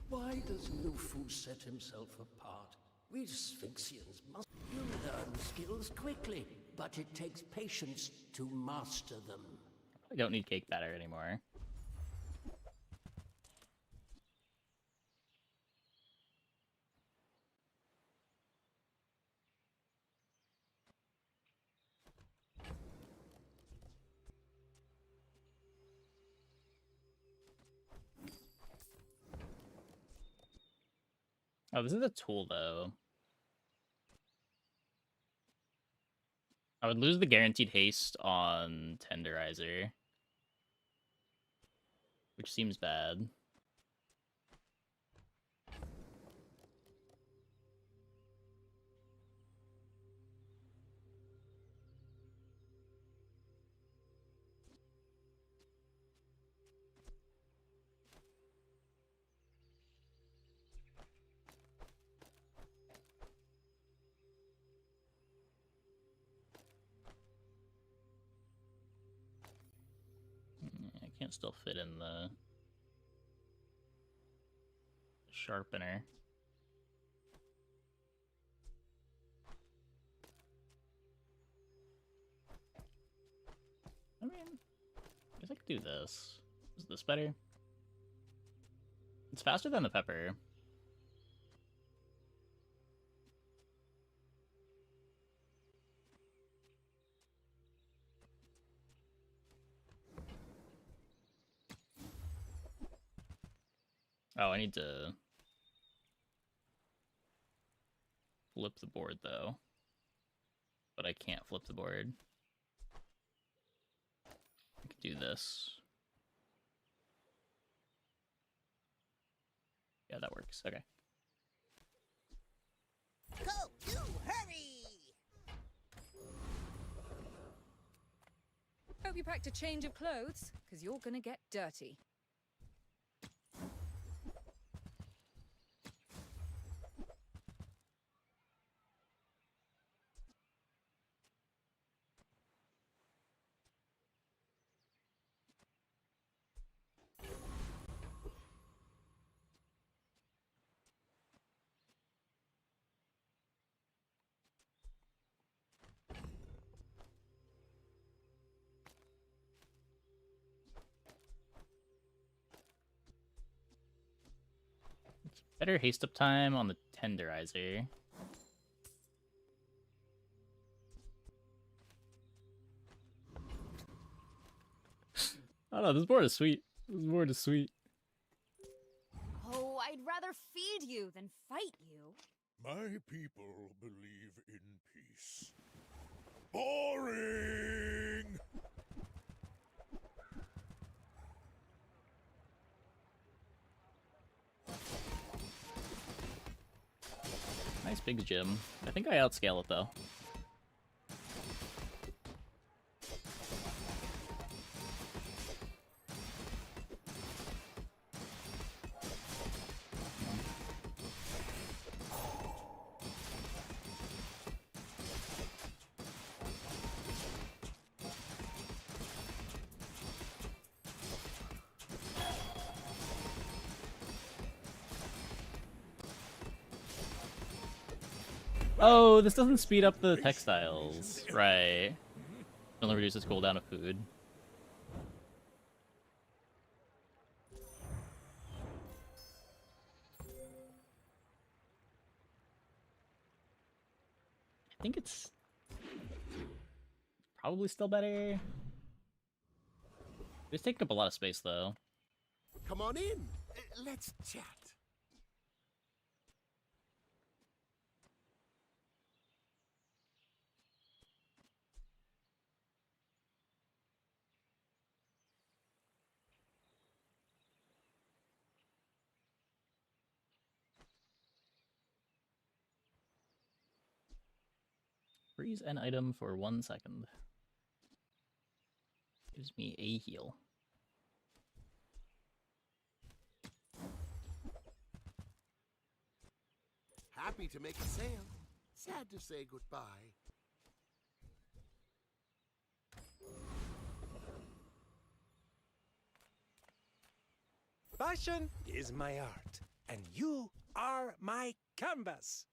Why does Lufu set himself apart? We Sphinxians must learn skills quickly, but it takes patience to master them. I don't need cake batter anymore. Oh, this is a tool, though. I would lose the guaranteed haste on Tenderizer, which seems bad. I can't still fit in the sharpener. I mean, I guess I could do this. Is this better? It's faster than the pepper. Oh, I need to flip the board, though. But I can't flip the board. I could do this. Yeah, that works. Okay. Go, you, hurry! Hope you packed a change of clothes, because you're gonna get dirty. Better haste up time on the Tenderizer. I don't know, this board is sweet. This board is sweet. Oh, I'd rather feed you than fight you. My people believe in peace. Boring! Nice big gym. I think I outscale it, though. Oh, this doesn't speed up the textiles. Right. It only reduces cooldown of food. I think it's probably still better. It's taking up a lot of space, though. Come on in. Let's chat. Freeze an item for 1 second. Gives me a heal. Happy to make a sale. Sad to say goodbye. Fashion is my art, and you are my canvas.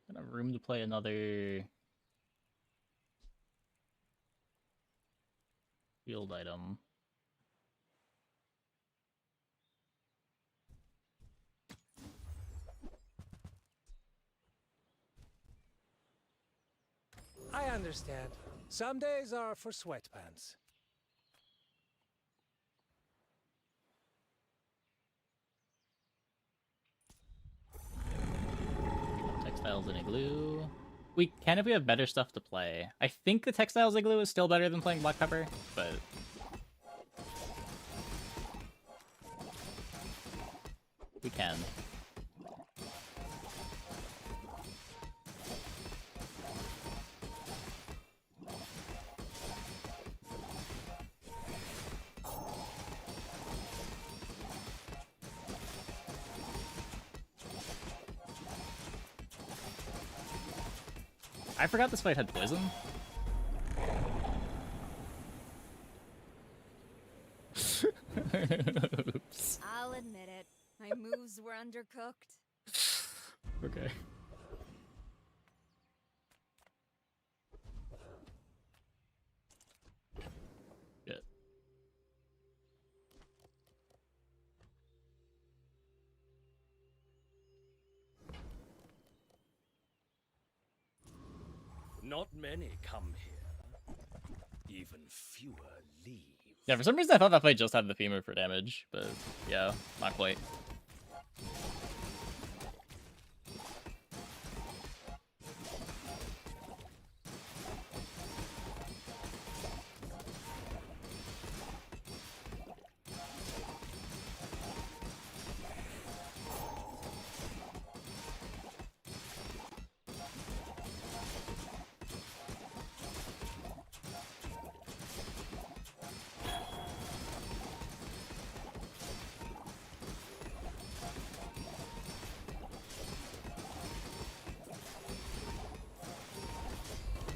Don't have room to play another field item. I understand. Some days are for sweatpants. Textiles and Igloo. We can if we have better stuff to play. I think the Textiles Igloo is still better than playing Black Pepper, but... we can. I forgot this fight had poison. Oops. I'll admit it. My moves were undercooked. Okay. Good. Not many come here. Even fewer leave. Yeah, for some reason I thought that fight just had the femur for damage, but yeah, not quite.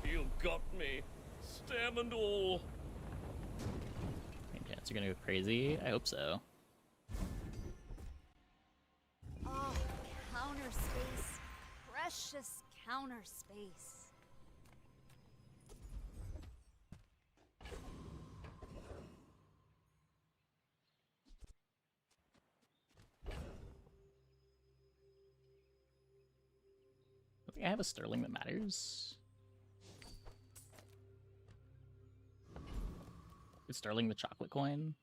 You got me. Stem and all. Any chance you're gonna go crazy? I hope so. Oh, counter space. Precious counter space. I think I have a sterling that matters. Is sterling the chocolate coin?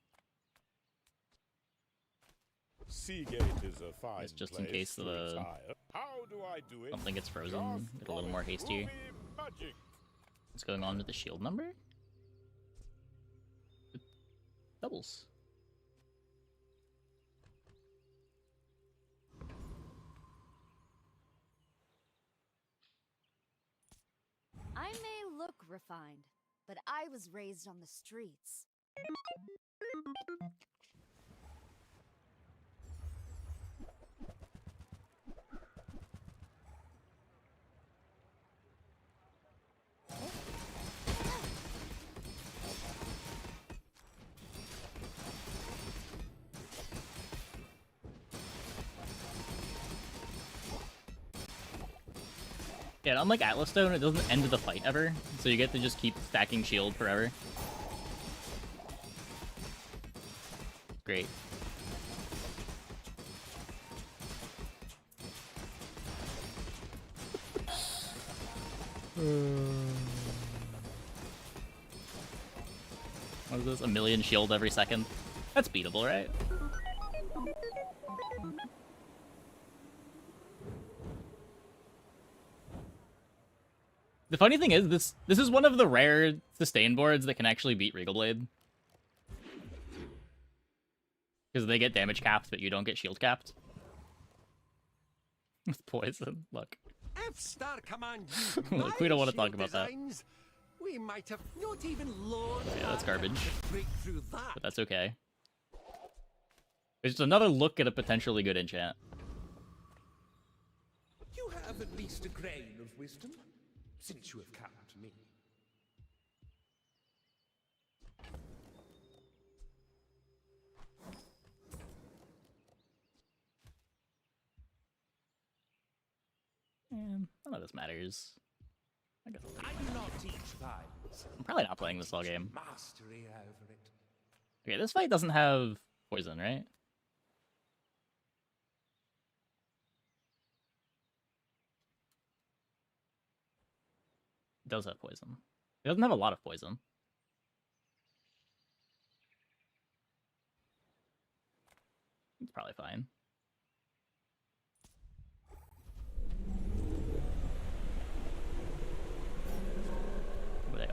Seagate is a fine It's just in place case to the retire. How do I do it? something gets frozen. Just Get a little more hastier. movie magic. What's going on with the shield number? It doubles. I may look refined, but I was raised on the streets. Yeah, and unlike Atlas Stone, it doesn't end the fight ever, so you get to just keep stacking shield forever. Great. What is this? A million shield every second? That's beatable, right? The funny thing is, this is one of the rare sustain boards that can actually beat Regal Blade. Because they get damage capped, but you don't get shield capped. With poison, look. If Star Command Look, we don't want to talk about that. We might have not even lowered Yeah, that's garbage. to break through that. But that's okay. It's just another look at a potentially good enchant. You have at least a grain of wisdom, since you have come to me. None of this matters. I guess I do not teach violence. I'm probably not playing this all game. Mastery over it. Okay, this fight doesn't have poison, right? It does have poison. It doesn't have a lot of poison. It's probably fine.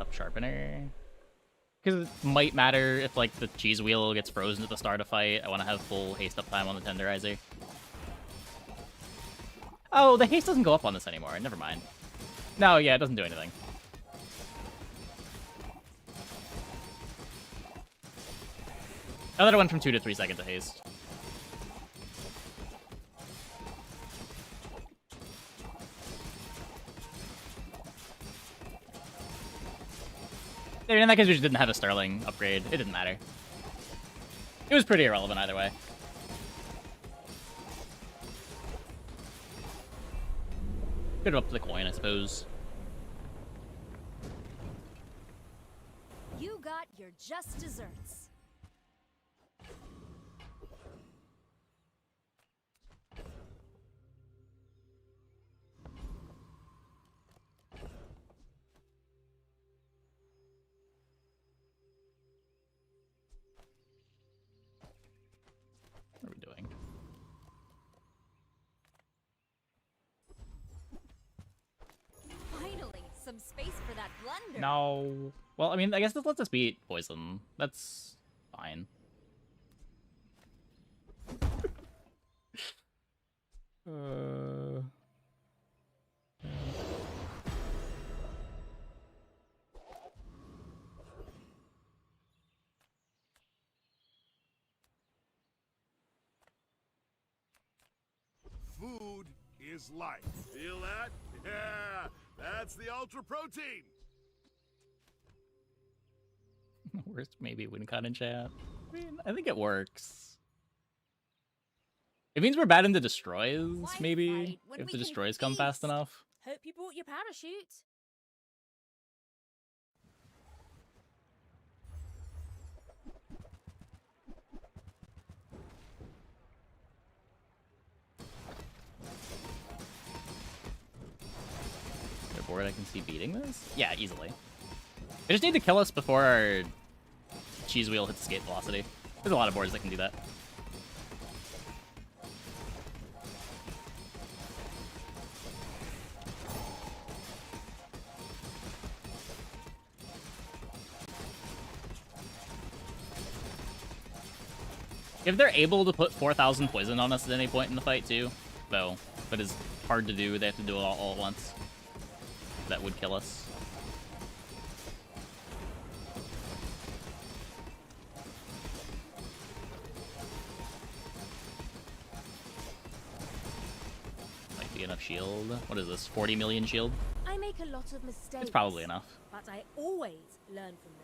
Up sharpener. Because it might matter if, like, the cheese wheel gets frozen at the start of fight. I want to have full haste up time on the tenderizer. Oh, the haste doesn't go up on this anymore. Never mind. No, yeah, it doesn't do anything. I thought it went from 2 to 3 seconds of haste. In that case, we just didn't have a Sterling upgrade. It didn't matter. It was pretty irrelevant either way. Could have upped the coin, I suppose. You got your just desserts. What are we doing? Finally, some space for that blunder. No. Well, I mean, I guess this lets us beat poison. That's fine. Food is life. Feel that? Yeah, that's the ultra protein. Worst maybe win con in chat. I mean, I think it works. It means we're bad into destroys, maybe, if the destroys come fast enough. Hope you brought your parachute. Is there a board I can see beating this? Yeah, easily. I just need to kill us before our cheese wheel hits escape velocity. There's a lot of boards that can do that. If they're able to put 4,000 poison on us at any point in the fight too, though, that is hard to do. They have to do it all at once. That would kill us. Might be enough shield. What is this, 40 million shield? I make a lot of mistakes. It's probably enough. But I always learn from them.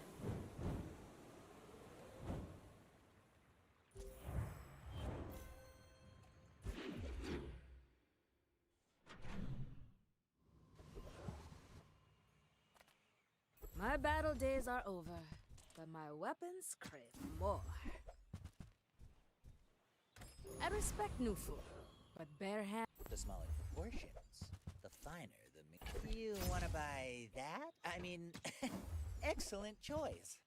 My battle days are over, but my weapons crave more. I respect new food, but bare hand. The smaller the portions, the finer the meat. You want to buy that? I mean, excellent choice.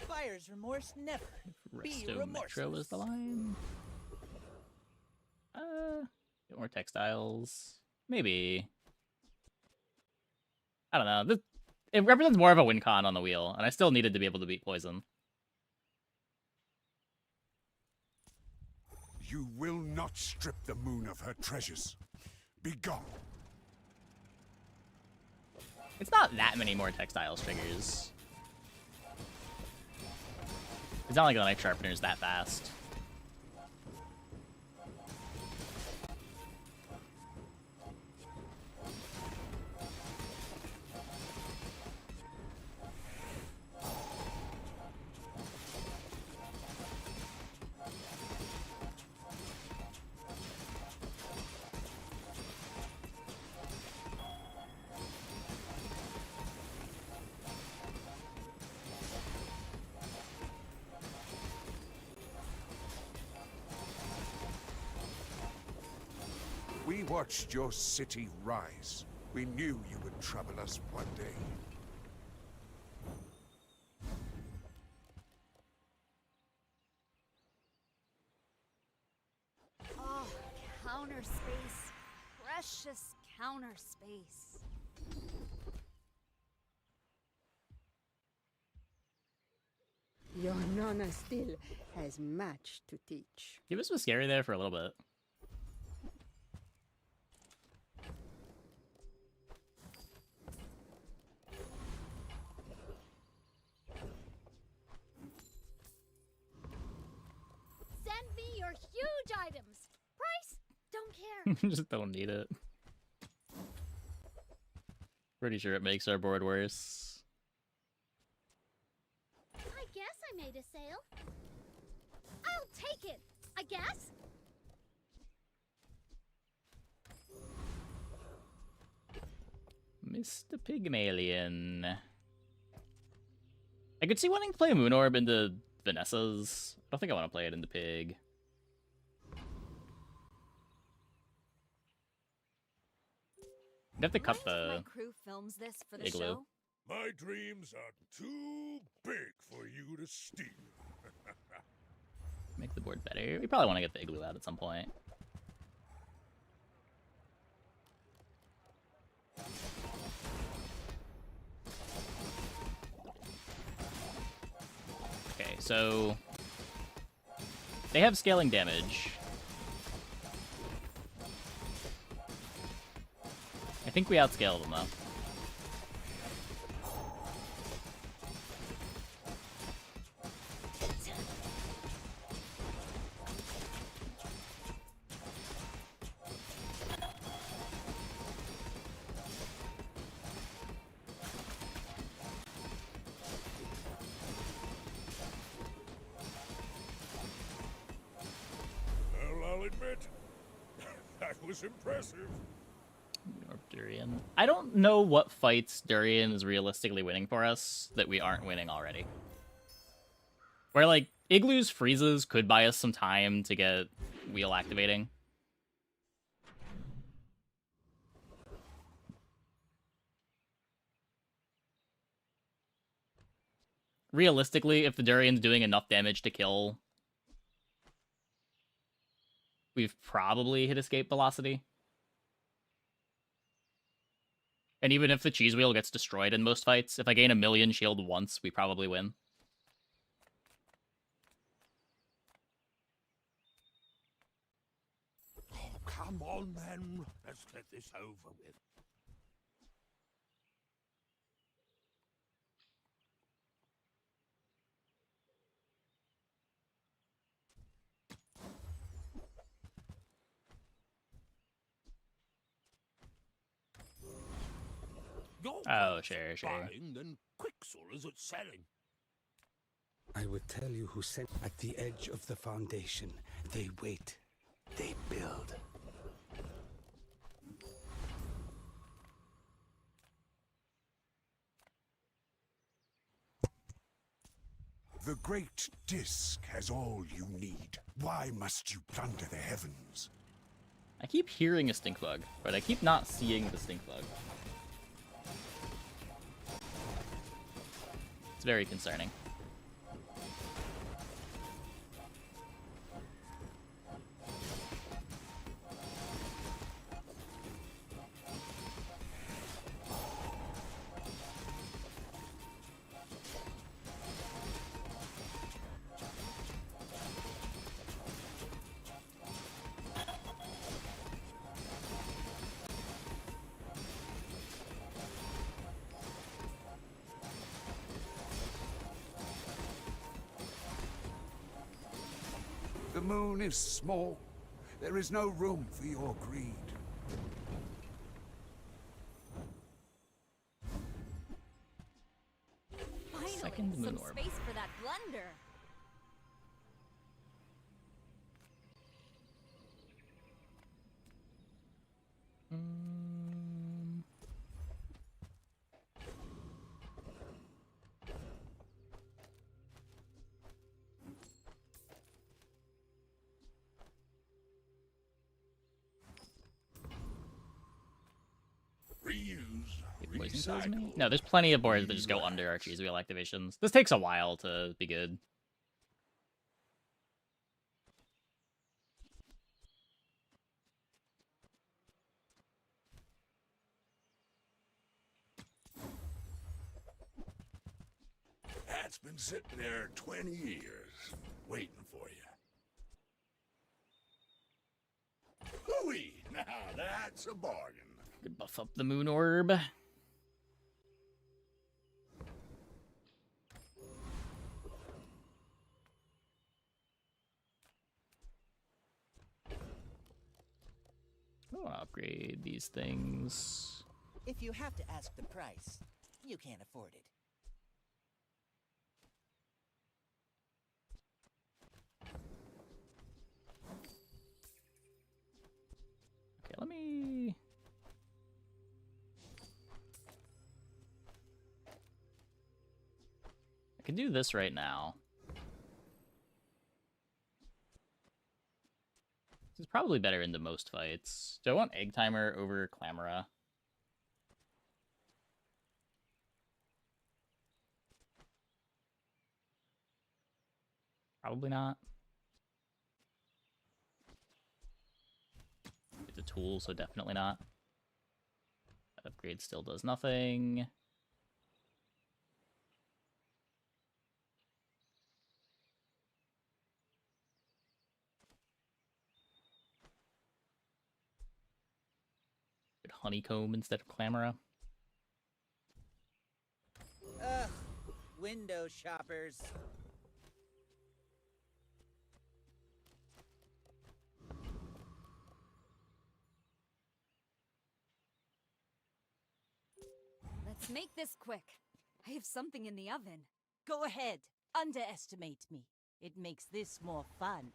Buyer's remorse never. Be Resto remorseless. Metro is the line. Get more textiles. Maybe. I don't know. It represents more of a win con on the wheel, and I still needed to be able to beat poison. You will not strip the moon of her treasures. Be gone. It's not that many more textiles triggers. It's not like the knife sharpener is that fast. We watched your city rise. We knew you would trouble us one day. Oh, counter space. Precious counter space. Your Nonna still has much to teach. He was scary there for a little bit. Send me your huge items. Price? Don't care. Just don't need it. Pretty sure it makes our board worse. I guess I made a sale. I'll take it, I guess. Mr. Pygmalion. I could see wanting to play a Moon Orb into Vanessa's. I don't think I want to play it into Pig. You have to cut the My crew films this for the igloo. show. My dreams are too big for you to steal. Make the board better. We probably want to get the igloo out at some point. Okay, so they have scaling damage. I think we outscale them though. Well, I'll admit, that was impressive. Or Durian. I don't know what fights Durian is realistically winning for us that we aren't winning already. Where, like, Igloo's freezes could buy us some time to get wheel activating. Realistically, if the Durian's doing enough damage to kill, we've probably hit escape velocity. And even if the cheese wheel gets destroyed in most fights, if I gain 1,000,000 shield once, we probably win. Oh, come on then. Let's get this over with. Oh, sure. Buying, then Quixel is it selling? I would tell you who sent at the edge of the foundation. They wait. They build. The great disc has all you need. Why must you plunder the heavens? I keep hearing a stink bug, but I keep not seeing the stink bug. It's very concerning. The moon is small. There is no room for your greed. Finally, Second moon some orb. space for that blunder. Poison kills me? No, there's plenty of boards that just go under our cheese wheel activations. This takes a while to be good. That's been sitting there 20 years, waiting for you. Hooey! Now that's a bargain. Could buff up the moon orb. I want to upgrade these things. If you have to ask the price, you can't afford it. Okay, let me... I can do this right now. This is probably better into most fights. Do I want Egg Timer over Clamora? Probably not. It's a tool, so definitely not. That upgrade still does nothing. Good Honeycomb instead of Clamora. Ugh, window shoppers. Let's make this quick. I have something in the oven. Go ahead. Underestimate me. It makes this more fun.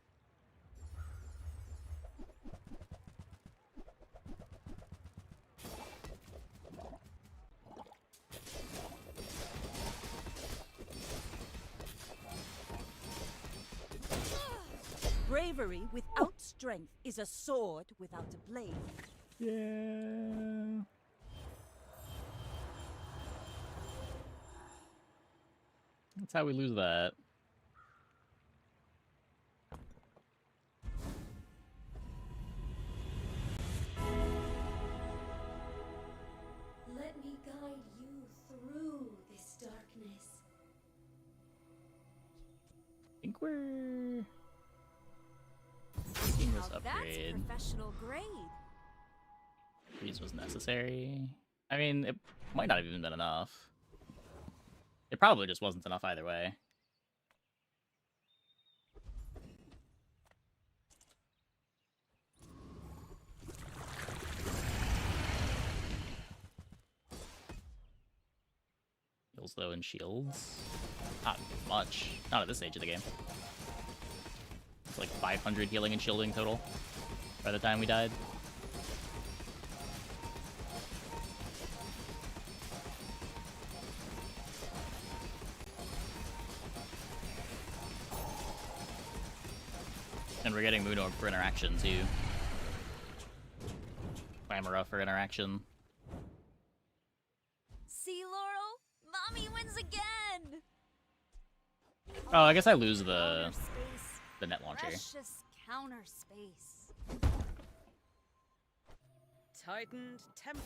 Bravery without strength is a sword without a blade. Yeah. That's how we lose that. Let me guide you through this darkness. I think we're taking this Now upgrade. that's professional grade. Freeze was necessary. I mean, it might not have even been enough. It probably just wasn't enough either way. Heals though and shields. Not much. Not at this stage of the game. It's like 500 healing and shielding total by the time we died. And we're getting Moon Orb for interaction too. Clamora for interaction. See, Laurel? Mommy wins again! Oh, I guess I lose the Counter space. net launcher. Precious counter space. Tightened, tempered,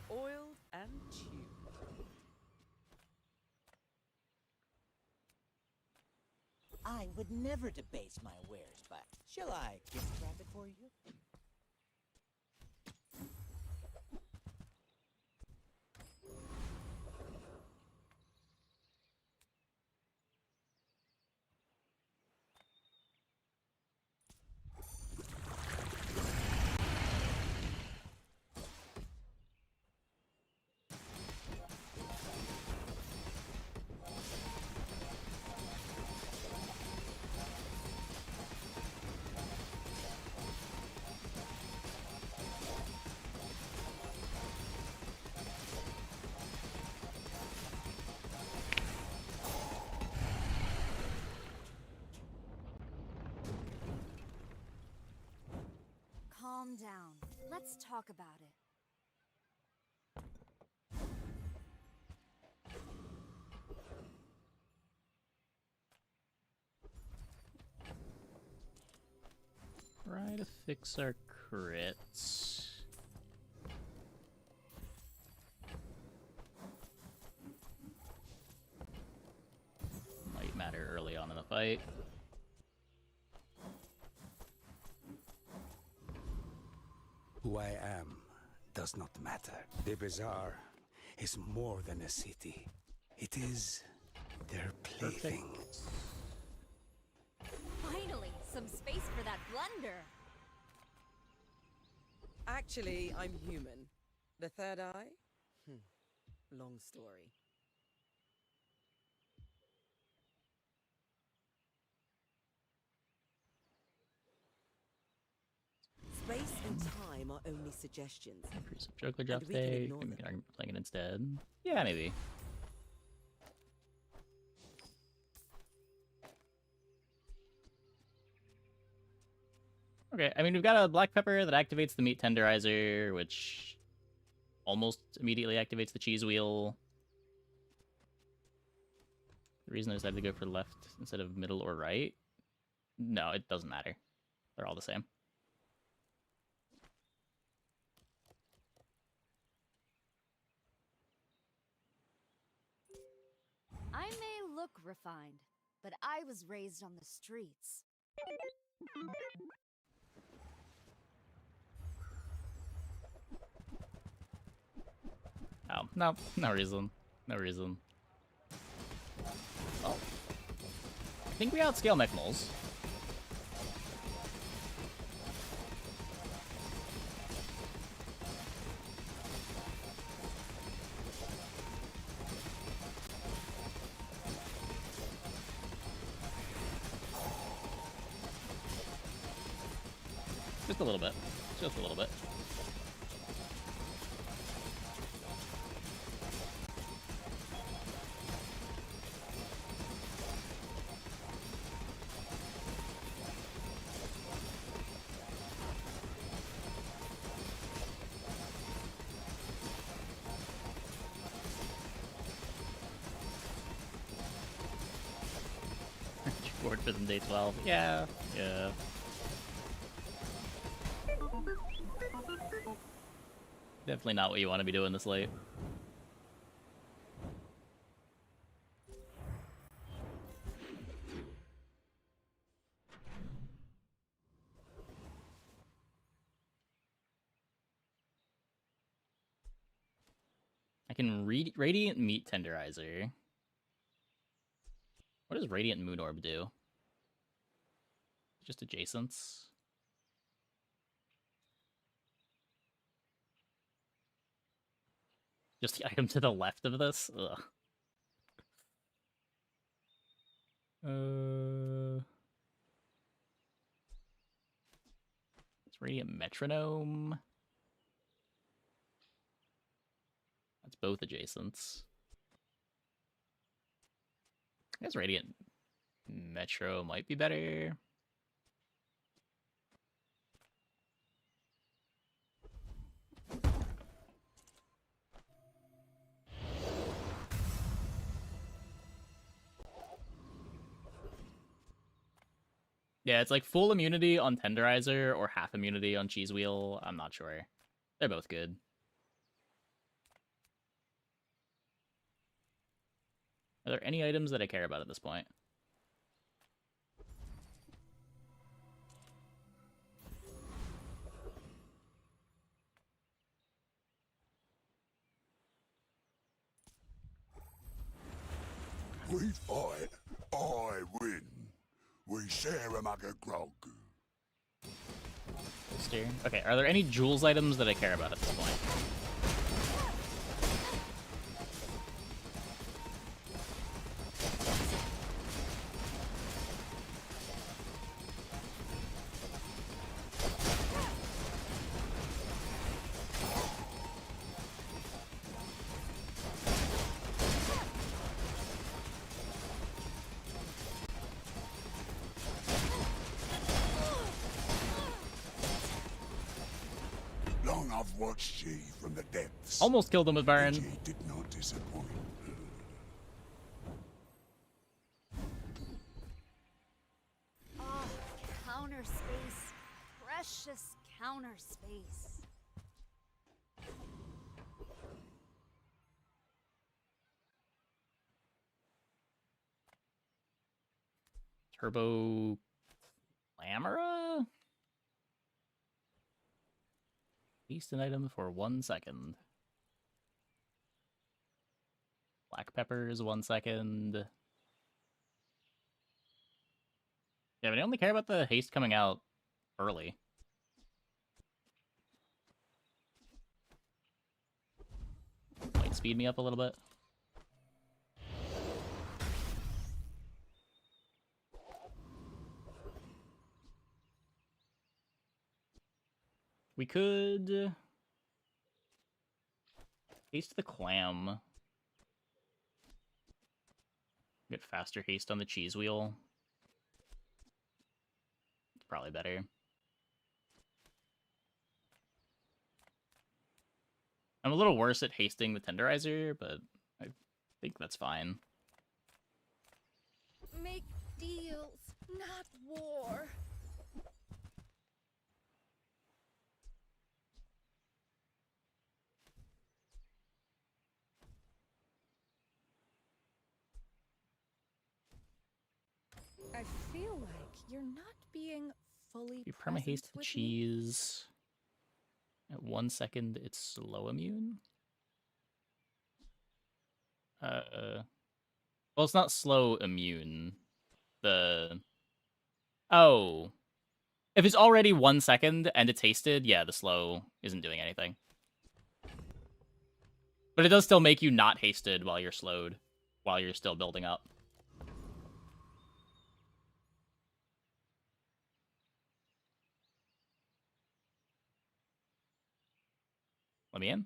oiled, and tuned. I would never debase my wares, but shall I gift wrap it for you? Calm down. Let's talk about it. Try to fix our crits. Might matter early on in the fight. Who I am does not matter. The bazaar is more than a city. It is their plaything. Finally, some space for that blunder. Actually, I'm human. The third eye? Long story. Space and time are only suggestions. Increase of Joker And drop we can day. ignore Maybe we them. can playing it instead. Yeah, maybe. Okay, I mean, we've got a black pepper that activates the meat tenderizer, which almost immediately activates the cheese wheel. The reason I decided to go for left instead of middle or right? No, it doesn't matter. They're all the same. I may look refined, but I was raised on the streets. Oh, no, no reason. No reason. Oh. I think we outscale mech moles. Just a little bit. Just a little bit. Board for them day 12. Yeah, yeah. Definitely not what you want to be doing this late. I can Radiant Meat Tenderizer. What does Radiant Moon Orb do? Just adjacents? Just the item to the left of this? Ugh. It's Radiant Metronome. That's both adjacents. I guess Radiant Metro might be better. Yeah, it's like full immunity on Tenderizer or half immunity on Cheese Wheel. I'm not sure. They're both good. Are there any items that I care about at this point? We fight, I win. We share a mug of grog. Steer. Okay, are there any Jules items that I care about at this point? I've watched ye from the depths. Almost killed him with Baron. Ye did not disappoint. Oh, counter space. Precious counter space. Turbo Clamora? Feast an item for 1 second. Black peppers, 1 second. Yeah, but I only care about the haste coming out early. Might speed me up a little bit. We could haste the clam. Get faster haste on the cheese wheel. It's probably better. I'm a little worse at hasting the tenderizer, but I think that's fine. Make deals, not war. I feel like you're not being fully You perma haste the cheese. At 1 second, it's slow immune. Well, it's not slow immune. Oh. If it's already 1 second and it's hasted, yeah, the slow isn't doing anything. But it does still make you not hasted while you're slowed, while you're still building up. Let me in.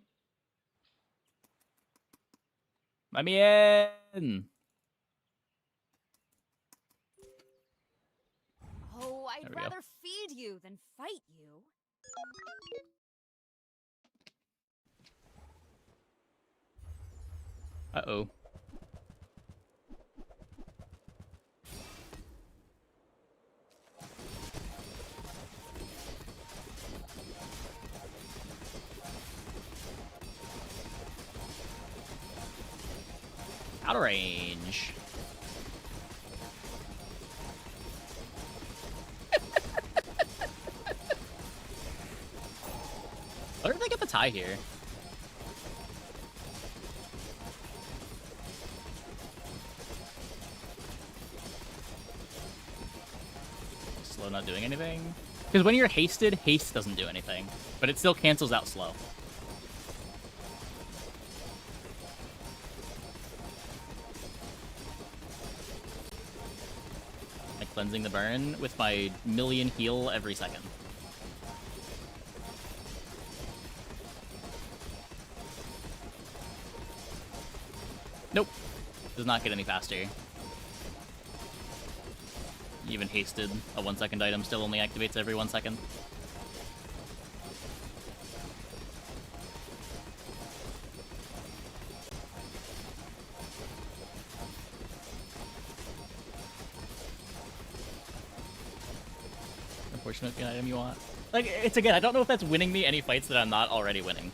Let me in. Oh, I'd There we go. rather feed you than fight you. Uh-oh. Out of range. Where did they get the tie here? Slow not doing anything? Because when you're hasted, haste doesn't do anything. But it still cancels out slow. Like cleansing the burn with my million heal every second. Nope. Does not get any faster. Even hasted, a 1 second item still only activates every 1 second. Unfortunate item you want. Like, it's again, I don't know if that's winning me any fights that I'm not already winning.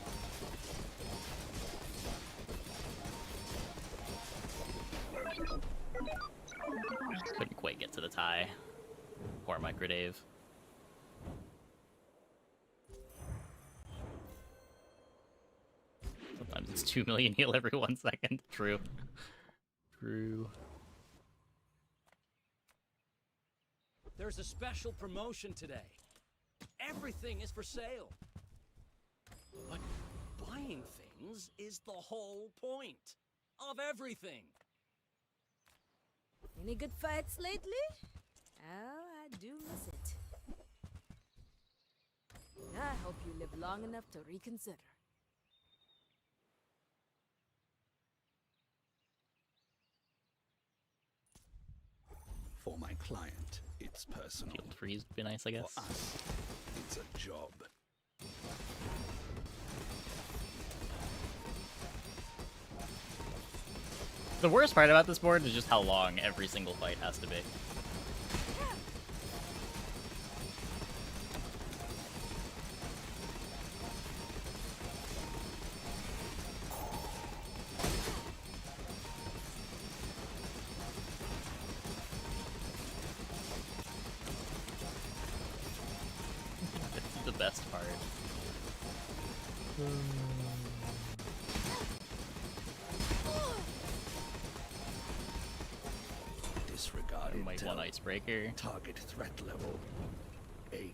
Couldn't quite get to the tie. Poor Microdave. Sometimes it's 2 million heal every 1 second. True. True. There's a special promotion today. Everything is for sale. But buying things is the whole point of everything. Any good fights lately? Oh, I do miss it. I hope you live long enough to reconsider. For my client, it's personal. Field freeze would be nice, I guess. For us, it's a job. The worst part about this board is just how long every single fight has to be. This is the best part. Disregarded. Might one icebreaker. Target threat level 8.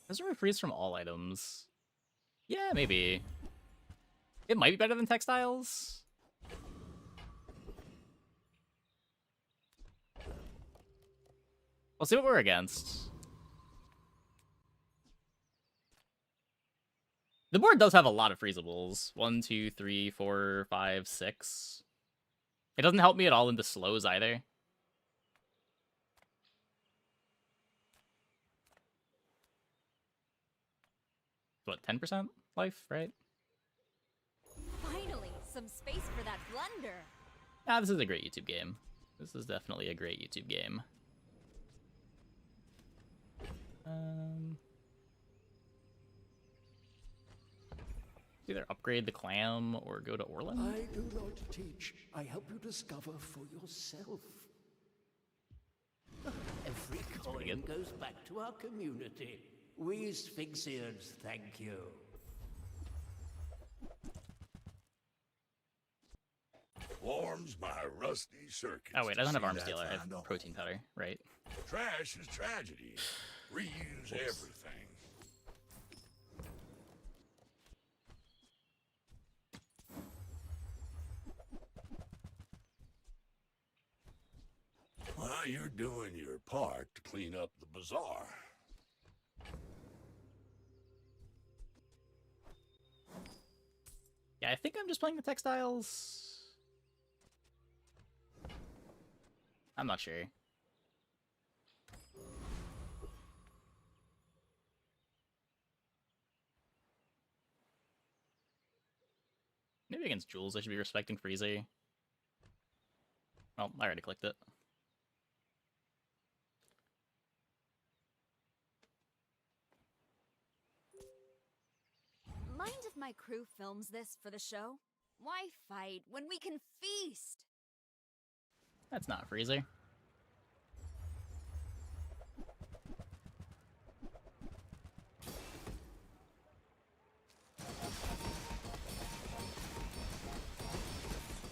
Does it freeze from all items? Yeah, maybe. It might be better than textiles. We'll see what we're against. The board does have a lot of freezables. 1, 2, 3, 4, 5, 6. It doesn't help me at all into slows either. What, 10% life, right? Finally, some space for that blunder. Ah, this is a great YouTube game. This is definitely a great YouTube game. Either upgrade the clam or go to Orland. I do not teach. I help you discover for yourself. Every coin goes back to our community. We Sphinxians thank you. Warms my rusty circuits. Oh wait, I don't have to arm see steel. I that have fine ore. protein powder, right? Trash is tragedy. Reuse everything. Well, you're doing your part to clean up the bazaar. Yeah, I think I'm just playing the textiles. I'm not sure. Maybe against Jules I should be respecting Freezer. Well, I already clicked it. Mind if my crew films this for the show? Why fight when we can feast? That's not Freezer.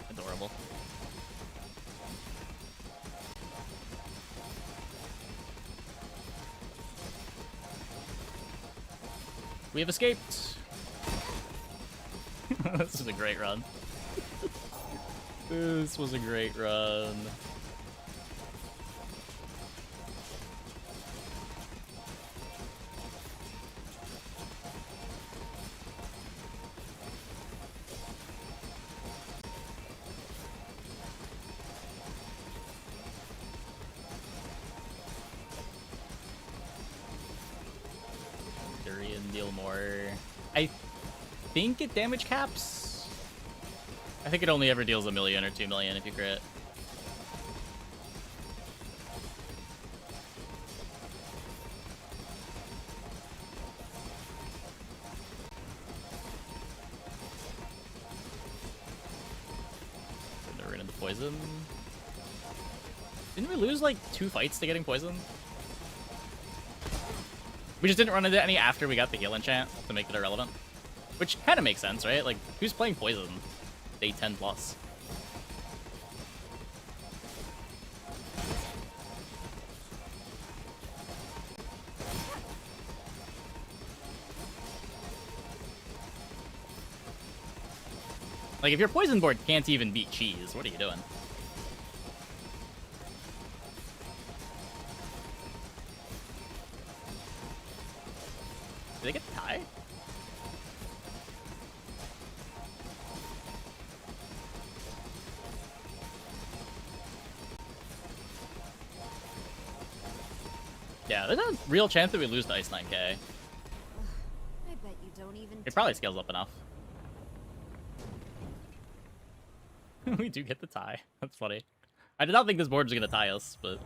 Adorable. We have escaped. This was a great run. This was a great run. Durian deal more. I think it damage caps. I think it only ever deals 1 million or 2 million if you crit. Never into the poison. Didn't we lose like 2 fights to getting poisoned? We just didn't run into any after we got the heal enchant to make it irrelevant. Which kind of makes sense, right? Like, who's playing poison? Day 10 plus. Like, if your poison board can't even beat cheese, what are you doing? Did they get the tie? Yeah, there's a real chance that we lose to Ice 9K. I bet you don't even. It probably scales up enough. We do get the tie. That's funny. I did not think this board was gonna tie us, but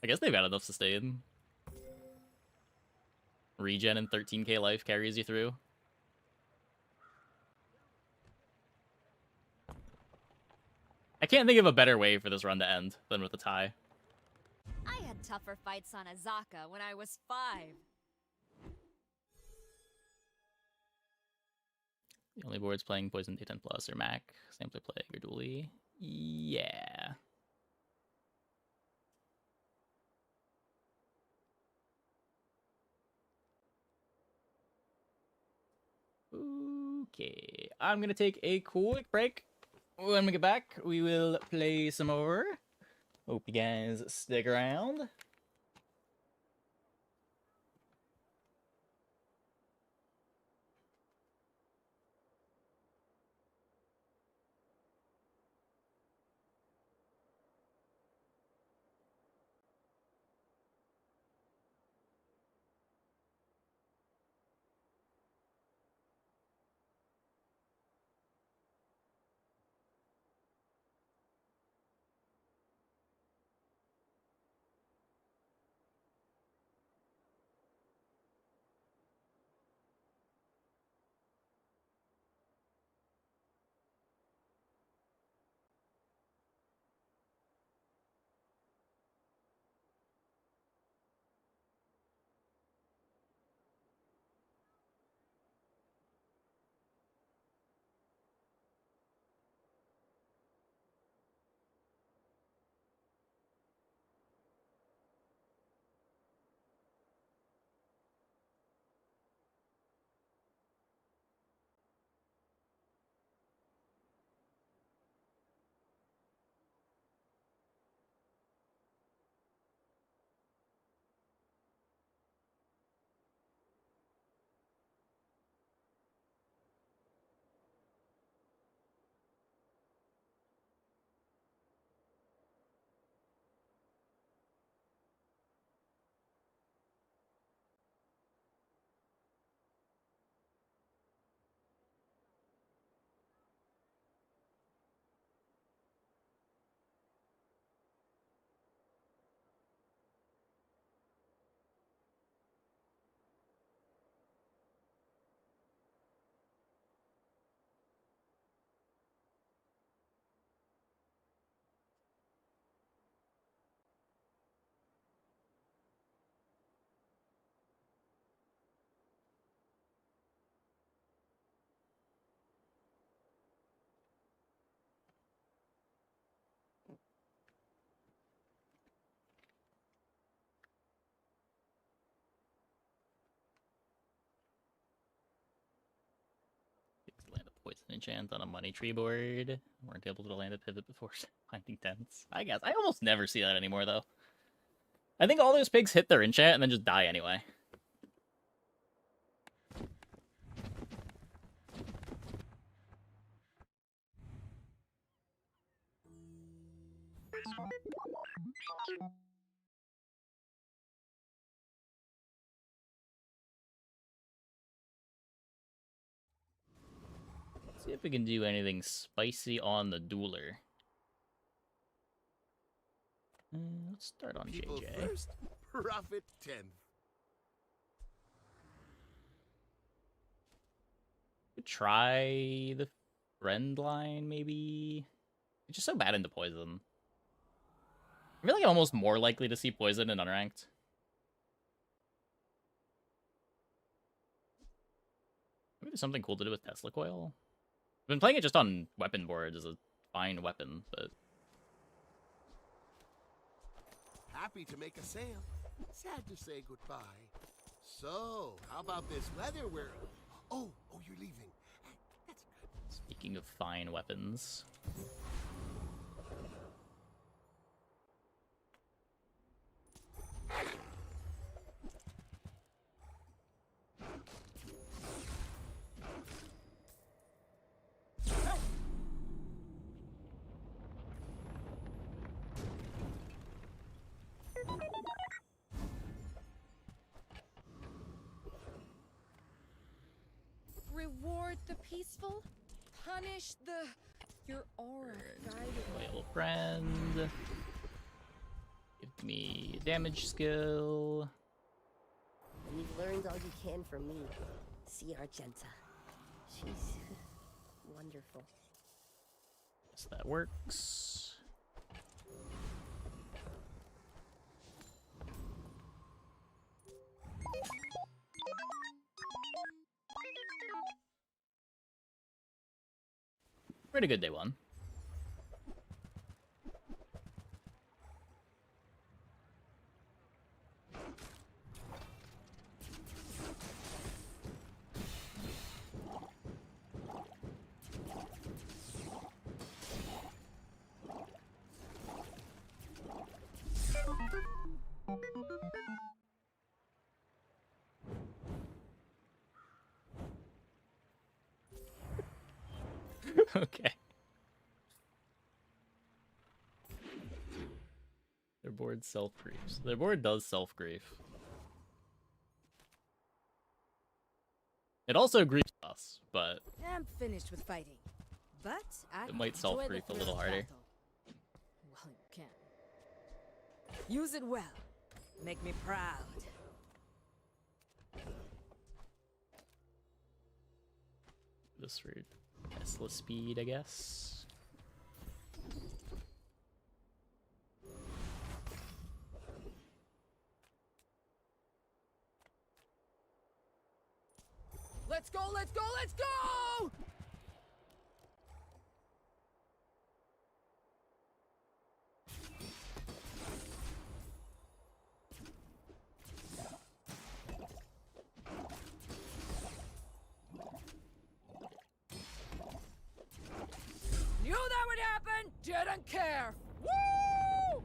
I guess they've got enough sustain. Regen and 13k life carries you through. I can't think of a better way for this run to end than with a tie. I had tougher fights on Azaka when I was 5. The only boards playing Poison D10 Plus are Mac, Sampler Plague, or Dooley. Yeah. Okay, I'm gonna take a quick break. When we get back, we will play some more. Hope you guys stick around. Land a poison enchant on a money tree board. Weren't able to land a pivot before finding tents. I guess. I almost never see that anymore, though. I think all those pigs hit their enchant and then just die anyway. Let's see if we can do anything spicy on the Dueler. Let's start on People JJ. first, profit 10. Could try the friend line, maybe. It's just so bad into poison. I feel like I'm almost more likely to see poison in unranked. Maybe there's something cool to do with Tesla Coil. I've been playing it just on weapon boards as a fine weapon, but Happy to make a sale. Sad to say goodbye. So, how about this weather we're... Oh, you're leaving. That's good. speaking of fine weapons. Reward the peaceful, punish the... Your aura guided My little friend. Give me a damage skill. And you've learned all you can from me. See Argenta. She's wonderful. Guess that works. Pretty good day one. Okay. Their board self-griefs. Their board does self-grief. It also griefs us, but I'm finished with fighting, but I it might enjoy the self-grief a thrill little of harder. battle. Well, you can. Use it well. Make me proud. This for Tesla speed, I guess. Let's go, let's go, let's go! Knew that would happen! Didn't care! Woo!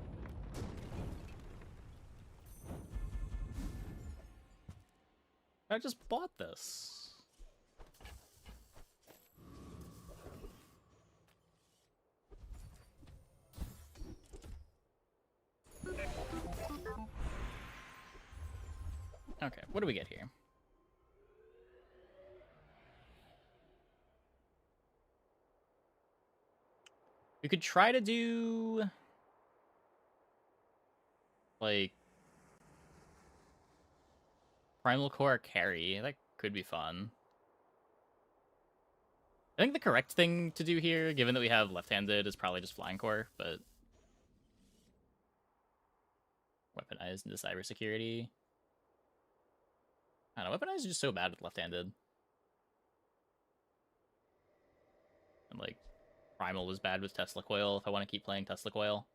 I just bought this. Okay, what do we get here? We could try to do like Primal Core carry. That could be fun. I think the correct thing to do here, given that we have left-handed, is probably just Flying Core, but weaponized into cybersecurity. I don't know, weaponized is just so bad with left-handed. And like Primal was bad with Tesla Coil if I want to keep playing Tesla Coil.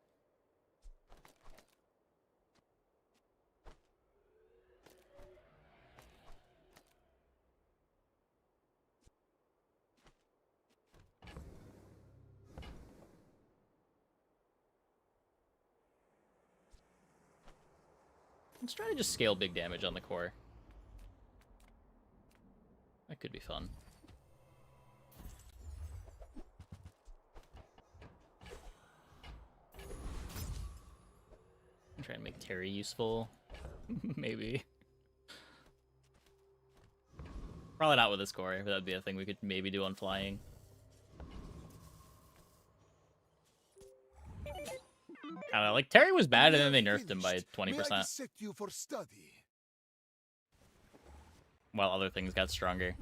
Let's try to just scale big damage on the core. That could be fun. I'm trying to make Terry useful. Maybe. Probably not with this core, but that'd be a thing we could maybe do on flying. I don't know, like Terry was bad and then they nerfed him by 20%. Set you for study. While other things got stronger.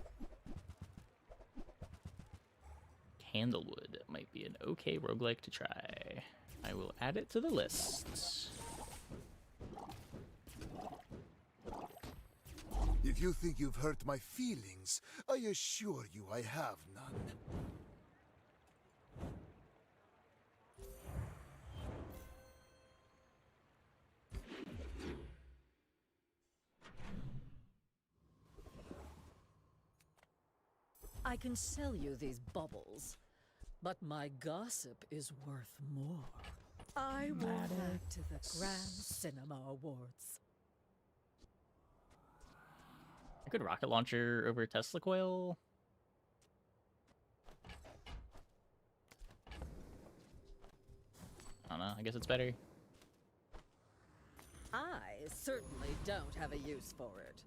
Candlewood might be an okay roguelike to try. I will add it to the list. If you think you've hurt my feelings, I assure you I have none. I can sell you these bubbles, but my gossip is worth more. I will back to the Grand Cinema Awards. A good rocket launcher over Tesla Coil. I don't know, I guess it's better. I certainly don't have a use for it.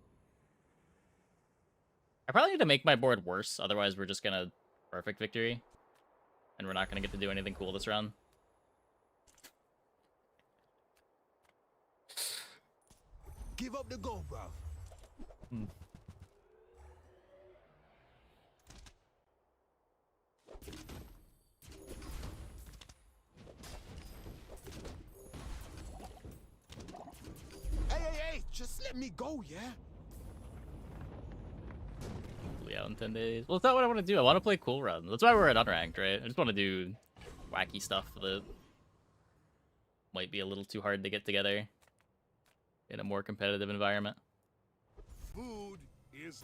I probably need to make my board worse, otherwise we're just gonna Perfect victory. And we're not gonna get to do anything cool this round. Give up the go, bro. Hey, just let me go, yeah? Be out in 10 days. Well, it's not what I want to do. I want to play cool runs. That's why we're at unranked, right? I just want to do wacky stuff that might be a little too hard to get together in a more competitive environment. Food is...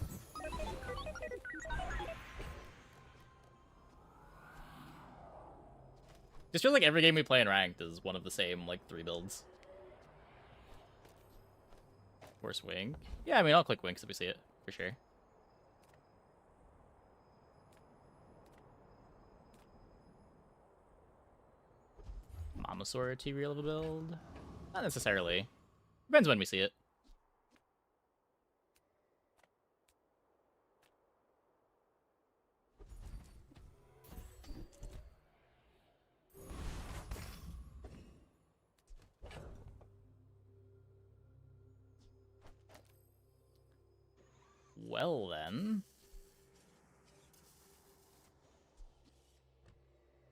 Just feel like every game we play in ranked is one of the same, like, 3 builds. Force Wink. Yeah, I mean, I'll click Winks if we see it, for sure. Mamasaur T-Real of a build? Not necessarily. Depends when we see it. Well, then.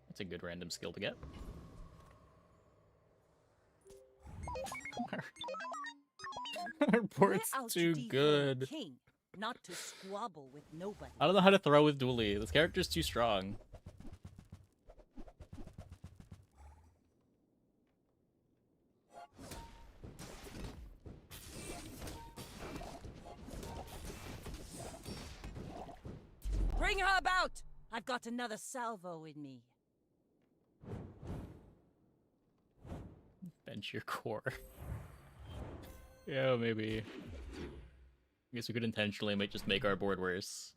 That's a good random skill to get. Our board's too good. King, not to squabble with nobody. I don't know how to throw with Dooley. This character's too strong. Bring her about! I've got another salvo in me. Bench your core. Yeah, maybe. I guess we could intentionally just make our board worse.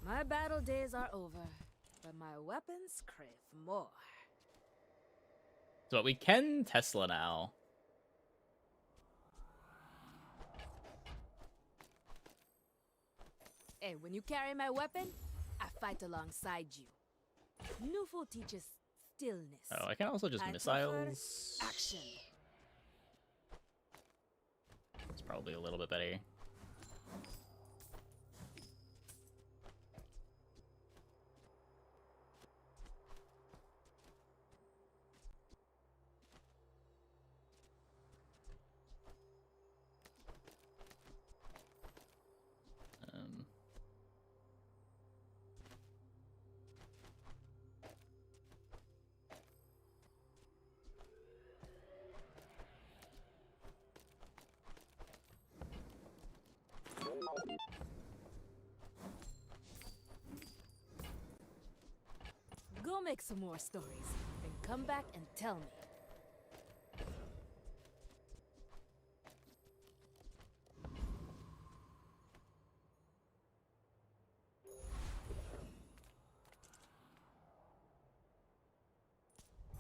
My battle days are over, but my weapons crave more. So we can Tesla now. Hey, when you carry my weapon, I fight alongside you. Newful teaches stillness. Oh, I can also just I missiles. prefer action. It's probably a little bit better. Go make some more stories, and come back and tell me.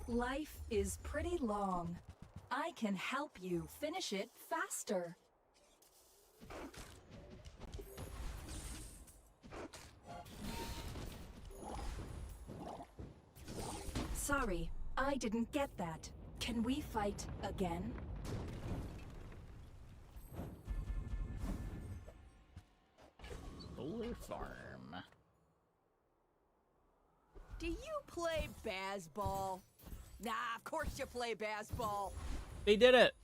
Life is pretty long. I can help you finish it faster. Sorry, I didn't get that. Can we fight again? Solar Farm. Do you play baseball? Nah, of course you play baseball. They did it!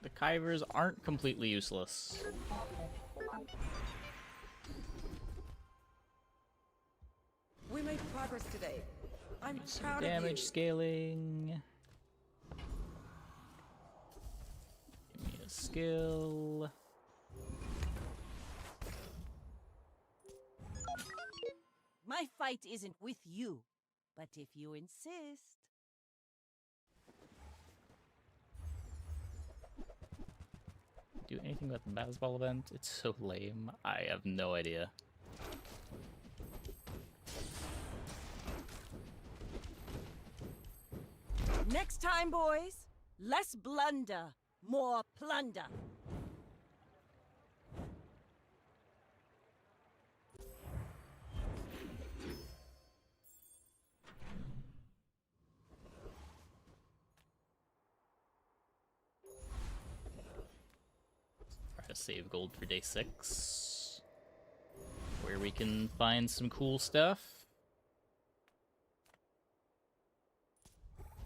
The Kyvers aren't completely useless. We made progress today. I'm proud of you. Damage scaling. Give me a skill. My fight isn't with you, but if you insist. Do anything about the baseball event? It's so lame. I have no idea. Next time, boys, less blunder, more plunder. save gold for day 6, where we can find some cool stuff.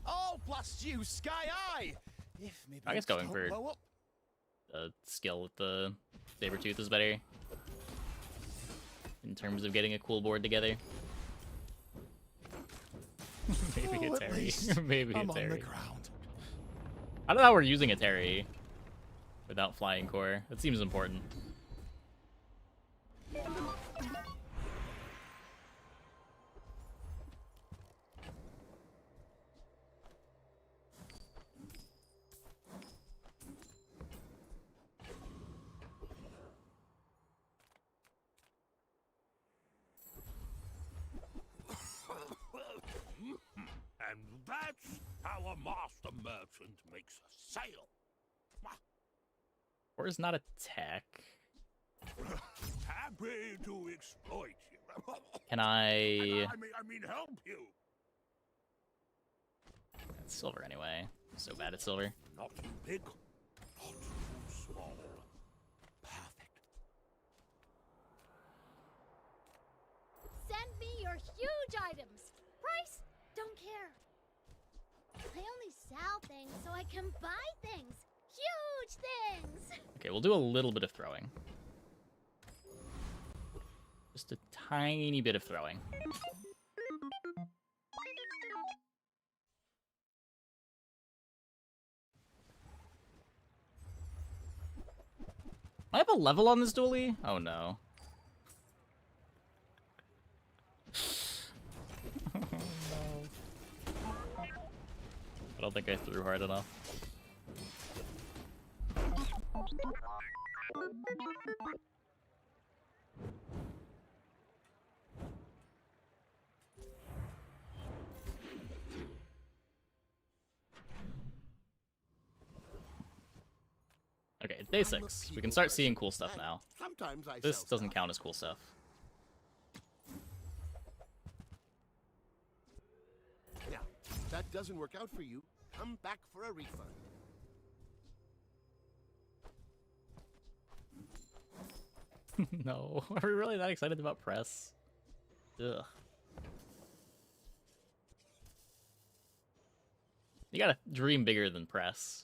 Oh, blast you, Sky Eye! If maybe I guess you going don't for blow up. a skill with the Sabertooth is better in terms of getting a cool board together. Maybe Oh, a at Terry. least Maybe a I'm on the Terry. ground. I don't know how we're using a Terry without flying core. That seems important. And that's how a master merchant makes a sale. Core is not a tech. Happy to exploit you. Can I... I mean, help you. It's silver anyway. I'm so bad at silver. Not too big, not too small. Perfect. Send me your huge items. Price? Don't care. I only sell things so I can buy things. Huge things. Okay, we'll do a little bit of throwing. Just a tiny bit of throwing. I have a level on this Dooley? Oh no. Oh, no. I don't think I threw hard enough. Okay, it's day 6. We can start seeing cool stuff now. Sometimes I This sell doesn't stuff. count as cool stuff. Now, if that doesn't work out for you, come back for a refund. No, are we really that excited about press? Ugh. You gotta dream bigger than press.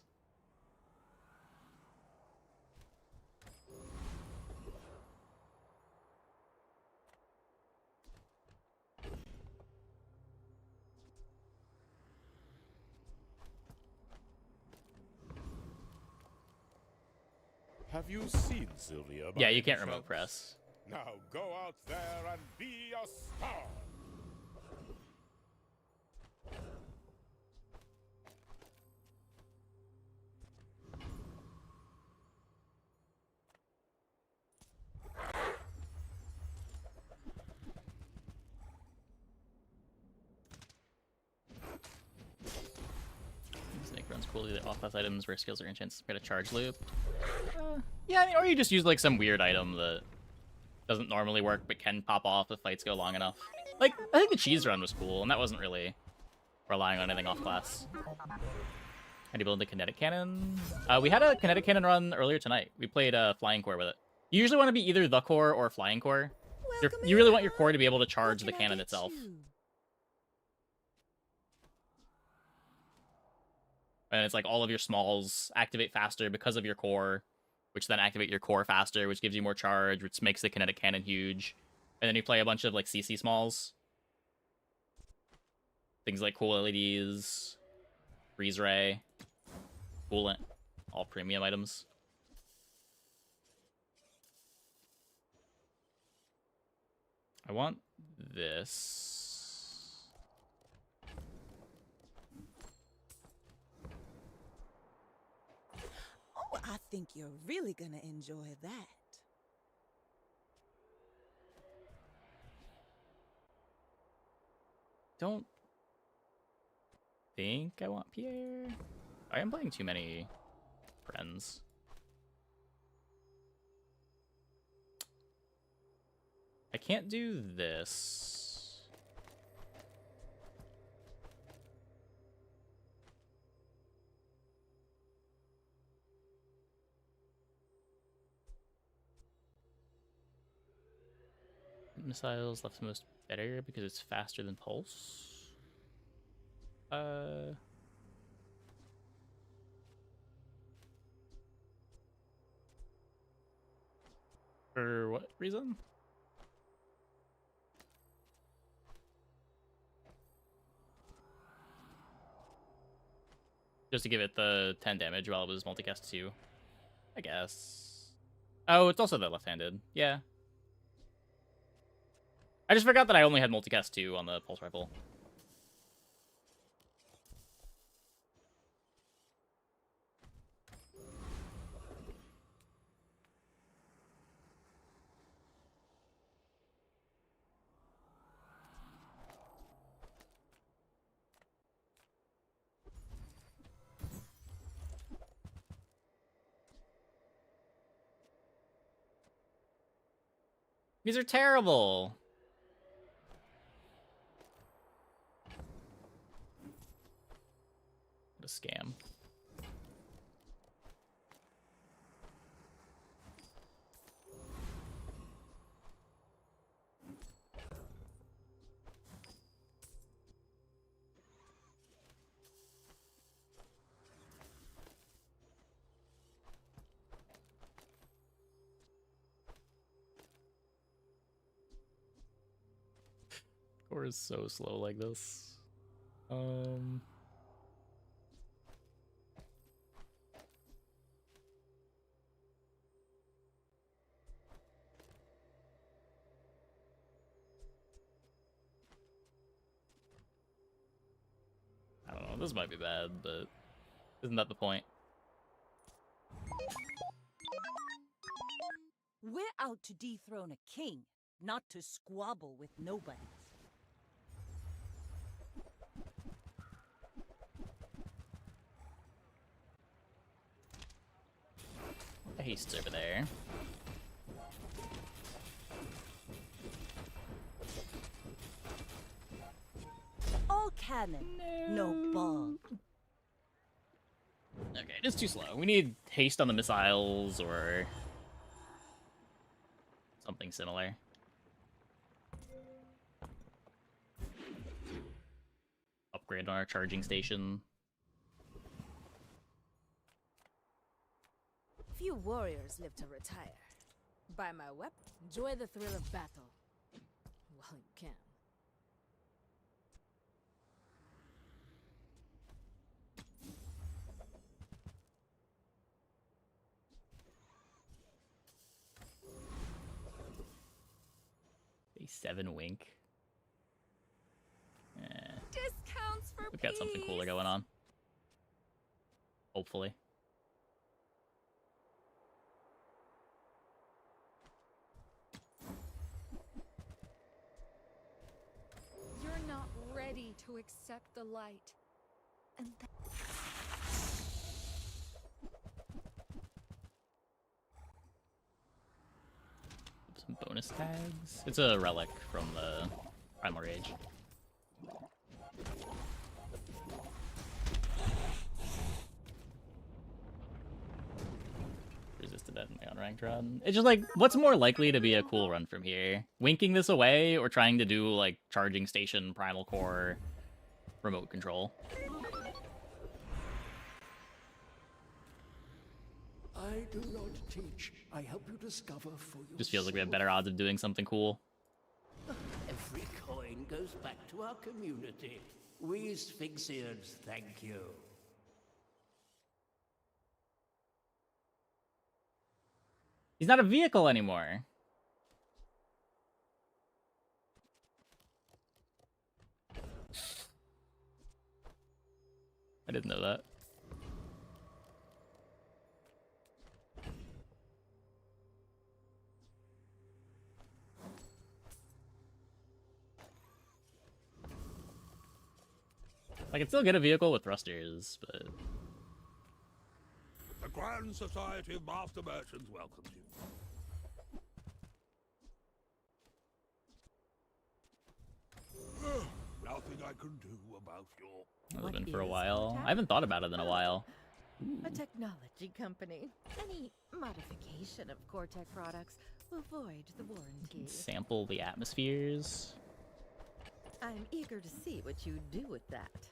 Have you seen Sylvia? Yeah, by you any can't remote chance? press. Now go out there and be a star. Snake runs cool. Either off-class items, rare skills, or enchants. Get a charge loop. Yeah, I mean, or you just use like some weird item that doesn't normally work but can pop off if fights go long enough. Like, I think the cheese run was cool, and that wasn't really relying on anything off-class. How do you build a kinetic cannon? We had a kinetic cannon run earlier tonight. We played flying core with it. You usually want to be either the core or flying core. You really want your core to be able to charge the cannon itself. And it's like all of your smalls activate faster because of your core, which then activate your core faster, which gives you more charge, which makes the kinetic cannon huge. And then you play a bunch of like CC smalls. Things like cool LEDs, freeze ray, coolant, all premium items. I want this. Oh, I think you're really gonna enjoy that. Don't think I want Pierre. I am playing too many friends. I can't do this. missiles leftmost better because it's faster than pulse. For what reason? Just to give it the 10 damage while it was multicast 2. I guess. Oh, it's also the left-handed. Yeah. I just forgot that I only had multicast 2 on the pulse rifle. These are terrible. What a scam. Core is so slow like this. I don't know, this might be bad, but isn't that the point? We're out to dethrone a king, not to squabble with nobodies. The haste's over there. All cannon, no ball. Okay, it is too slow. We need haste on the missiles or something similar. Upgrade on our charging station. Few warriors live to retire. Buy my weapon. Enjoy the thrill of battle. While you can. A 7 wink. Discounts for We've got something cooler going on. Hopefully. You're not ready to accept the light. And Some bonus tags. It's a relic from the Primal Rage. Resisted that in my unranked run. It's just like, what's more likely to be a cool run from here? Winking this away or trying to do like charging station, primal core, remote control? I do not teach. I help you discover for yourself. Just feels like we have better odds of doing something cool. Every coin goes back to our community. We Sphinxians thank you. He's not a vehicle anymore. I didn't know that. I can still get a vehicle with thrusters, but... The Grand Society of Master Merchants welcomes you. Nothing I can do about your... It's been for a while. I haven't thought about it in a while. A technology company. Any modification of Cortec products Avoid the warranty. Sample the atmospheres. I'm eager to see what you do with that.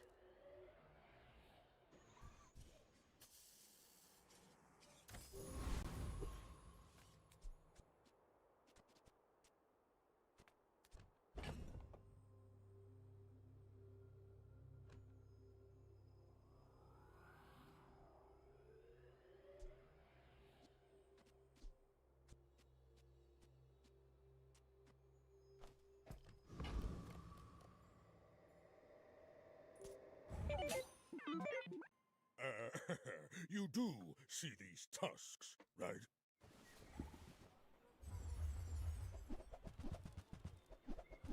You do see these tusks, right?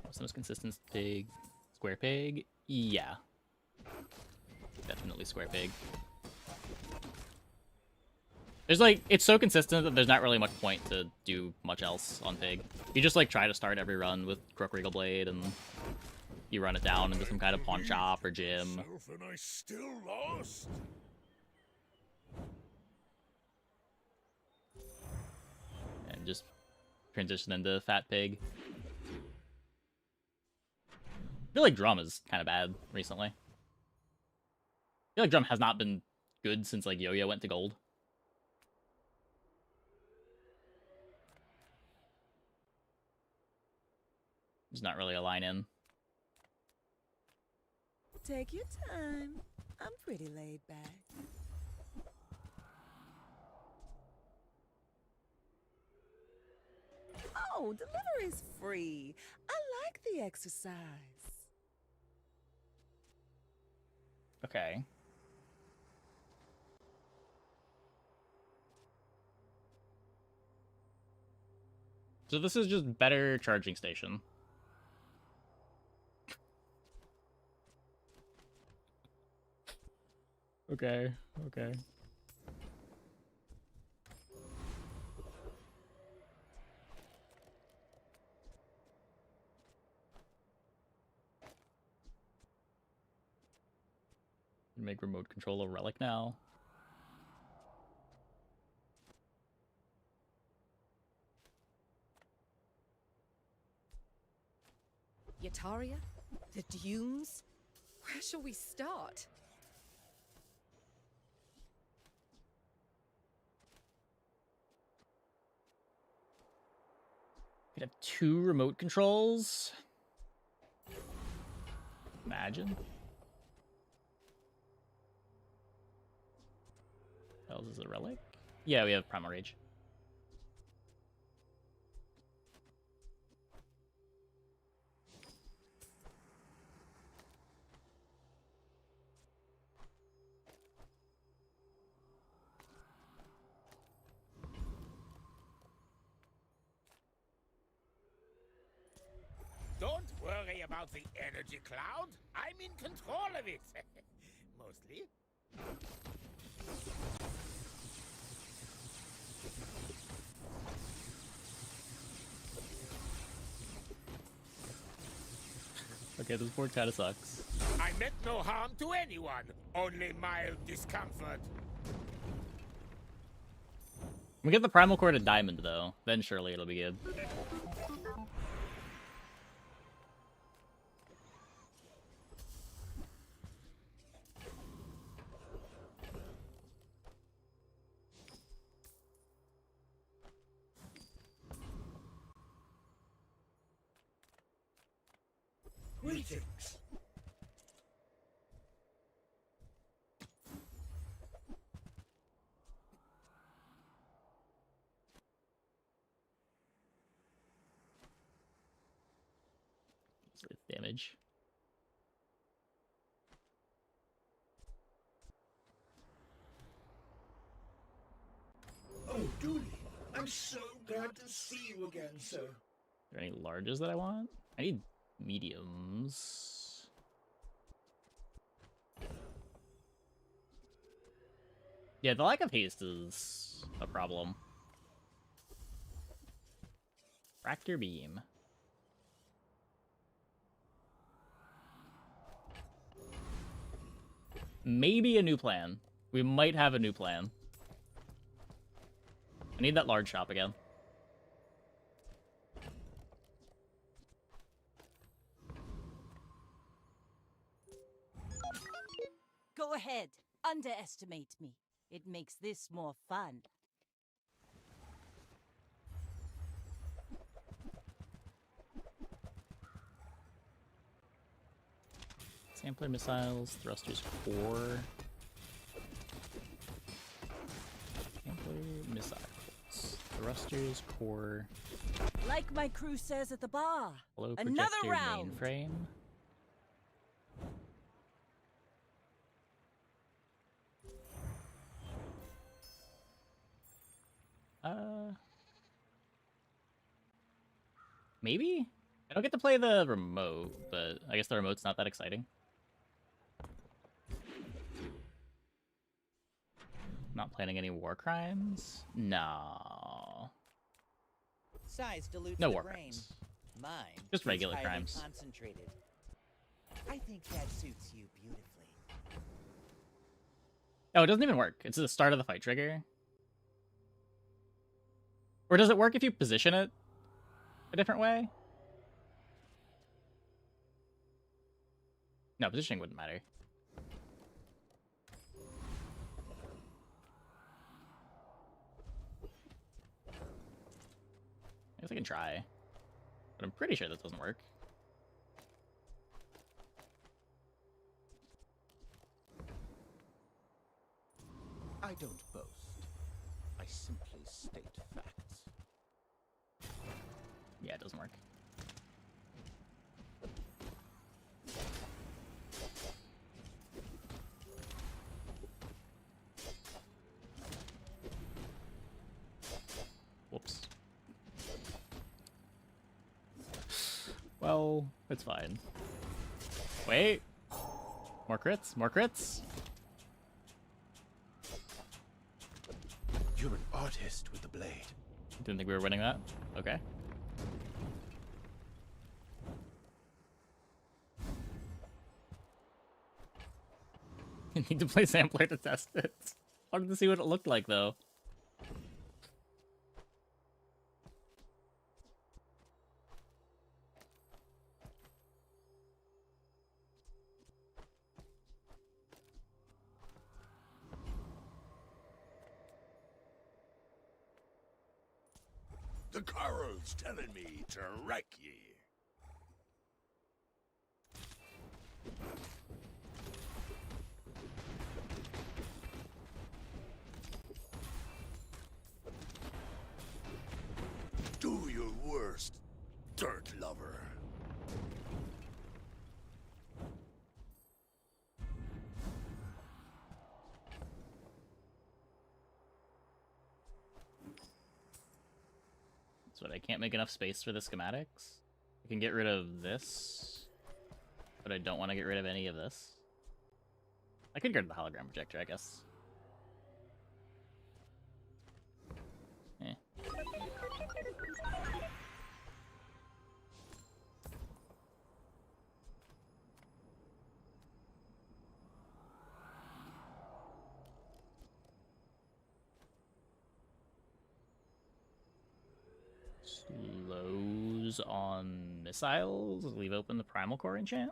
What's the most consistent pig? Square pig? Yeah. Definitely square pig. There's like, it's so consistent that there's not really much point to do much else on pig. You just like try to start every run with Crook Regal Blade and you run it down into some kind of pawn shop or gym. And I still lost. And just transition into Fat Pig. I feel like Drum is kind of bad recently. I feel like Drum has not been good since like Yo-Yo went to gold. There's not really a line in. Take your time. I'm pretty laid back. Oh, delivery's free. I like the exercise. Okay. So this is just better charging station. Okay, okay. Make remote control a relic now. Yataria? The dunes? Where shall we start? Could have 2 remote controls. Imagine. What else is a relic? Yeah, we have Primal Rage. Don't worry about the energy cloud. I'm in control of it. Mostly. Okay, this board kinda sucks. I meant no harm to anyone, only mild discomfort. We get the Primal Core to Diamond, though. Then surely it'll be good. Greetings. Damage. Oh, Dooley, I'm so glad to see you again, sir. Are there any larges that I want? I need mediums. Yeah, the lack of haste is a problem. Fracture Beam. Maybe a new plan. We might have a new plan. I need that large shop again. Go ahead. Underestimate me. It makes this more fun. Sampler missiles, thrusters core. Sampler missiles, thrusters core. Like my crew says at the bar. Hello, Another projector round. mainframe. Maybe? I don't get to play the remote, but I guess the remote's not that exciting. Not planning any war crimes? No. Size dilutes No the war brain. crimes. Mine Just is regular highly crimes. Concentrated. I think that suits you beautifully. Oh, it doesn't even work. It's the start of the fight trigger. Or does it work if you position it a different way? No, positioning wouldn't matter. I guess I can try. But I'm pretty sure this doesn't work. I don't boast. I simply state facts. Yeah, it doesn't work. Whoops. Well, it's fine. Wait. More crits? More crits? You're an artist with the blade. Didn't think we were winning that. Okay. You need to play Sampler to test it. Wanted to see what it looked like, though. The coral's telling me to wreck ye. Do your worst, dirt lover. That's what, I can't make enough space for the schematics? I can get rid of this, but I don't want to get rid of any of this. I could get rid of the hologram projector, I guess. Eh. Slows on missiles. Leave open the primal core enchant.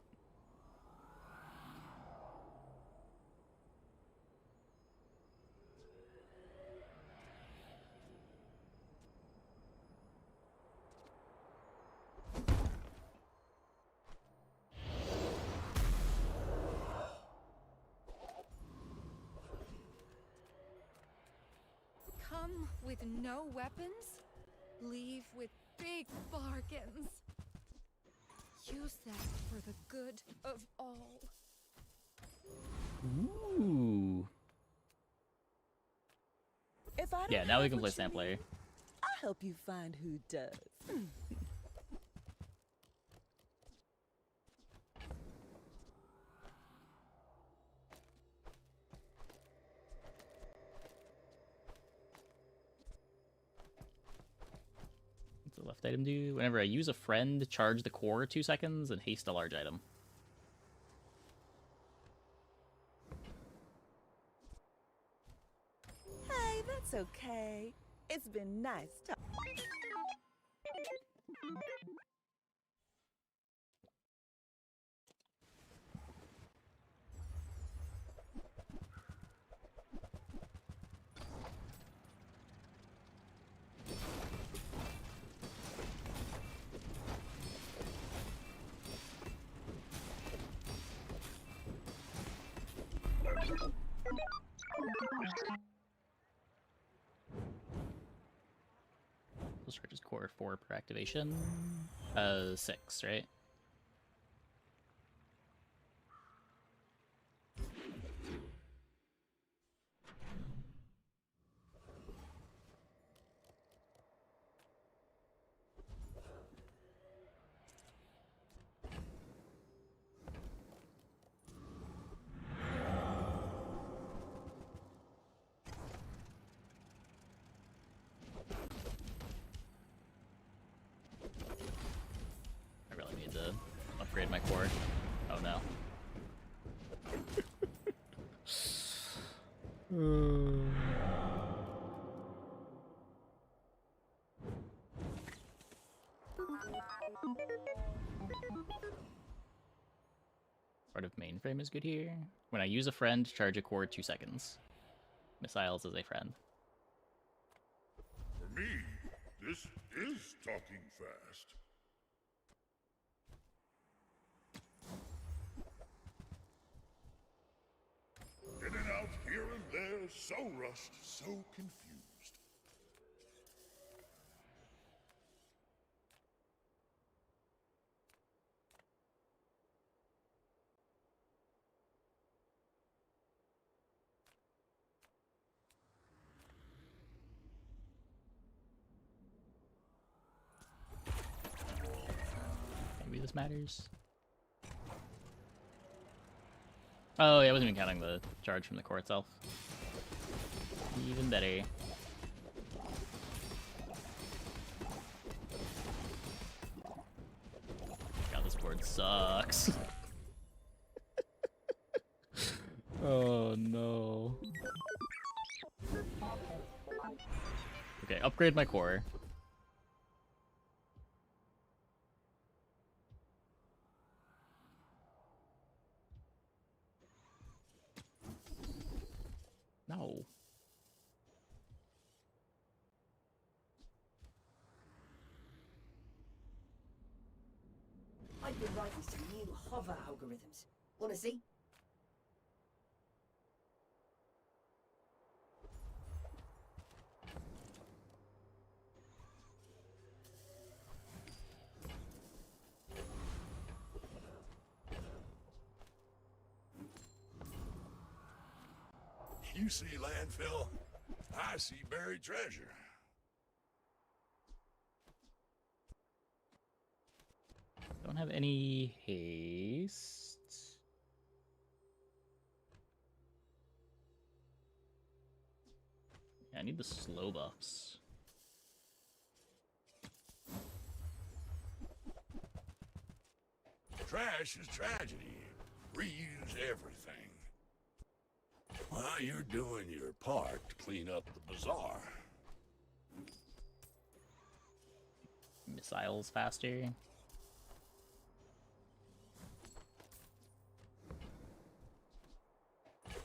Come with no weapons, leave with big bargains. Use that for the good of all. Ooh. If I don't Yeah, now we have can play what you Sampler. need, I'll help you find who does. What's the left item do? Whenever I use a friend, charge the core 2 seconds and haste a large item. Hey, that's okay. It's been nice talking. Stretches core 4 per activation. 6, right? I really need to upgrade my core. Oh no. Part of mainframe is good here. When I use a friend, charge a core 2 seconds. Missiles as a friend. For me, this is talking fast. In and out, here and there, so rushed, so confused. Maybe this matters. Oh, yeah, I wasn't even counting the charge from the core itself. Even better. God, this board sucks. Oh, no. Okay, upgrade my core. No. I've been writing some new hover algorithms. Wanna see? You see landfill, I see buried treasure. Don't have any haste. Yeah, I need the slow buffs. Trash is tragedy. Reuse everything. Well, you're doing your part to clean up the bazaar. Missiles faster.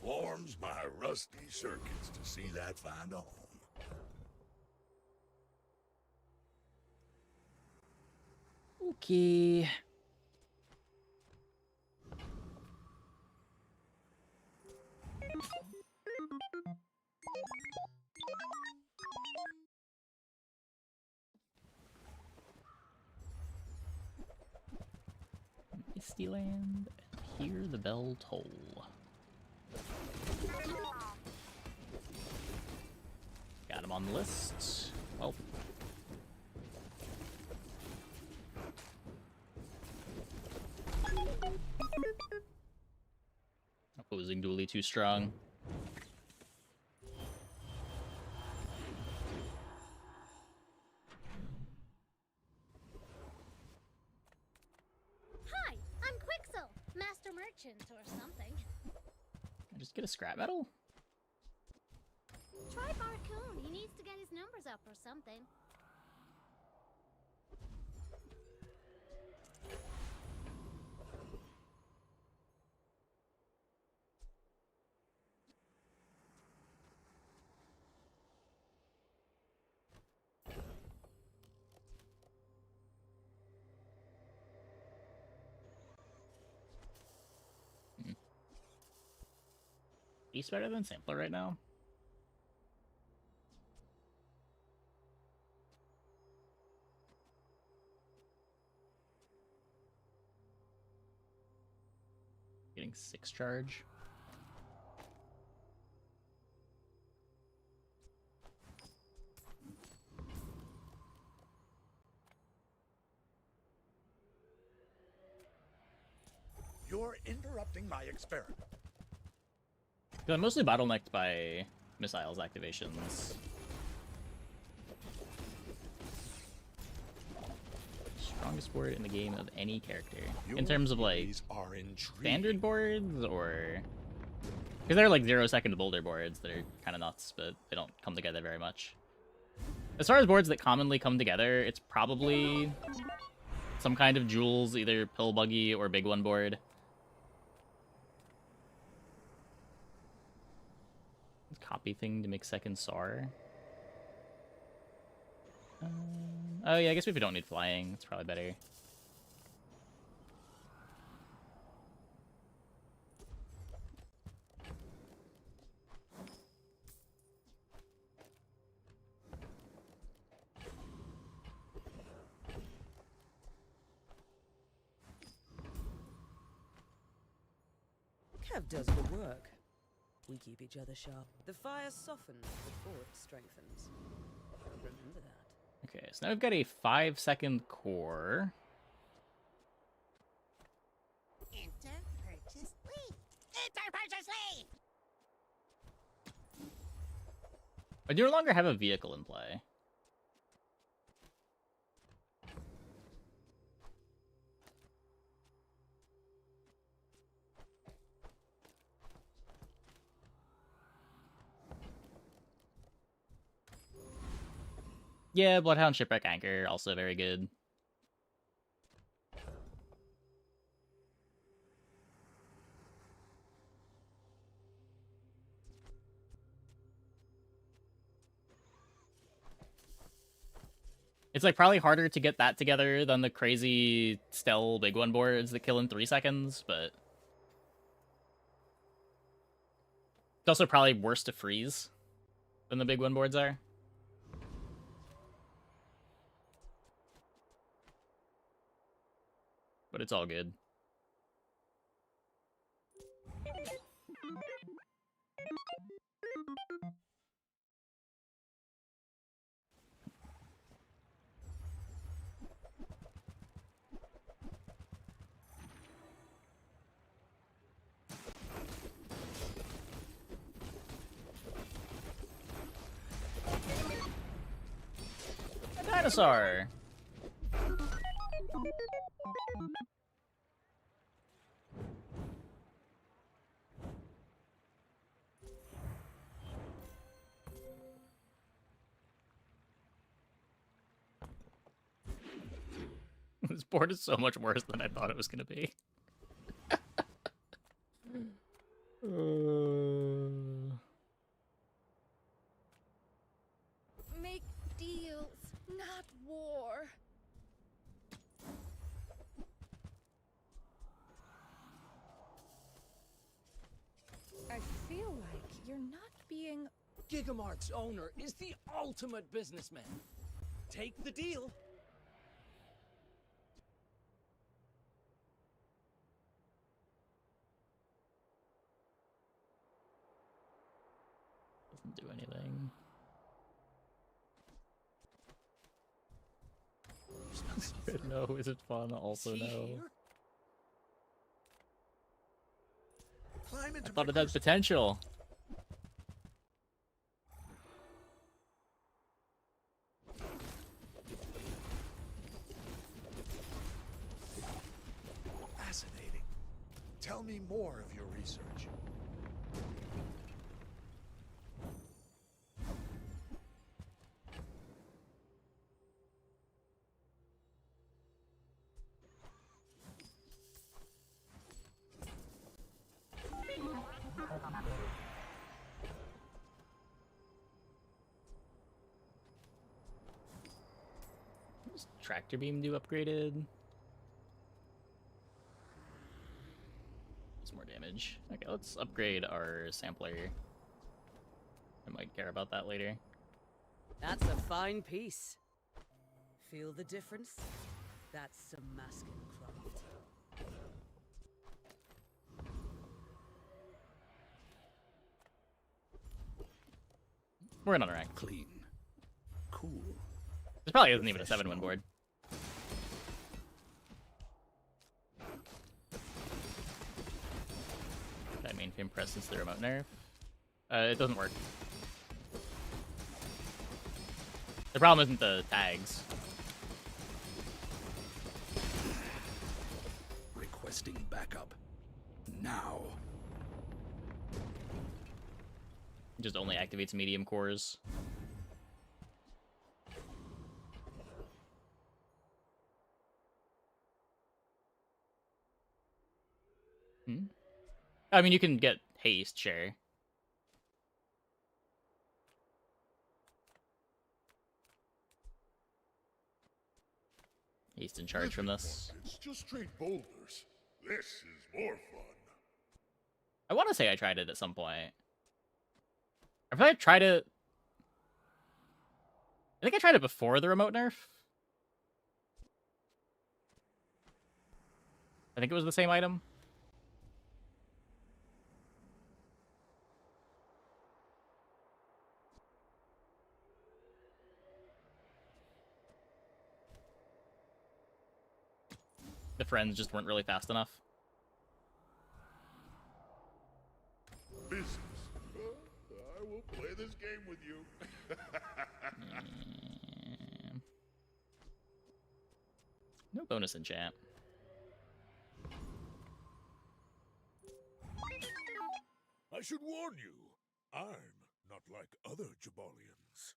Warms my rusty circuits to see that find a home. Okay. Misty Land, hear the bell toll. Got him on the list. Well. Opposing Dooley too strong. Hi, I'm Quixel, Master Merchant or something. I just get a scrap metal? Try Barcoon. He needs to get his numbers up or something. He's better than Sampler right now. Getting 6 charge. You're interrupting my experiment. I'm mostly bottlenecked by missiles activations. Strongest board in the game of any character. In terms of like standard boards or... Because they're like 0-second boulder boards that are kind of nuts, but they don't come together very much. As far as boards that commonly come together, it's probably some kind of Jules, either pill buggy or big one board. Copy thing to make second SAR. Oh yeah, I guess if we don't need flying, it's probably better. Kev does the work. We keep each other sharp. The fire softens before it strengthens. Remember that. Okay, so now we've got a 5-second core. Enter purchase lead. Enter purchase lead. I no longer have a vehicle in play. Yeah, Bloodhound Shipwreck Anchor, also very good. It's like probably harder to get that together than the crazy Stell big one boards that kill in 3 seconds, but it's also probably worse to freeze than the big one boards are. But it's all good. A dinosaur! This board is so much worse than I thought it was going to be. Make deals, not war. I feel like you're not being... Gigamart's owner is the ultimate businessman. Take the deal. Doesn't do anything. No, is it fun? Also no. I thought it had potential. Fascinating. Tell me more of your research. Does tractor beam do upgraded? It's more damage. Okay, let's upgrade our sampler. I might care about that later. That's a fine piece. Feel the difference? That's some masking craft. We're in on rank. Clean. Cool. This probably isn't even a 7-win board. That mainframe presses the remote nerf. It doesn't work. The problem isn't the tags. Requesting backup. Now. It just only activates medium cores. I mean, you can get haste, sure. Haste in charge from this. It's just straight boulders. This is more fun. I want to say I tried it at some point. I feel like I tried it. I think I tried it before the remote nerf. I think it was the same item. The friends just weren't really fast enough. Business. I will play this game with you. No bonus enchant. I should warn you, I'm not like other Jabalians.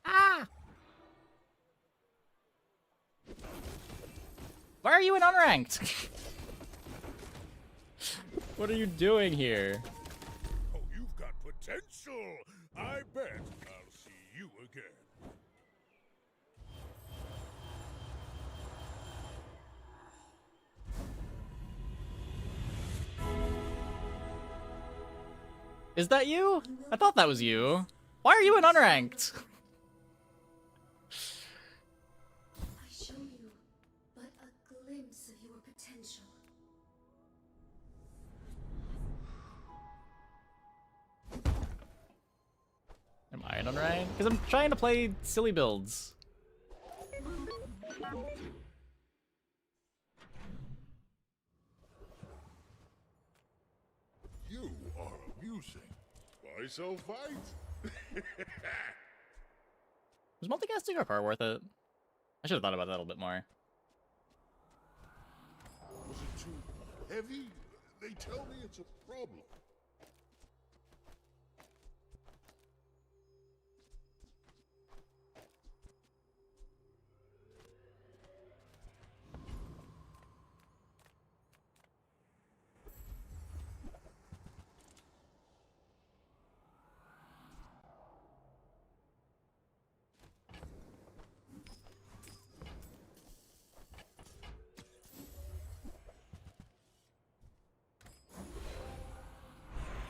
Ah! Why are you in unranked? What are you doing here? Oh, you've got potential. I bet I'll see you again. Is that you? I thought that was you. Why are you in unranked? I show you but a glimpse of your potential. Am I in unranked? Because I'm trying to play silly builds. You are amusing. Why so fight? Was multicasting our power worth it? I should have thought about that a little bit more. Was it too heavy? They tell me it's a problem.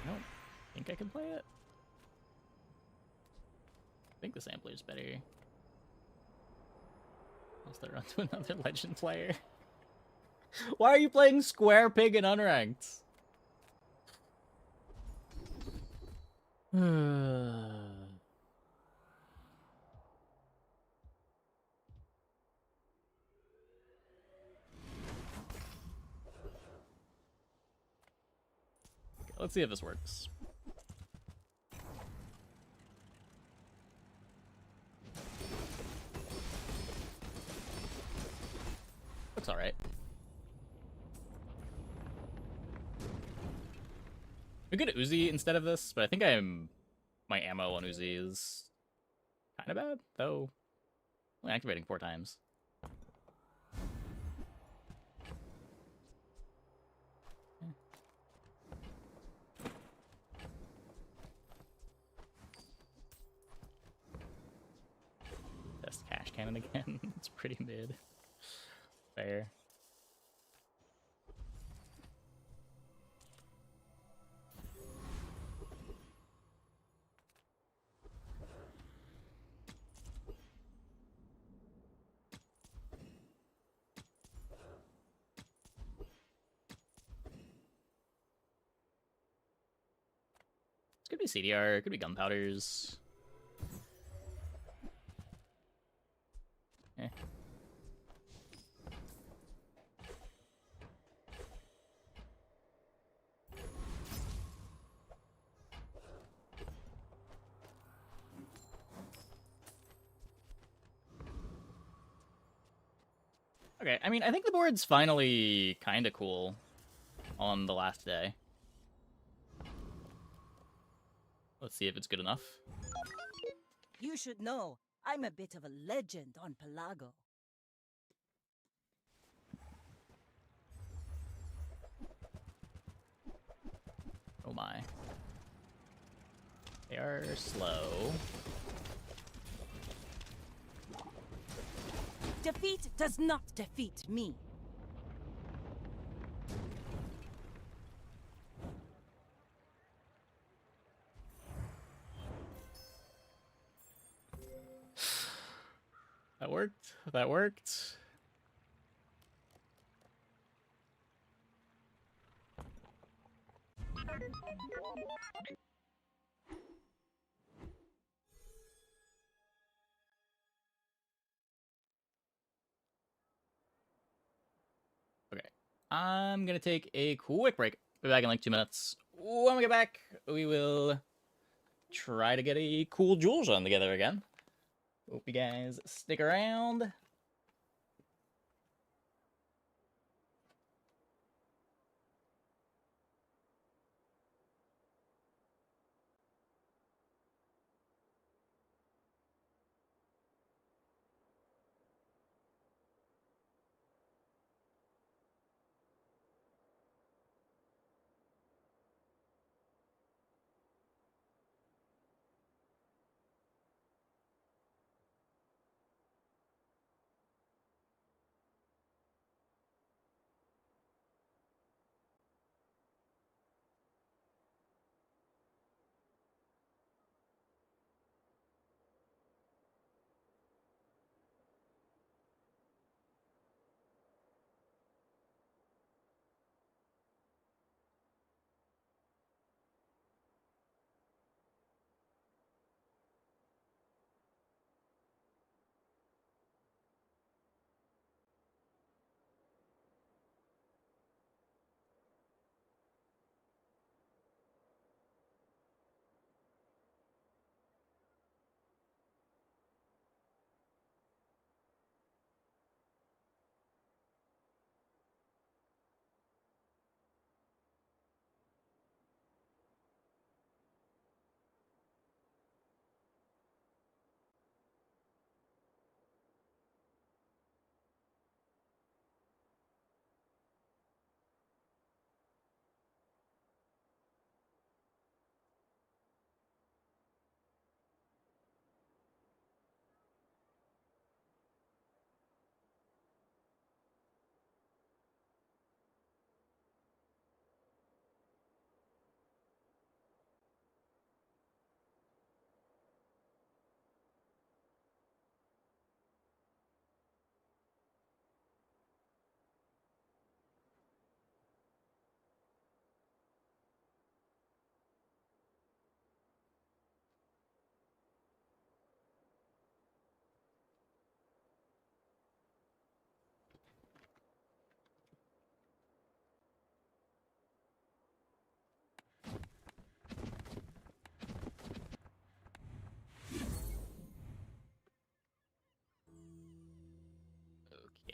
Nope. Think I can play it? I think the sampler's better. I'll start on to another legend player. Why are you playing Square Pig in unranked? Okay, let's see if this works. Looks alright. We could Uzi instead of this, but I think my ammo on Uzi is kind of bad, though. Only activating 4 times. Test cash cannon again. It's pretty mid. Fair. This could be CDR, it could be gunpowders. Eh. Okay, I mean, I think the board's finally kind of cool on the last day. Let's see if it's good enough. You should know, I'm a bit of a legend on Pelago. Oh my. They are slow. Defeat does not defeat me. That worked. That worked. Okay. I'm gonna take a quick break. Be back in like 2 minutes. When we get back, we will try to get a cool Jules run together again. Hope you guys stick around.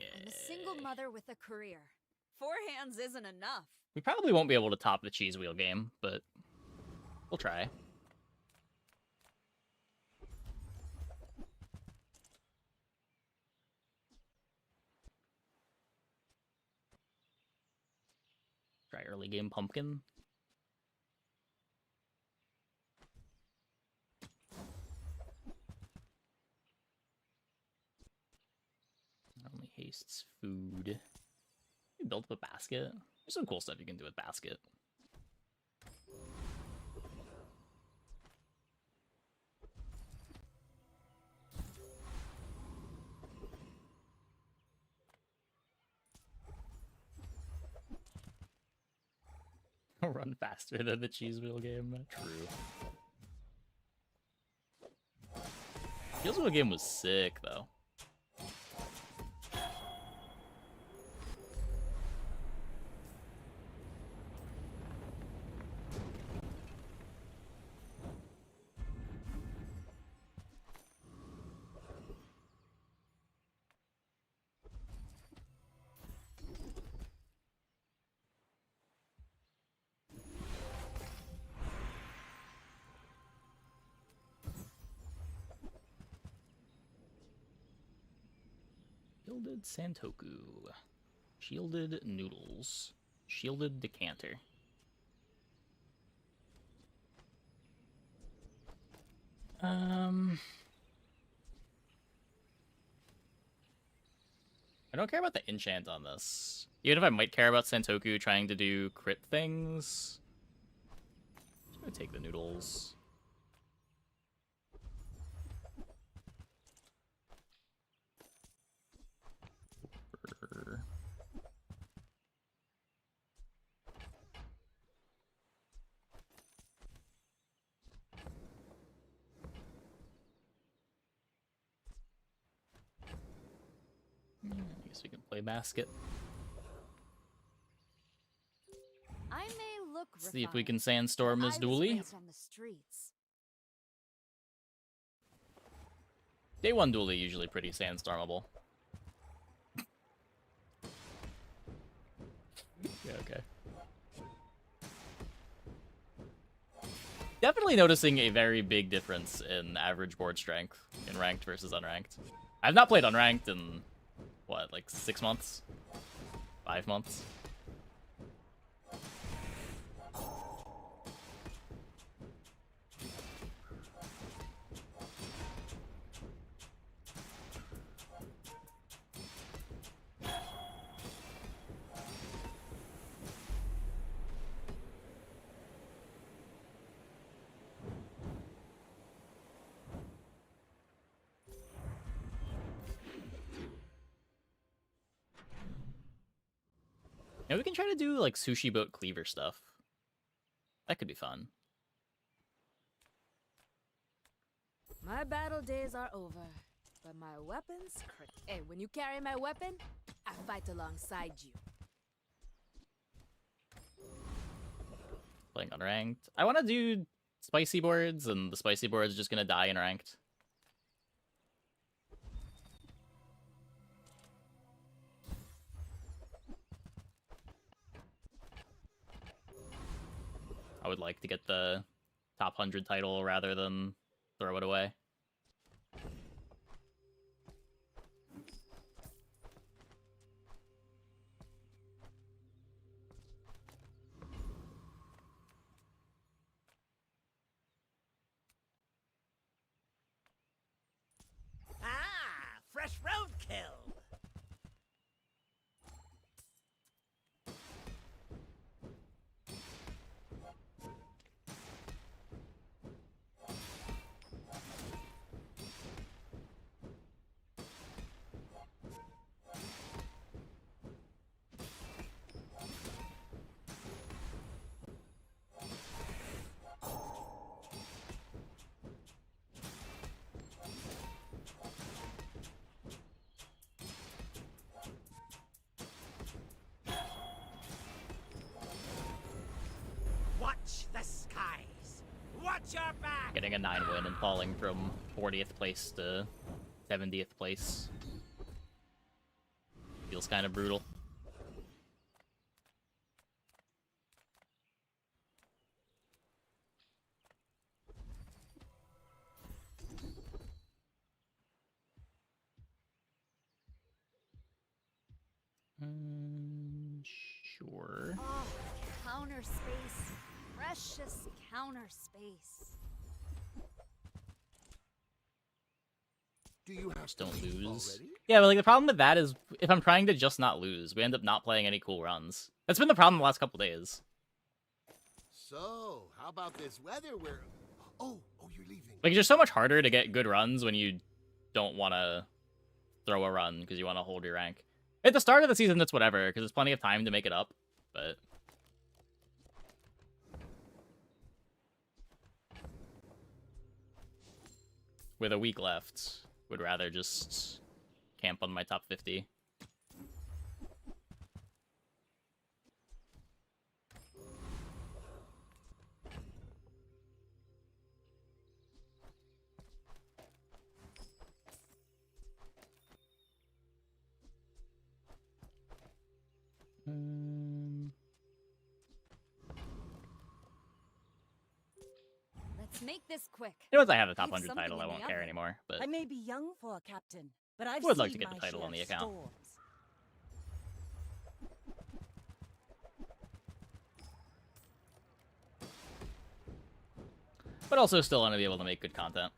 I'm a single mother with a career. 4 hands isn't enough. We probably won't be able to top the cheese wheel game, but we'll try. Try early game pumpkin. Only haste Wastes food. You build up a basket. There's some cool stuff you can do with basket. Run faster than the cheese wheel game. True. Cheese wheel game was sick though. Shielded Santoku. Shielded noodles. Shielded decanter. I don't care about the enchant on this. Even if I might care about Santoku trying to do crit things. I'm just gonna take the noodles. I guess we can play basket. I may look See if we refined, can sandstorm but Miss I was Dooley. raised on the streets. Day 1 Dooley usually pretty sandstormable. Yeah, okay. Definitely noticing a very big difference in average board strength in ranked versus unranked. I've not played unranked in, what, like 6 months? 5 months? Yeah, we can try to do like sushi boat cleaver stuff. That could be fun. My battle days are over, but my weapons. Hey, when you carry my weapon, I fight alongside you. Playing unranked. I want to do spicy boards, and the spicy board's just gonna die in ranked. I would like to get the top 100 title rather than throw it away. Ah, fresh roadkill. Watch the skies. Watch your back. Getting a 9 win and falling from 40th place to 70th place. Feels kind of brutal. Sure. Oh, counter space. Precious counter space. Do you have Don't to leave lose. already? Yeah, but like the problem with that is if I'm trying to just not lose, we end up not playing any cool runs. That's been the problem the last couple days. So, how about this weather where... Oh, you're leaving. Like, it's just so much harder to get good runs when you don't want to throw a run because you want to hold your rank. At the start of the season, it's whatever, because there's plenty of time to make it up, but... with a week left, would rather just camp on my top 50. Let's make this quick. You know, once I have the top Leave 100 something title, I in the won't care oven. anymore, but... I may be young for a captain, but I've would like seen to get the my title on share the of account. storms. But also still want to be able to make good content.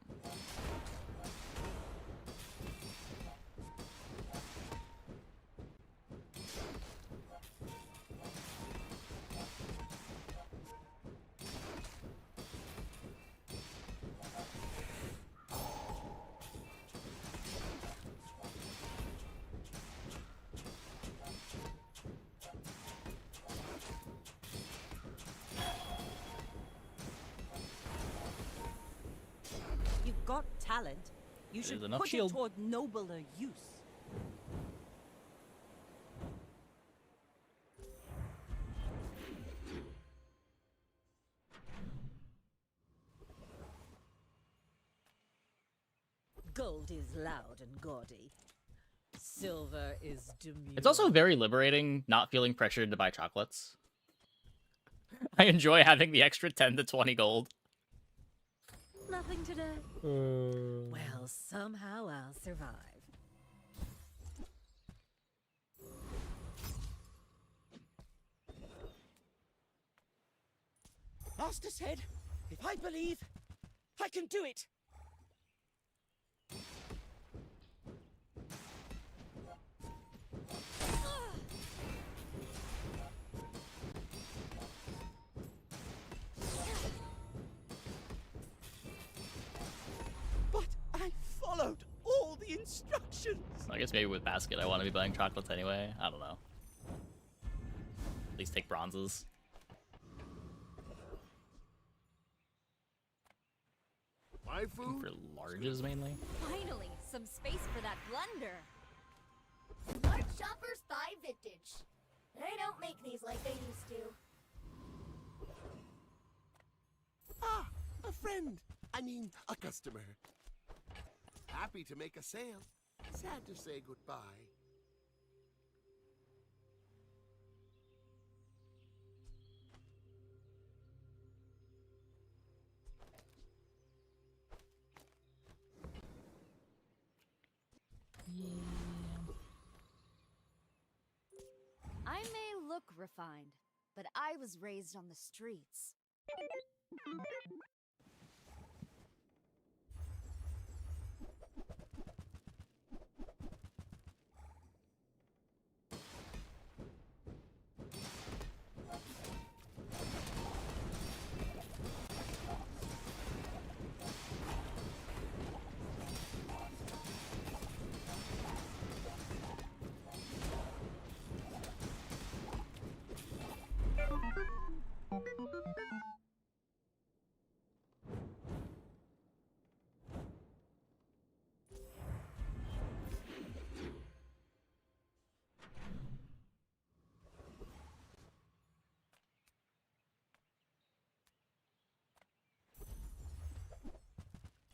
You've got talent. You should There's enough put shield. it toward nobler use. Gold is loud and gaudy. Silver is demure. It's also very liberating not feeling pressured to buy chocolates. I enjoy having the extra 10 to 20 gold. Nothing today. Well, somehow I'll survive. Master said, if I believe, I can do it. But I followed all the instructions. I guess maybe with basket I want to be buying chocolates anyway. I don't know. At least take bronzes. My food? For larges mainly. Finally, some space for that blunder. Smart shoppers buy vintage. They don't make these like they used to. Ah, a friend. I mean, a customer. Happy to make a sale. Sad to say goodbye. I may look refined, but I was raised on the streets.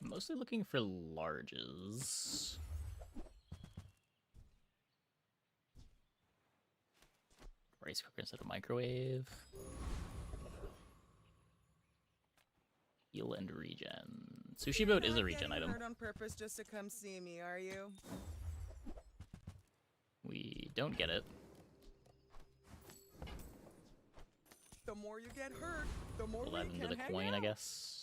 I'm mostly looking for larges. Rice cooker instead of microwave. Heal and regen. Sushi boat is a regen item. Hurt on purpose just to come see me, are you? We don't get it. The more you get hurt, the more 11 we to can the hang coin, I out. guess.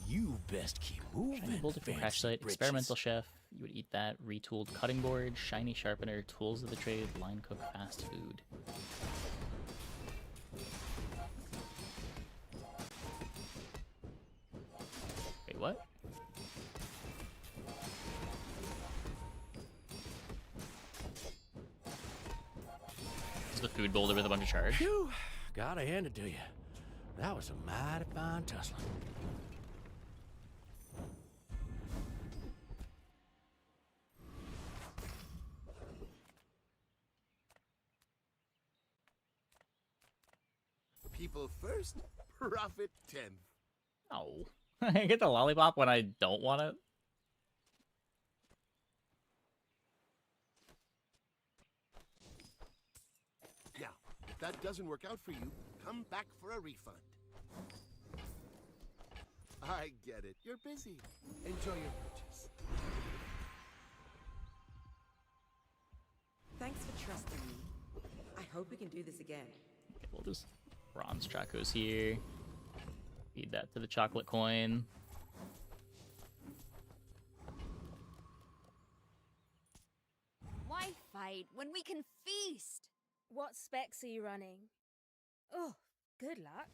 You best keep moving. Shiny boulder for crash site, experimental chef. You would eat that. Retooled cutting board, shiny sharpener, tools of the trade, line cook, fast food. Wait, what? This is the food boulder with a bunch of charge. Phew, gotta hand it to you. That was a mighty fine tussling. People first, profit 10th. Oh. I get the lollipop when I don't want it. Now, if that doesn't work out for you, come back for a refund. I get it. You're busy. Enjoy your purchase. Thanks for trusting me. I hope we can do this again. Okay, we'll just bronze chacos here. Feed that to the chocolate coin. Why fight when we can feast? What specs are you running? Oh, good luck.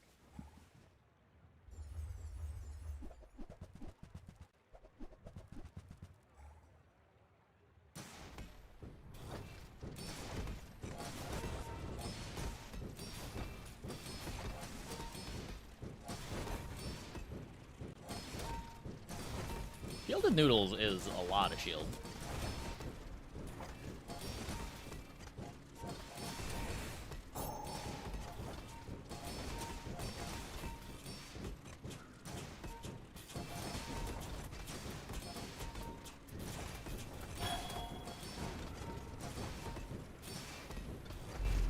Shielded noodles is a lot of shield.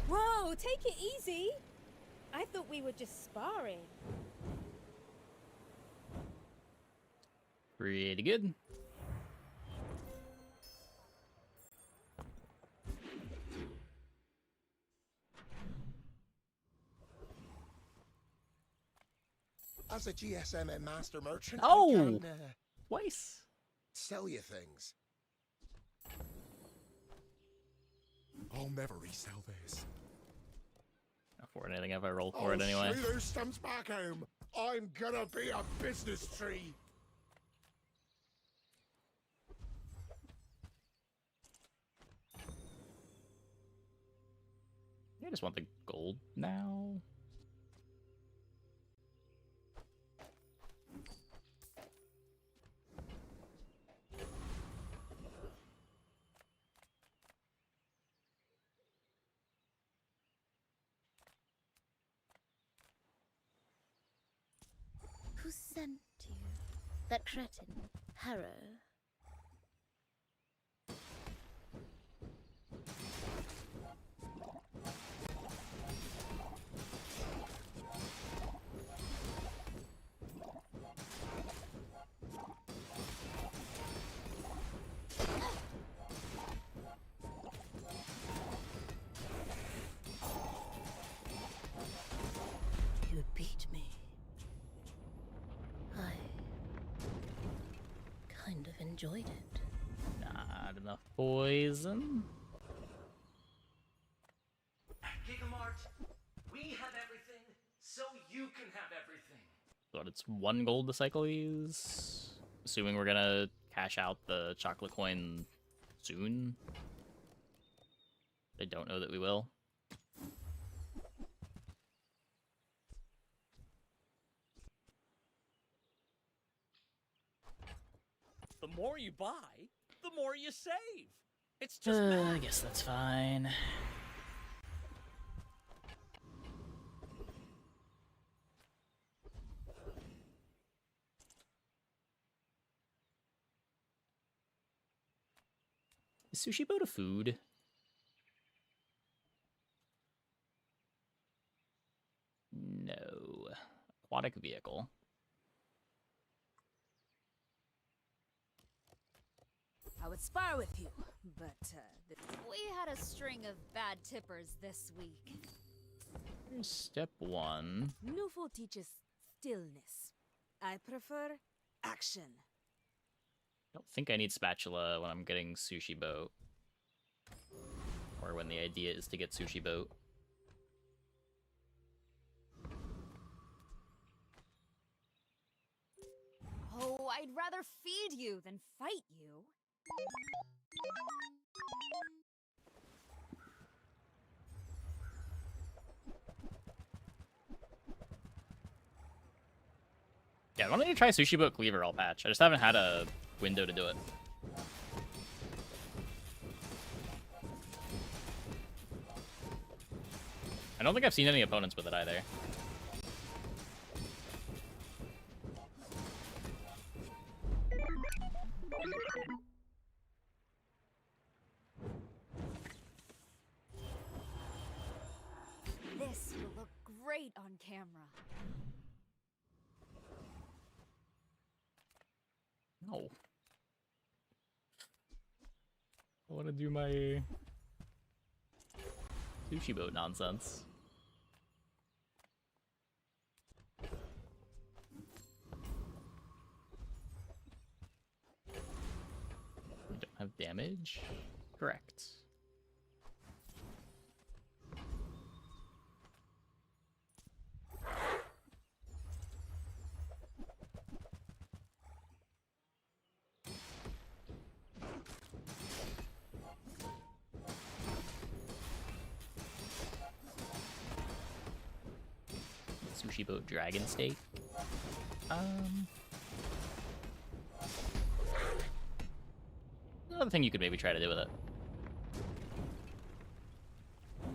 Whoa, take it easy. I thought we were just sparring. Pretty good. As a GSM and master merchant, Oh! I can, Twice. sell you things. I'll never resell this. Not for anything if I roll for it anyway. Schreeder stumps back home. I'm gonna be a business tree. I just want the gold now. Who sent you? That cretin, Harrow? You beat me. I kind of enjoyed it. Not enough poison. At Gigamart, we have everything, so you can have everything. But it's 1 gold to cycle these. Assuming we're gonna cash out the chocolate coin soon. They don't know that we will. The more you buy, the more you save. It's just I math. guess that's fine. Is sushi boat a food? No. Aquatic vehicle. I would spar with you, but We had a string of bad tippers this week. Here's step 1. Newful teaches stillness. I prefer action. I don't think I need spatula when I'm getting sushi boat. Or when the idea is to get sushi boat. Oh, I'd rather feed you than fight you. Yeah, I wanted to try sushi boat cleaver all patch. I just haven't had a window to do it. I don't think I've seen any opponents with it either. This will look great on camera. No. I want to do my sushi boat nonsense. We don't have damage? Correct. Sushi boat dragon steak. Another thing you could maybe try to do with it.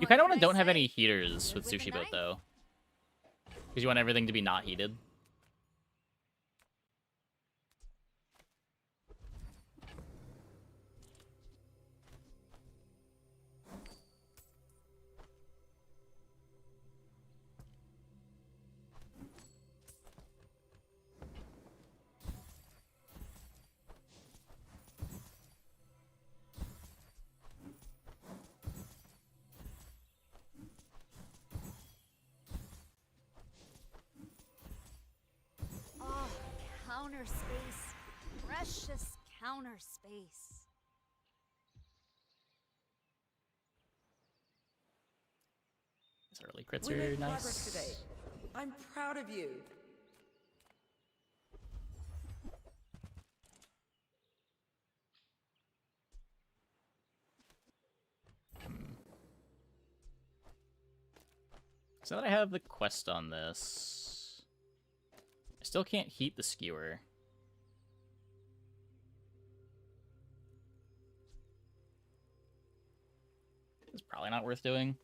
You kind of want to don't have any heaters with sushi boat though, because you want everything to be not heated. Oh, counter space. Precious counter space. These early crits We are made nice. progress today. I'm proud of you. So now that I have the quest on this, I still can't heat the skewer. It's probably not worth doing.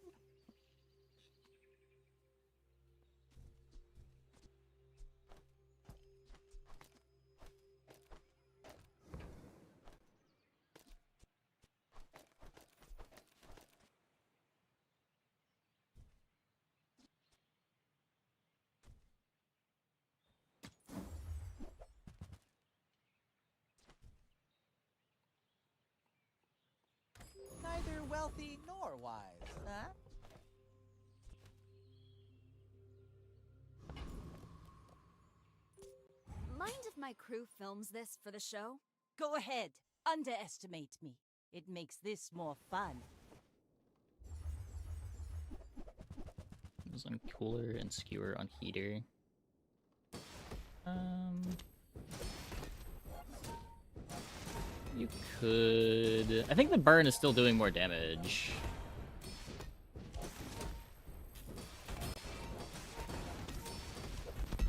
Neither wealthy nor wise, huh? Mind if my crew films this for the show? Go ahead. Underestimate me. It makes this more fun. It was on cooler and skewer on heater. You could... I think the burn is still doing more damage.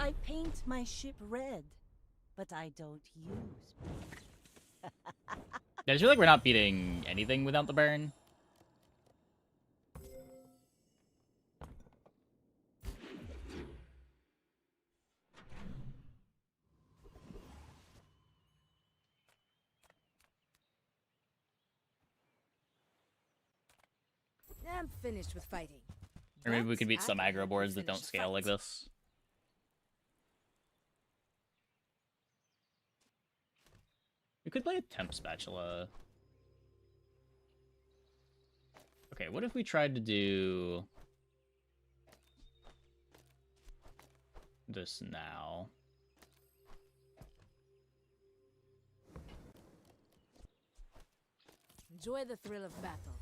I paint my ship red, but I don't use paint. Yeah, I feel like we're not beating anything without the burn. I'm finished with fighting. Or maybe we could beat But some I aggro can boards that finish don't a scale like fight. this. We could play a temp spatula. Okay, what if we tried to do this now? Enjoy the thrill of battle.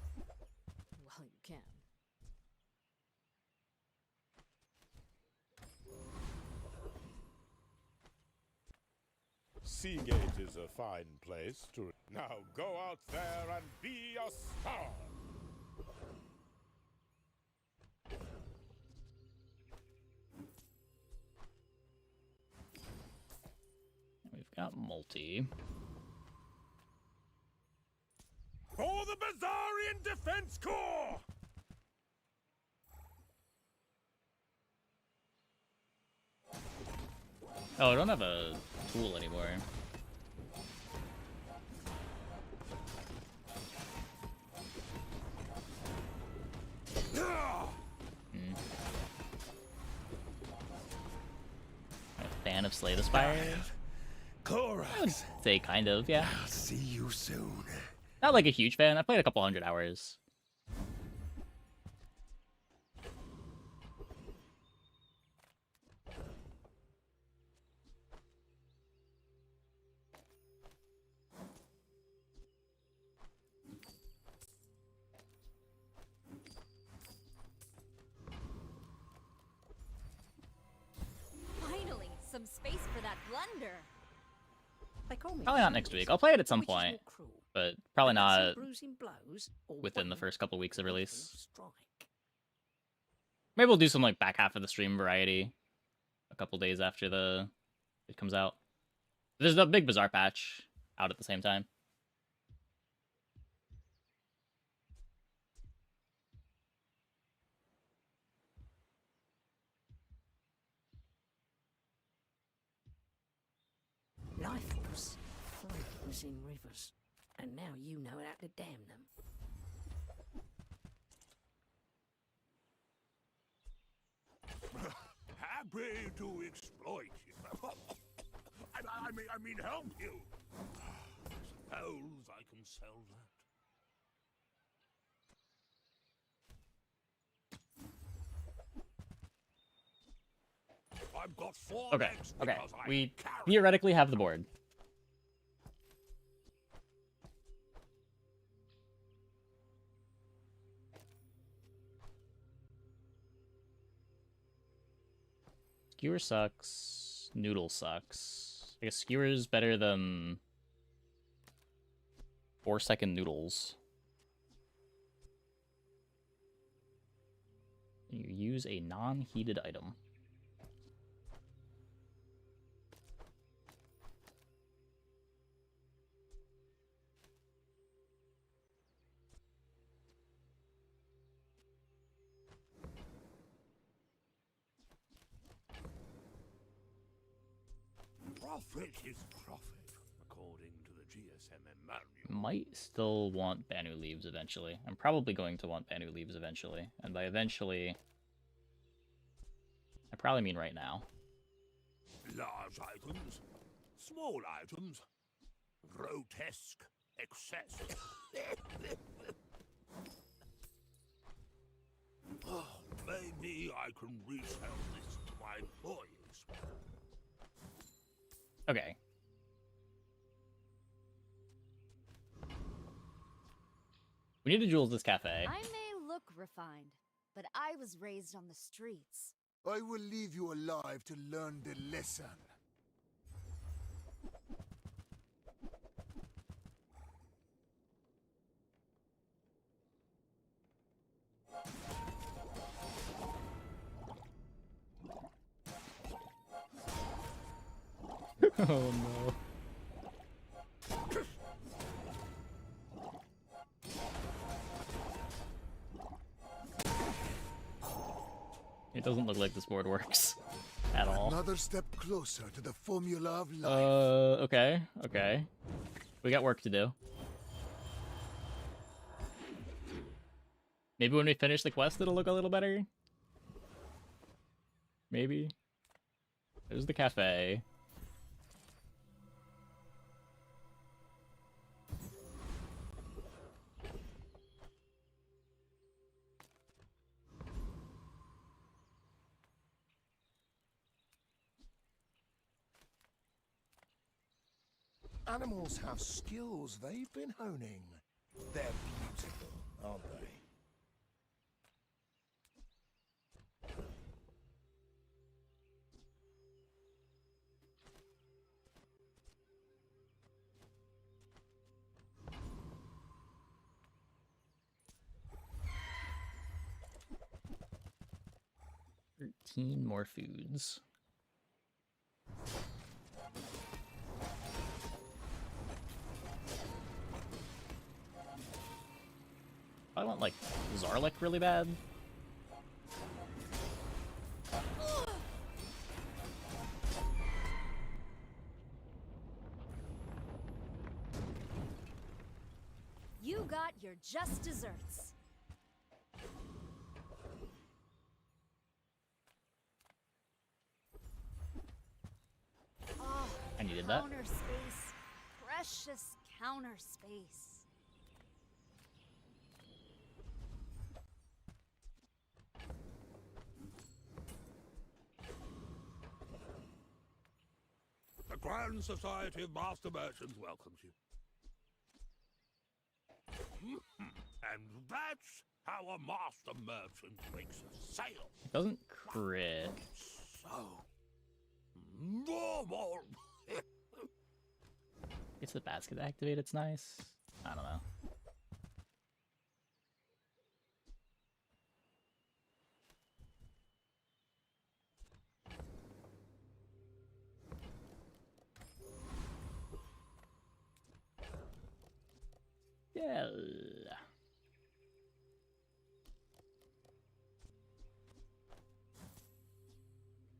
While you can. Seagate is a fine place to... Now go out there and be a star! We've got multi. For the Bazarian Defense Corps! Oh, I don't have a tool anymore. A fan of Slay the Spire? I would say kind of, yeah. I'll see you soon. Not like a huge fan. I played a couple hundred hours. Finally, some space for that blunder. Probably not next week. I'll play it at some point, but probably not within the first couple weeks of release. Maybe we'll do some like back half of the stream variety a couple days after it comes out. There's a big Bazaar patch out at the same time. Life was findings in rivers, and now you know how to dam them. Happy to exploit you. I mean help you. Suppose I can sell that. I've got 4 Okay, legs okay. because I We carry- theoretically have the board. Skewer sucks. Noodle sucks. I guess skewer is better than 4-second noodles. You use a non-heated item. Profit is profit, according to the GSM manual. Might still want Banu Leaves eventually. I'm probably going to want Banu Leaves eventually. And by eventually, I probably mean right now. Large items, small items, grotesque excess. Oh, maybe I can resell this to my employees. Okay. We need to Jules this cafe. I may look refined, but I was raised on the streets. I will leave you alive to learn the lesson. Oh no. It doesn't look like this board works at all. Another step closer to the formula of life. Okay, okay. We got work to do. Maybe when we finish the quest, it'll look a little better. Maybe. There's the cafe. Animals have skills they've been honing. Their 15 more foods. I want like Zarlik really bad. You got your just desserts. Oh, I needed that. counter space. Precious counter space. The Grand Society of Master Merchants welcomes you. And that's how a master merchant makes a sale. It doesn't crit. So, more. Gets the basket activated, it's nice. I don't know. Yeah.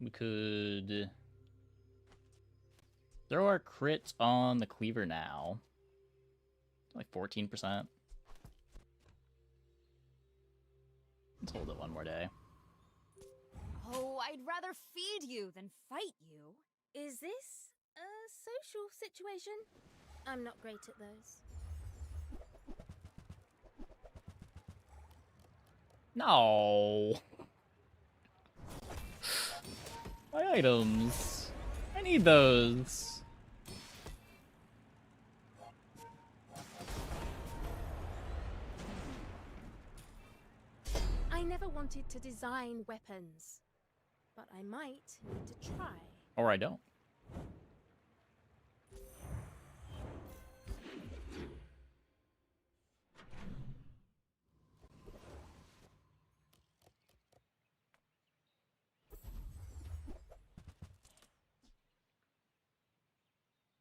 We could throw our crit on the cleaver now. Like 14%. Let's hold it one more day. Oh, I'd rather feed you than fight you. Is this a social situation? I'm not great at those. No. My items. I need those. I never wanted to design weapons, but I might need to try. Or I don't.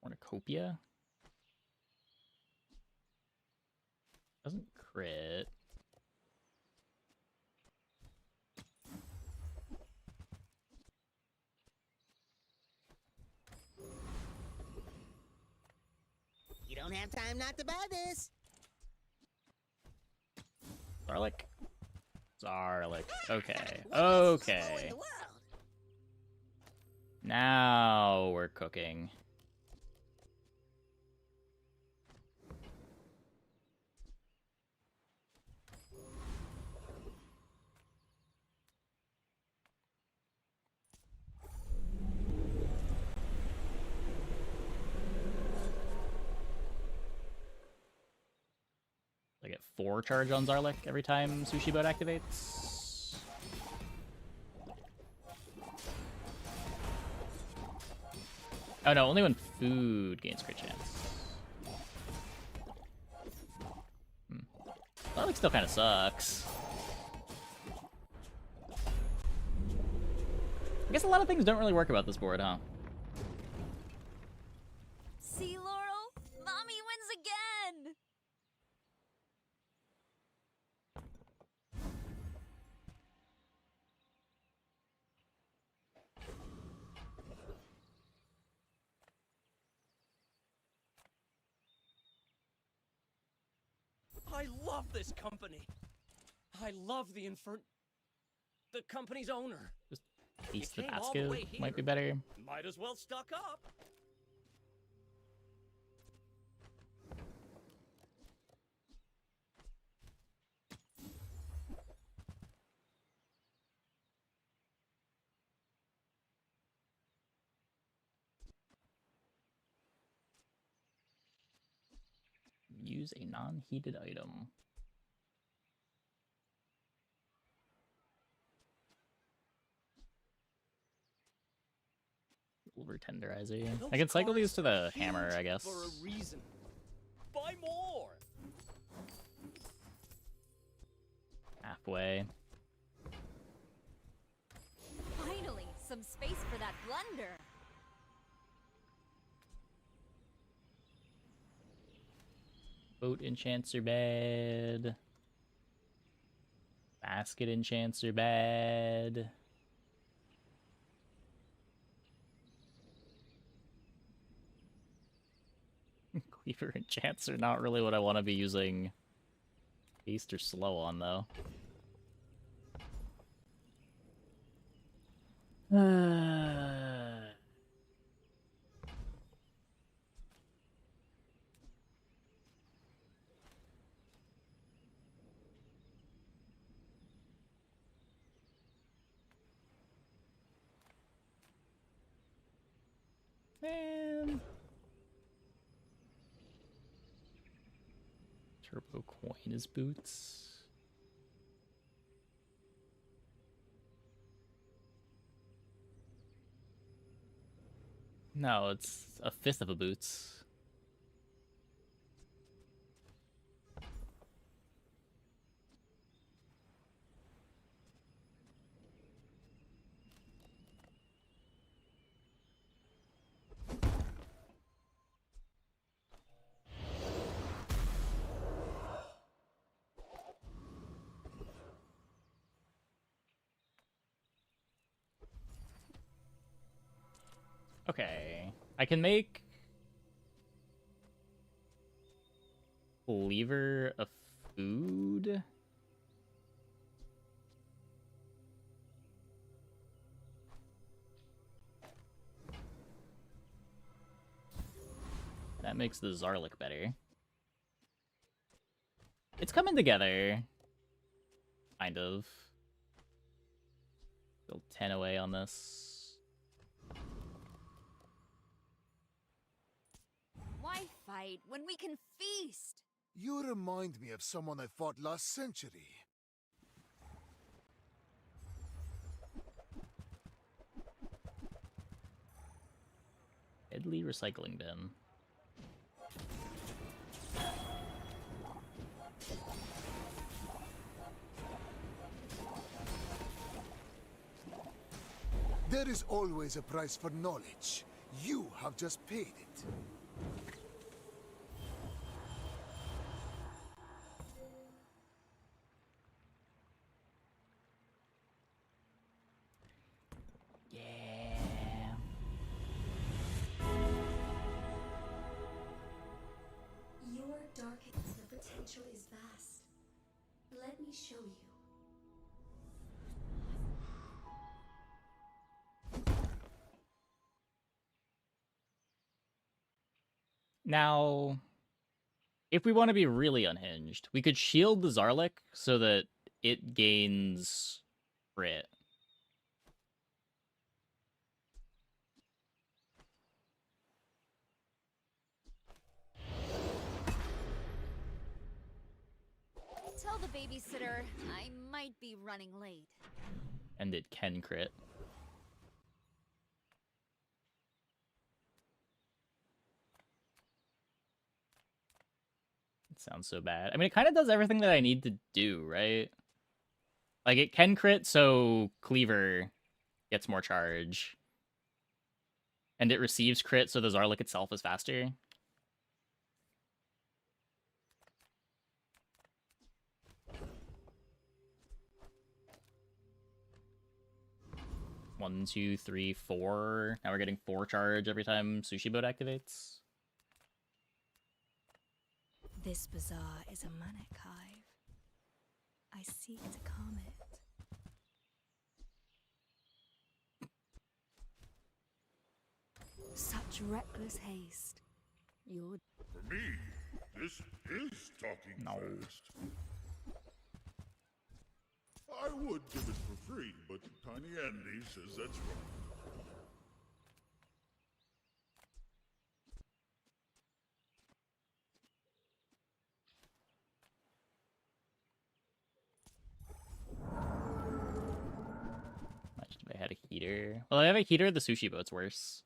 Cornucopia? Doesn't crit. You don't have time not to buy this. Zarlik? Zarlik. Okay. Okay. Now we're cooking. I get 4 charge on Zarlik every time Sushi Boat activates. Oh no, only when food gains crit chance. Zarlik still kind of sucks. I guess a lot of things don't really work about this board, huh? See, Laurel? Mommy wins again! I love this company. I love the company's owner. Just You East the came all the way basket might be here. better. Might as well stock up. Use a non-heated item. Silver tenderizer. I can cycle these to the hammer, I guess. For a reason. Buy more. Halfway. thunder. Boat enchants are bad. Basket enchants are bad. Cleaver enchants are not really what I want to be using haste or slow on, though. Man. Turbo coin is boots. No, it's a fifth of a boots. Okay, I can make Cleaver a food. That makes the Zarlik better. It's coming together. Kind of. Still 10 away on this. Why fight when we can feast? You remind me of someone I fought last century. Deadly recycling bin. There is always a price for knowledge. You have just paid it. Your darkness, the potential is vast. Let me show you. Now, if we want to be really unhinged, we could shield the Zarlik so that it gains crit. Tell the babysitter I might be running late. And it can crit. It sounds so bad. I mean, it kind of does everything that I need to do, right? Like, it can crit, so Cleaver gets more charge. And it receives crit, so the Zarlik itself is faster. One, two, three, four. Now we're getting 4 charge every time Sushi Boat activates. This bazaar is a manic hive. I seek to calm it. Such reckless haste. You're... For me, this is talking fast. I would give it for free, but Tiny Andy says that's wrong. Imagine if I had a heater. Well, I have a heater, the Sushi Boat's worse.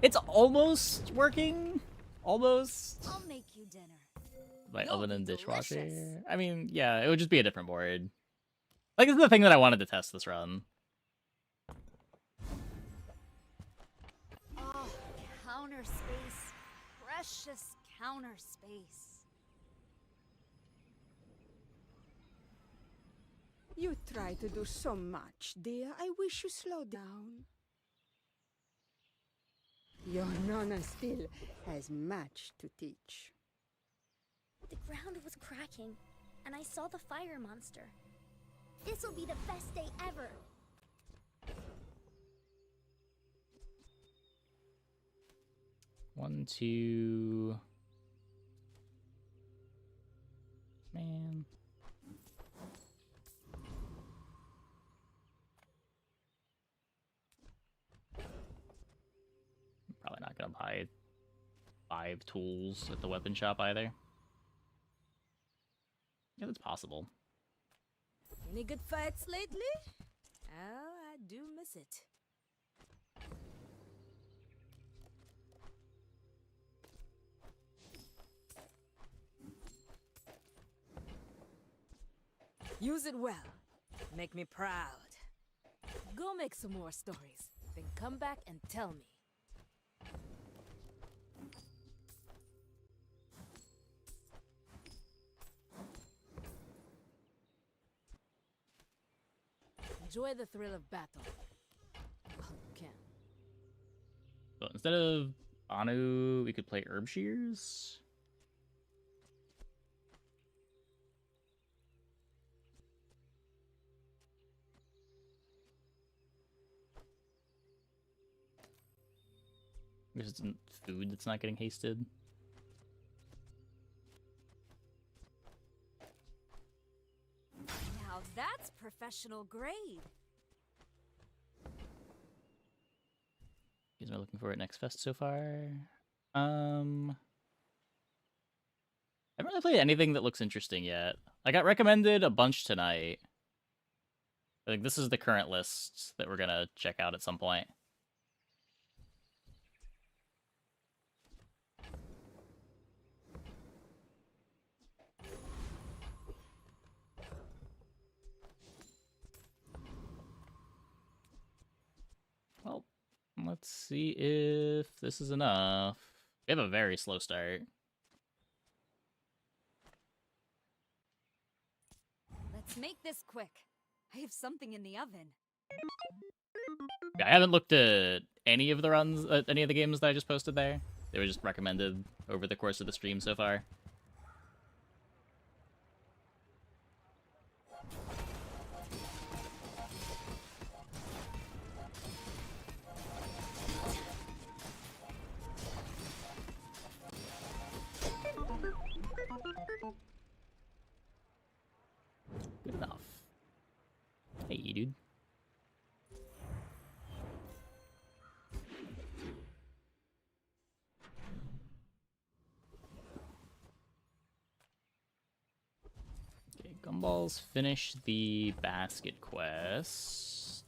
It's almost working. Almost. I'll make you dinner. My You'll oven be and dishwasher. delicious. I mean, yeah, it would just be a different board. Like, this is the thing that I wanted to test this run. Oh, counter space. Precious counter space. You try to do so much, dear. I wish you slow down. Your Nonna still has much to teach. The ground was cracking, and I saw the fire monster. This will be the best day ever. One, two. Man. Probably not gonna buy 5 tools at the weapon shop either. Yeah, that's possible. Any good fights lately? Oh, I do miss it. Use it well. Make me proud. Go make some more stories, then come back and tell me. Enjoy the thrill of battle. While you can. So instead of Anu, we could play Herb Shears. Because it's food that's not getting hasted. Now that's professional grade. You guys are looking for it next fest so far. I haven't really played anything that looks interesting yet. I got recommended a bunch tonight. I think this is the current list that we're gonna check out at some point. Well, let's see if this is enough. We have a very slow start. Let's make this quick. I have something in the oven. Yeah, I haven't looked at any of the runs, any of the games that I just posted there. They were just recommended over the course of the stream so far. Good enough. Hey, dude. Okay, Gumballs finish the basket quest.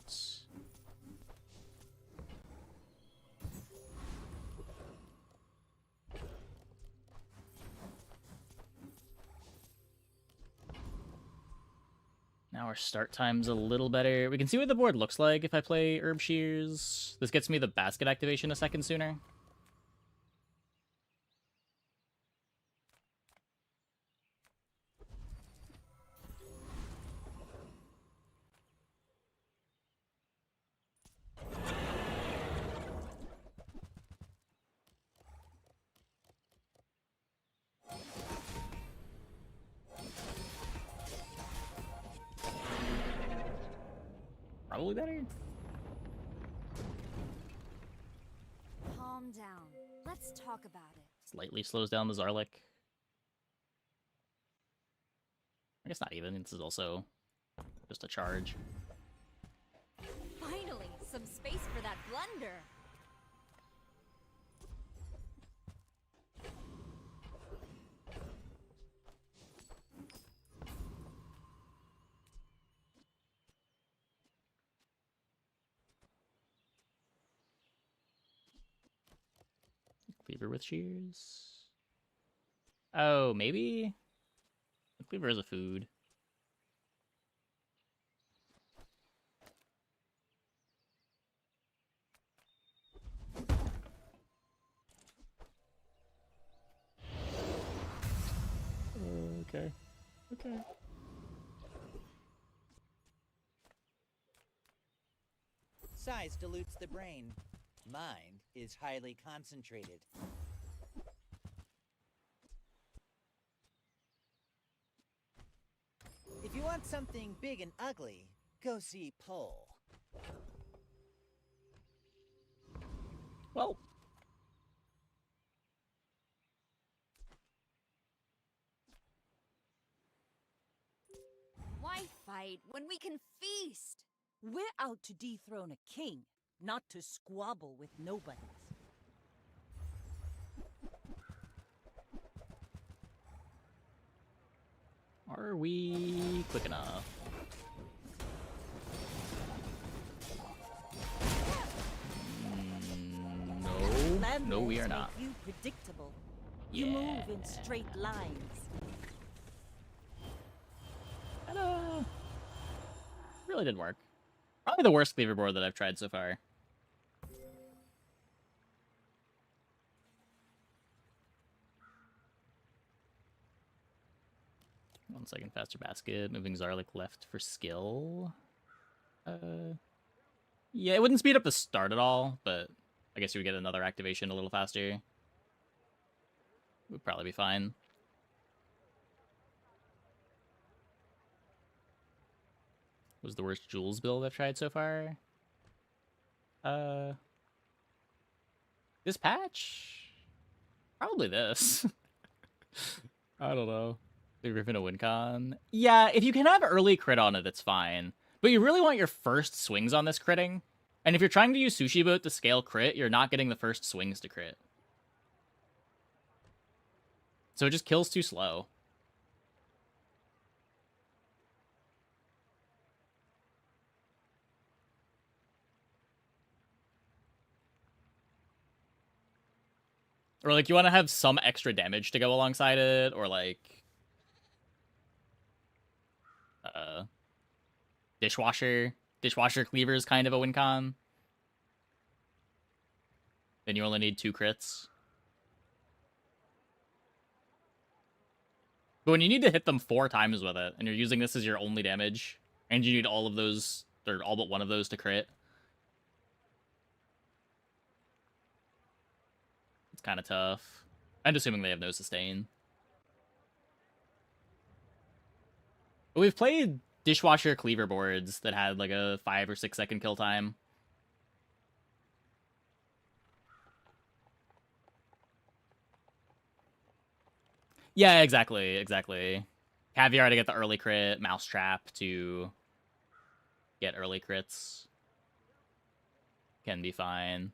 Now our start time's a little better. We can see what the board looks like if I play Herb Shears. This gets me the basket activation a second sooner. Probably better. Calm down. Let's talk about it. Slightly slows down the Zarlik. I guess not even. This is also just a charge. Finally, some space for that blunder. Cleaver with shears. Oh, maybe? The cleaver is a food. Okay. Okay. Size dilutes the brain. Mind is highly concentrated. If you want something big and ugly, go see Pole. Well. Why fight when we can feast? We're out to dethrone a king, not to squabble with nobodies. Are we quick enough? No. No, we are not. Make you predictable. Yeah. You move in straight lines. Ta-da! Really didn't work. Probably the worst cleaver board that I've tried so far. One second, faster basket. Moving Zarlik left for skill. Yeah, it wouldn't speed up the start at all, but I guess you would get another activation a little faster. Would probably be fine. Was the worst Jules build I've tried so far? This patch? Probably this. I don't know. The Griffin a win con. Yeah, if you can have early crit on it, it's fine. But you really want your first swings on this critting. And if you're trying to use Sushi Boat to scale crit, you're not getting the first swings to crit. So it just kills too slow. Or, like, you want to have some extra damage to go alongside it, or, like... Dishwasher cleaver is kind of a win con. Then you only need 2 crits. But when you need to hit them 4 times with it, and you're using this as your only damage, and you need all of those, or all but one of those to crit, it's kind of tough. I'm assuming they have no sustain. But we've played dishwasher cleaver boards that had like a 5 or 6 second kill time. Yeah, exactly. Caviar to get the early crit, Mousetrap to get early crits. Can be fine.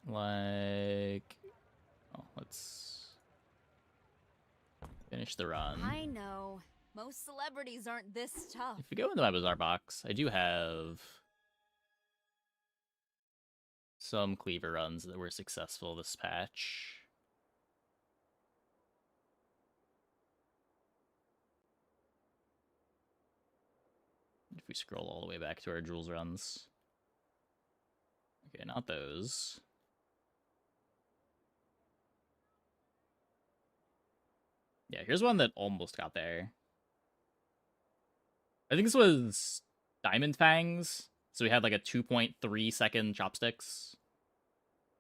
Like... Oh, let's finish the run. I know. Most celebrities aren't this tough. If we go into my Bazaar box, I do have some cleaver runs that were successful this patch. If we scroll all the way back to our Jules runs. Okay, not those. Yeah, here's one that almost got there. I think this was Diamond Fangs. So we had like a 2.3 second chopsticks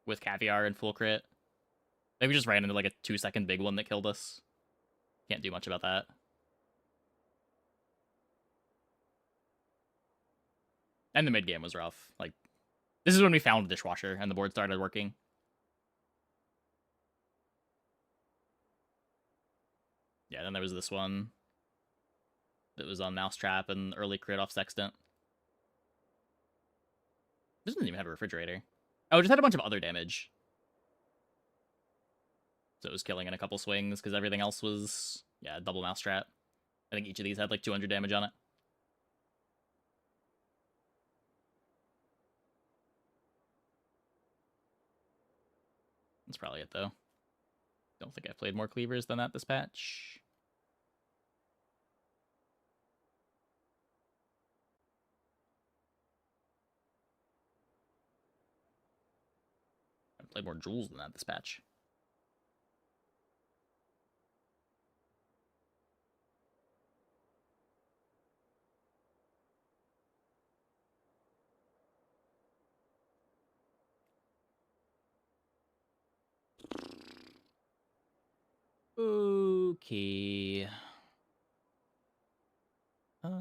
with Caviar and full crit. Maybe we just ran into like a 2 second big one that killed us. Can't do much about that. And the mid game was rough. Like, this is when we found Dishwasher and the board started working. Yeah, then there was this one that was on Mousetrap and early crit off Sextant. This doesn't even have a refrigerator. Oh, it just had a bunch of other damage. So it was killing in a couple swings because everything else was, yeah, double Mousetrap. I think each of these had like 200 damage on it. probably it, though. Don't think I've played more cleavers than that this patch. I've played more Jules than that this patch. Okay. Let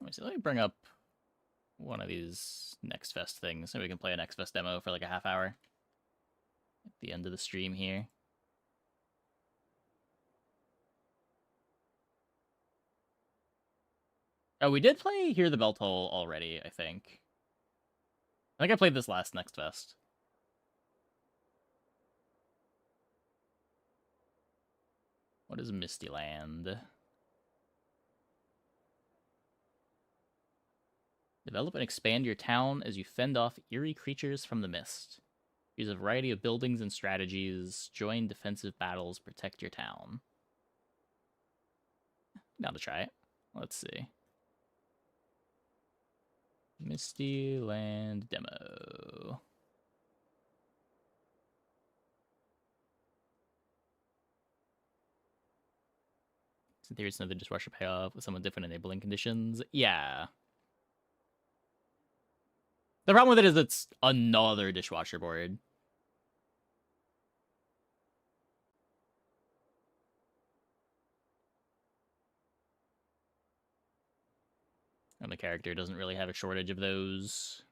me see. Let me bring up one of these Next Fest things so we can play a Next Fest demo for like a half hour at the end of the stream here. Oh, we did play Hear the Bell Toll already, I think. I think I played this last Next Fest. What is Misty Land? Develop and expand your town as you fend off eerie creatures from the mist. Use a variety of buildings and strategies. Join defensive battles. Protect your town. Down to try it. Let's see. Misty Land demo. In theory, it's another dishwasher payoff with some different enabling conditions. Yeah. The problem with it is it's another dishwasher board. And the character doesn't really have a shortage of those.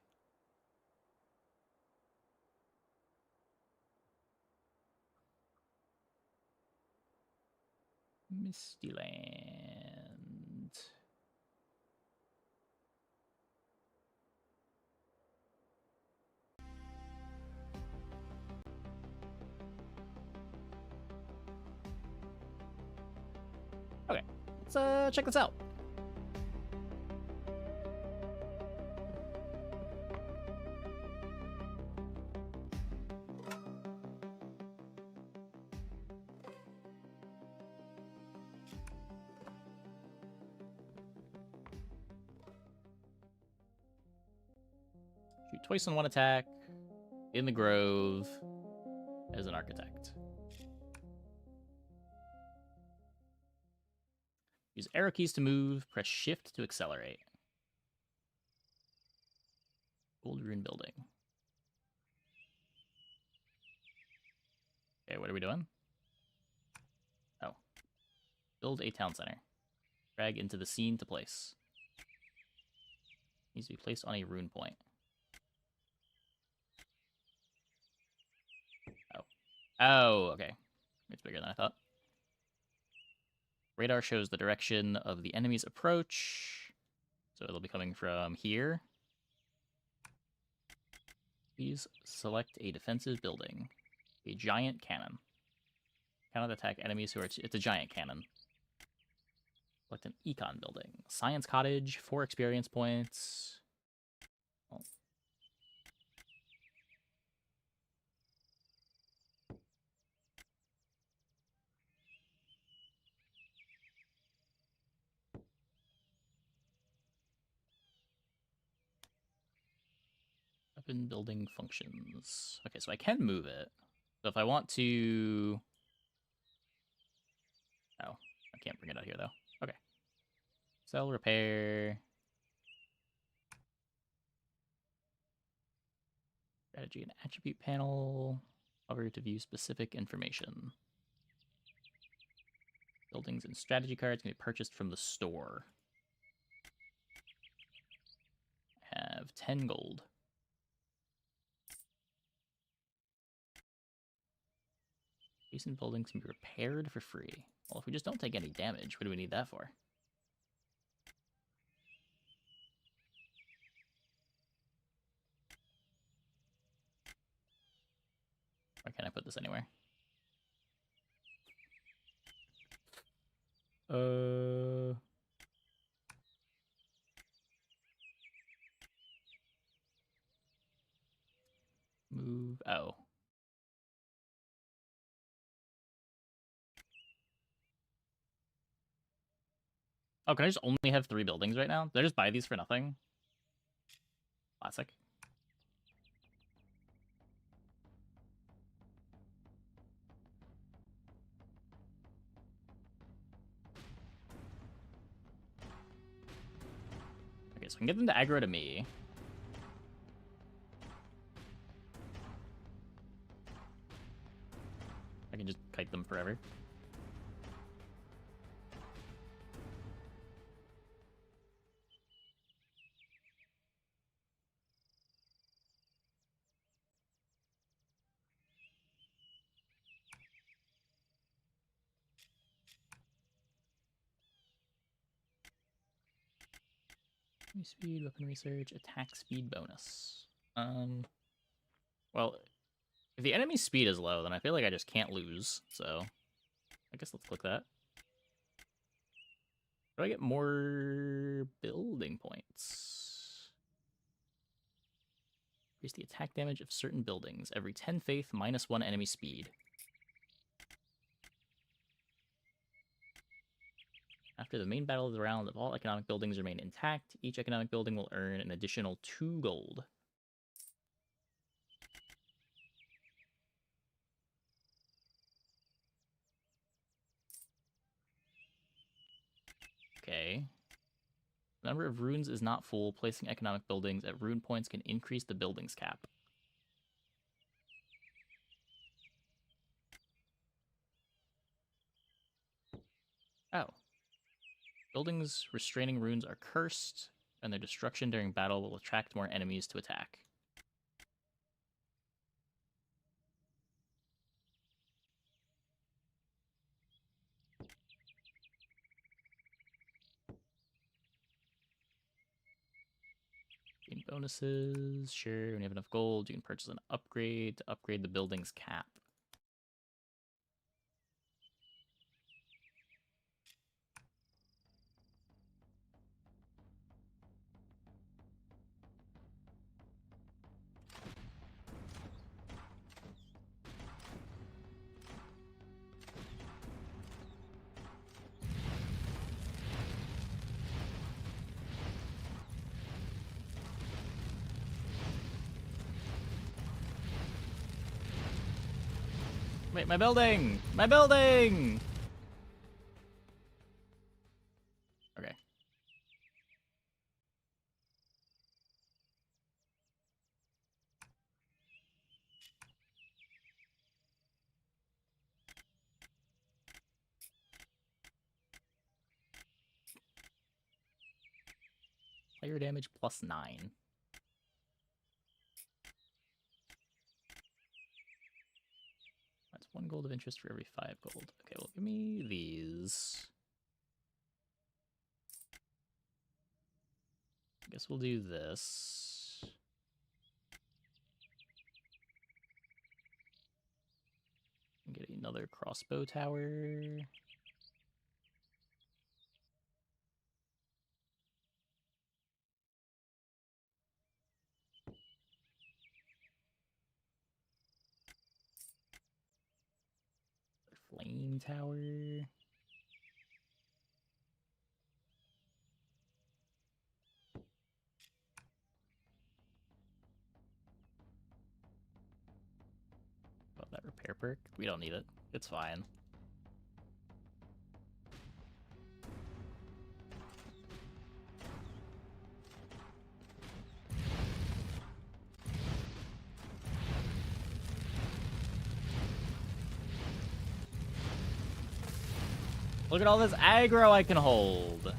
Misty Land. Okay, let's check this out. Shoot twice on one attack in the Grove as an architect. Use arrow keys to move, press shift to accelerate. Gold Rune Building. Okay, what are we doing? Oh. Build a town center. Drag into the scene to place. Needs to be placed on a rune point. Oh. Oh, okay. It's bigger than I thought. Radar shows the direction of the enemy's approach. So it'll be coming from here. Please select a defensive building. A giant cannon. Cannot attack enemies who are... It's a giant cannon. Select an econ building. Science cottage, 4 experience points. Oh. Weapon building functions. Okay, so I can move it. So if I want to... Oh, I can't bring it out here, though. Okay. Sell, repair. Strategy and attribute panel. Hover to view specific information. Buildings and strategy cards can be purchased from the store. I have 10 gold. Adjacent buildings can be repaired for free. Well, if we just don't take any damage, what do we need that for? Or can I put this anywhere? Move. Oh. Oh, can I just only have 3 buildings right now? Did I just buy these for nothing? Classic. Okay, so I can get them to aggro to me. I can just kite them forever. Speed, weapon research, attack speed bonus. Well, if the enemy's speed is low, then I feel like I just can't lose, so I guess let's click that. Do I get more building points? Increase the attack damage of certain buildings. Every 10 faith, -1 enemy speed. After the main battle of the round, if all economic buildings remain intact, each economic building will earn an additional 2 gold. Okay. The number of runes is not full. Placing economic buildings at rune points can increase the buildings cap. Oh. Buildings restraining runes are cursed, and their destruction during battle will attract more enemies to attack. Gain bonuses. Sure, when you have enough gold, you can purchase an upgrade to upgrade the building's cap. Wait, my building! My building! Okay. Player damage +9. That's 1 gold of interest for every 5 gold. Okay, well, give me these. I guess we'll do this. Get another crossbow tower. Flame tower. Oh, that repair perk? We don't need it. It's fine. Look at all this aggro I can hold.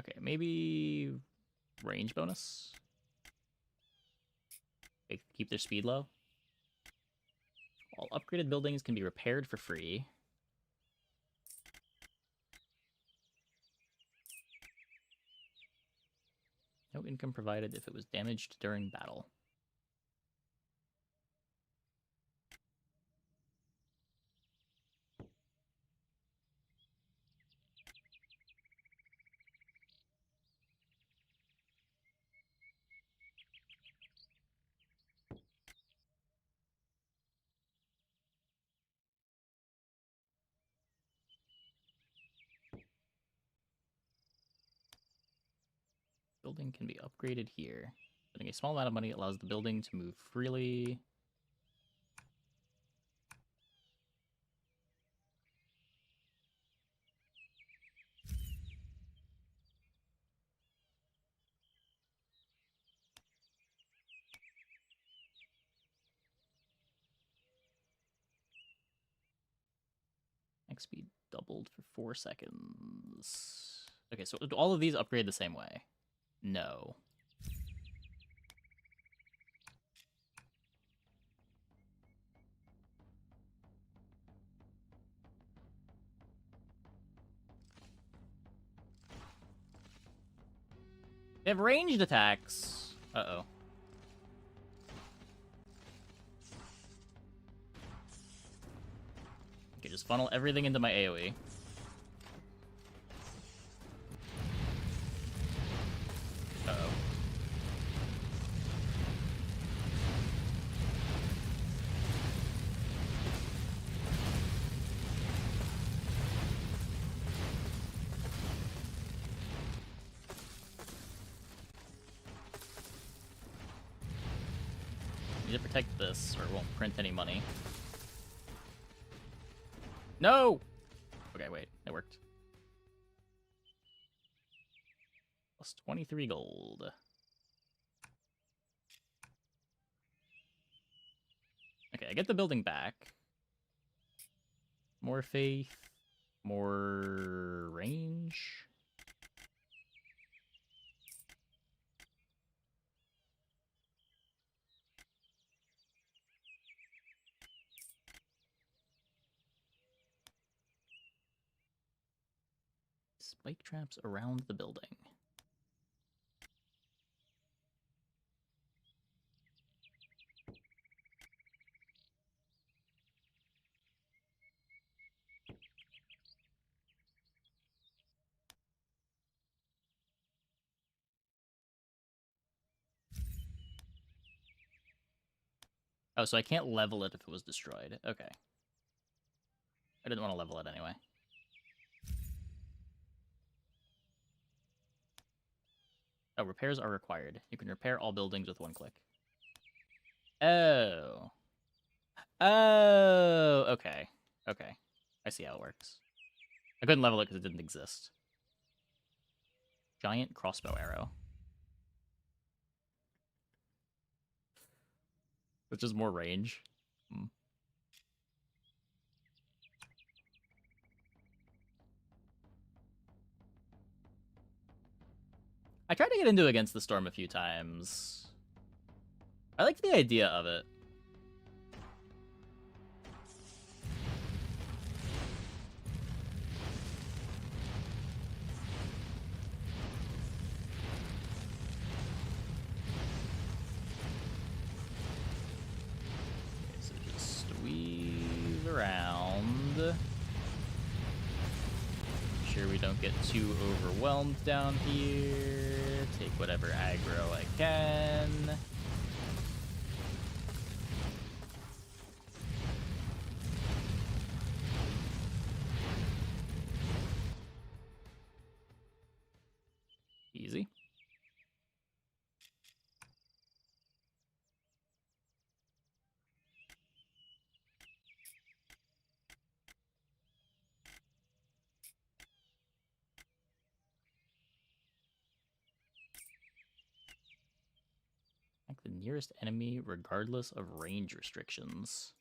Okay, maybe range bonus. They keep their speed low. All upgraded buildings can be repaired for free. No income provided if it was damaged during battle. Building can be upgraded here. Spending a small amount of money allows the building to move freely. Max speed doubled for 4 seconds. Okay, so do all of these upgrade the same way? No. They have ranged attacks. Uh-oh. Okay, just funnel everything into my AoE. Uh-oh. Need to protect this, or it won't print any money. No! Okay, wait. It worked. Plus 23 gold. Okay, I get the building back. More faith. More range. Spike traps around the building. Oh, so I can't level it if it was destroyed. Okay. I didn't want to level it anyway. Oh, repairs are required. You can repair all buildings with 1 click. Oh. Oh, okay. Okay. I see how it works. I couldn't level it because it didn't exist. Giant crossbow arrow. Which is more range. Hmm. I tried to get into Against the Storm a few times. I liked the idea of it. Okay, so just weave around. Make sure we don't get too overwhelmed down here. Take whatever aggro I can. Easy. Attack the nearest enemy regardless of range restrictions.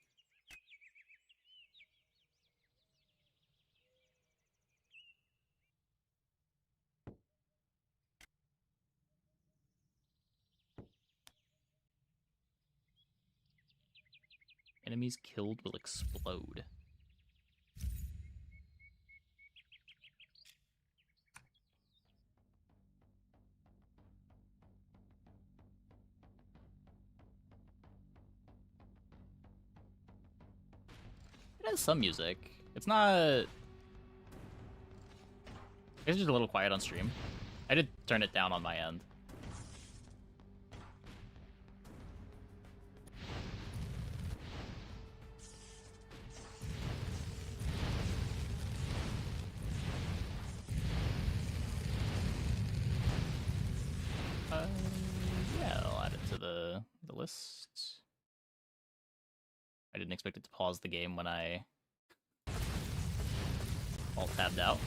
Enemies killed will explode. It has some music. It's not... It's just a little quiet on stream. I did turn it down on my end. Yeah, I'll add it to the list. I didn't expect it to pause the game when I alt-tabbed out.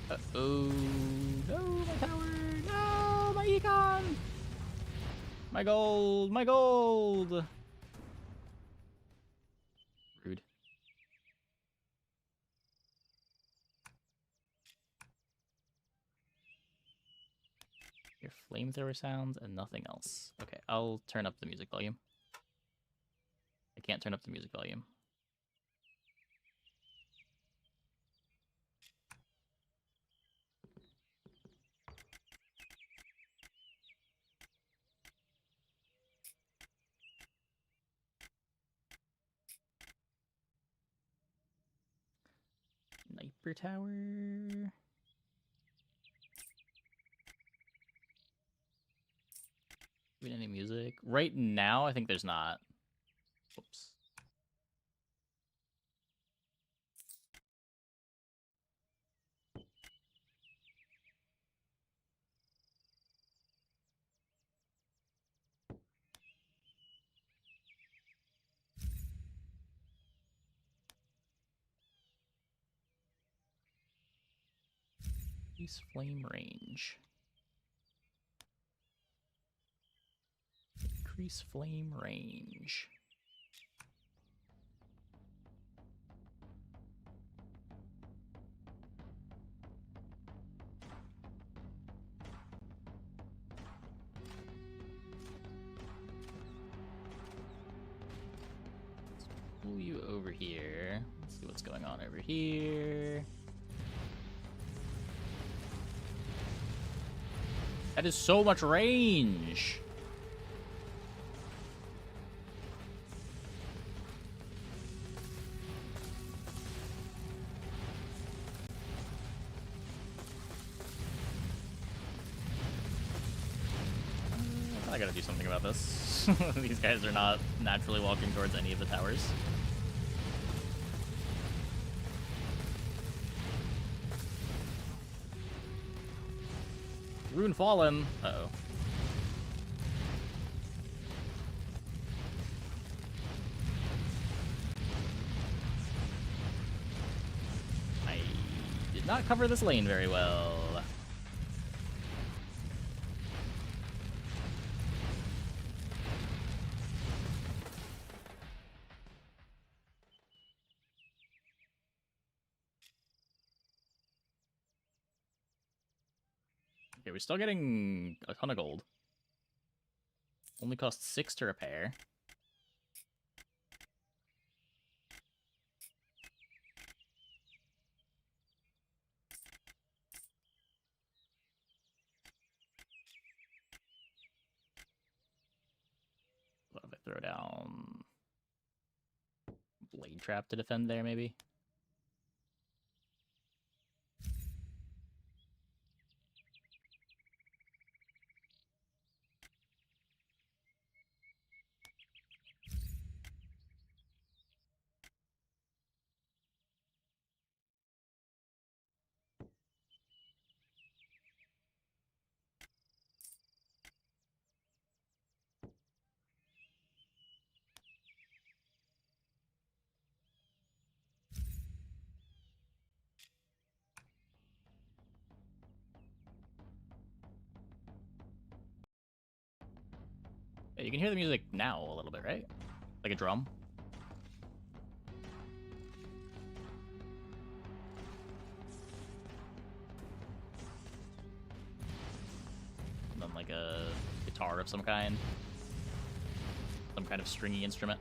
Uh-oh. No, my tower! No, my econ! My gold! My gold! Rude. Your flamethrower sounds and nothing else. Okay, I'll turn up the music volume. I can't turn up the music volume. Sniper tower. Even any music? Right now, I think there's not. Whoops. Increase flame range. Increase flame range. Let's pull you over here. Let's see what's going on over here. That is so much range. I gotta do something about this. These guys are not naturally walking towards any of the towers. Rune Fallen. Uh-oh. I did not cover this lane very well. Okay, we're still getting a ton of gold. Only costs 6 to repair. What if I throw down Blade Trap to defend there, maybe? Yeah, you can hear the music now a little bit, right? Like a drum. And then like a guitar of some kind. Some kind of stringy instrument.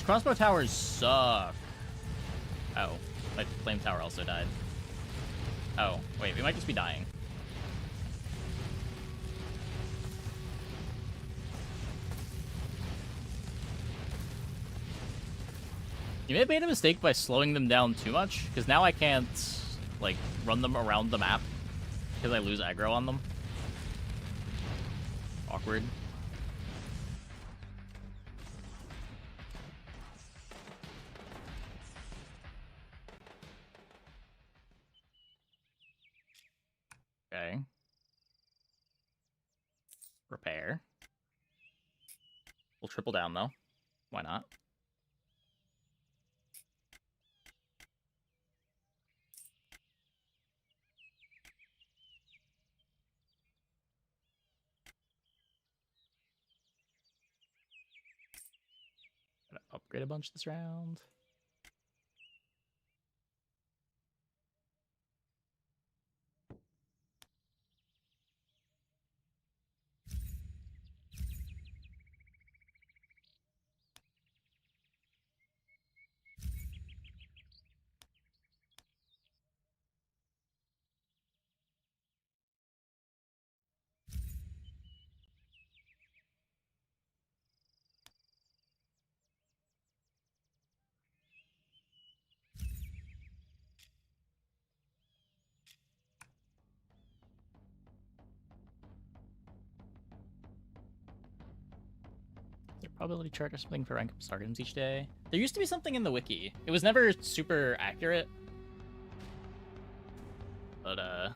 These crossbow towers suck. Oh, my flame tower also died. Oh, wait, we might just be dying. You may have made a mistake by slowing them down too much, because now I can't, like, run them around the map, because I lose aggro on them. Awkward. Okay. Repair. We'll triple down, though. Why not? Gotta upgrade a bunch this round. Probability chart or something for rank up stardoms each day. There used to be something in the wiki. It was never super accurate. But, I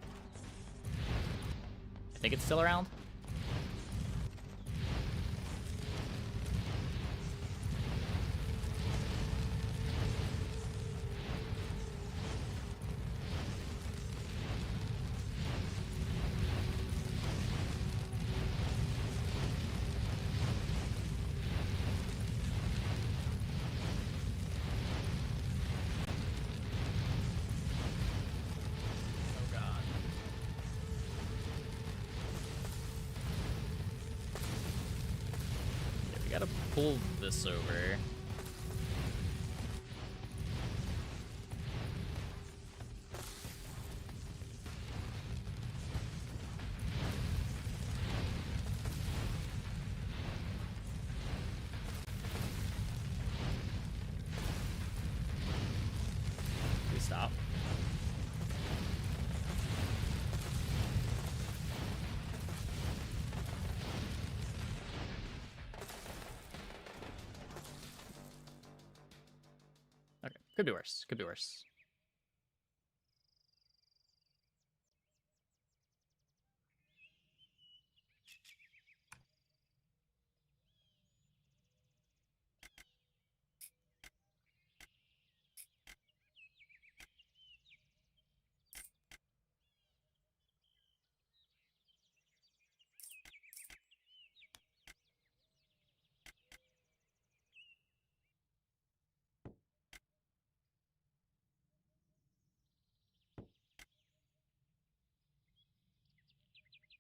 think it's still around. Gotta pull this over. Please stop. Could be worse. Could be worse.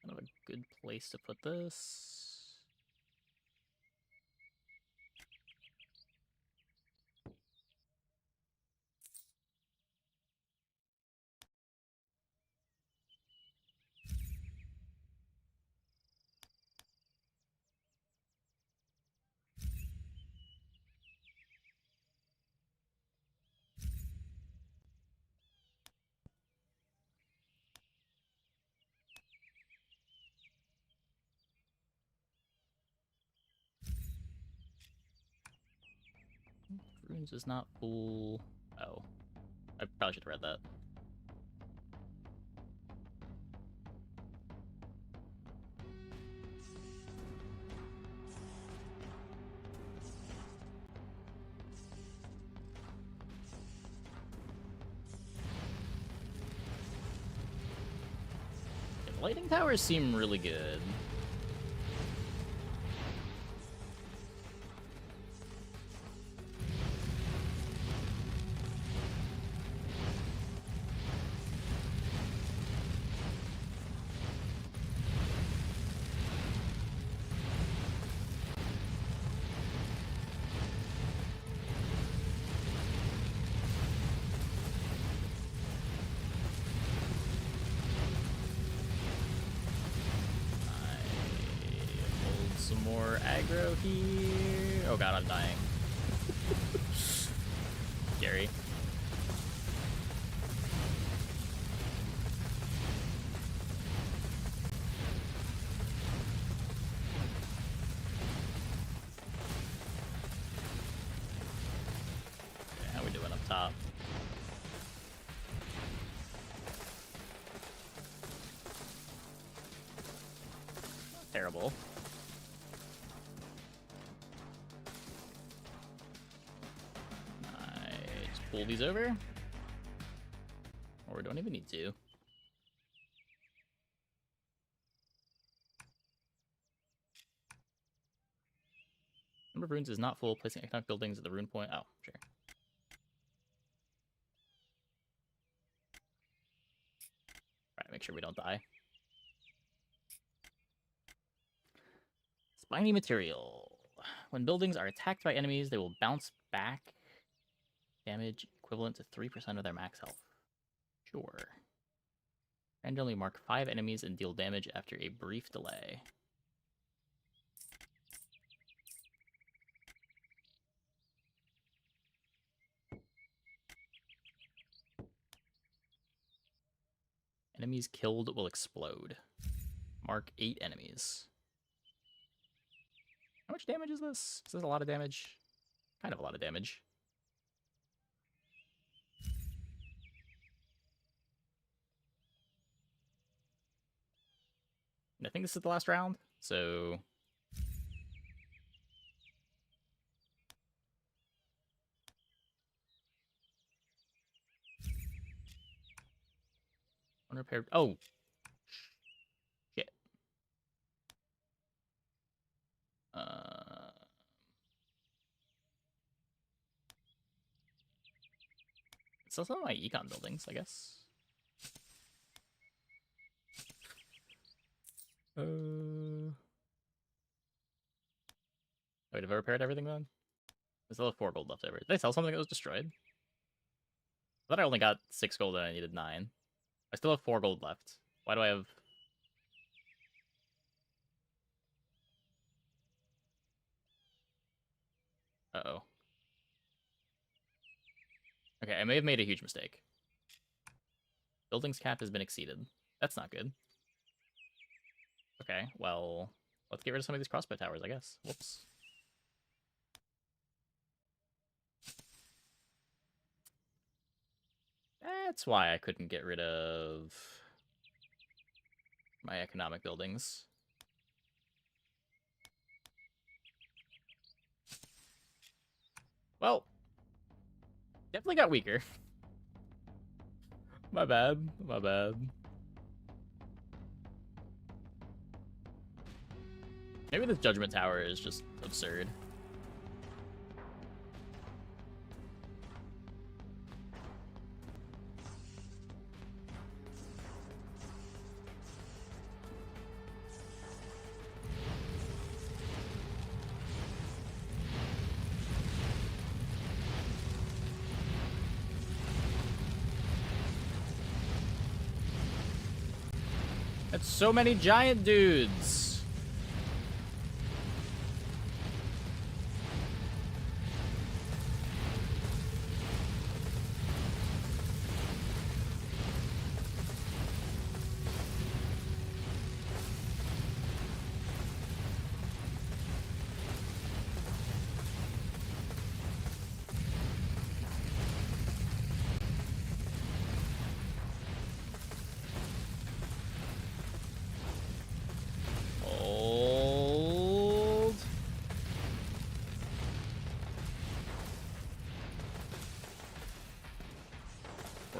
Kind of a good place to put this. Runes is not full. Oh. I probably should have read that. Yeah, the lighting towers seem really good. aggro here. Oh god, I'm dying. Scary. Okay, how we doing up top? Terrible. Just pull these over. Or we don't even need to. Number of runes is not full. Placing economic buildings at the rune point. Oh, sure. Alright, make sure we don't die. Spiny material. When buildings are attacked by enemies, they will bounce back damage equivalent to 3% of their max health. Sure. Randomly mark 5 enemies and deal damage after a brief delay. Enemies killed will explode. Mark 8 enemies. How much damage is this? Is this a lot of damage? Kind of a lot of damage. And I think this is the last round, so... Unrepaired... Oh! Shit. It's also my econ buildings, I guess. Wait, have I repaired everything then? There's still 4 gold left over. Did I sell something that was destroyed? I thought I only got 6 gold and I needed 9. I still have 4 gold left. Why do I have... Uh-oh. Okay, I may have made a huge mistake. Buildings cap has been exceeded. That's not good. Okay, well, let's get rid of some of these crossbow towers, I guess. Whoops. That's why I couldn't get rid of my economic buildings. Well, definitely got weaker. My bad, my bad. Maybe this judgment tower is just absurd. That's so many giant dudes.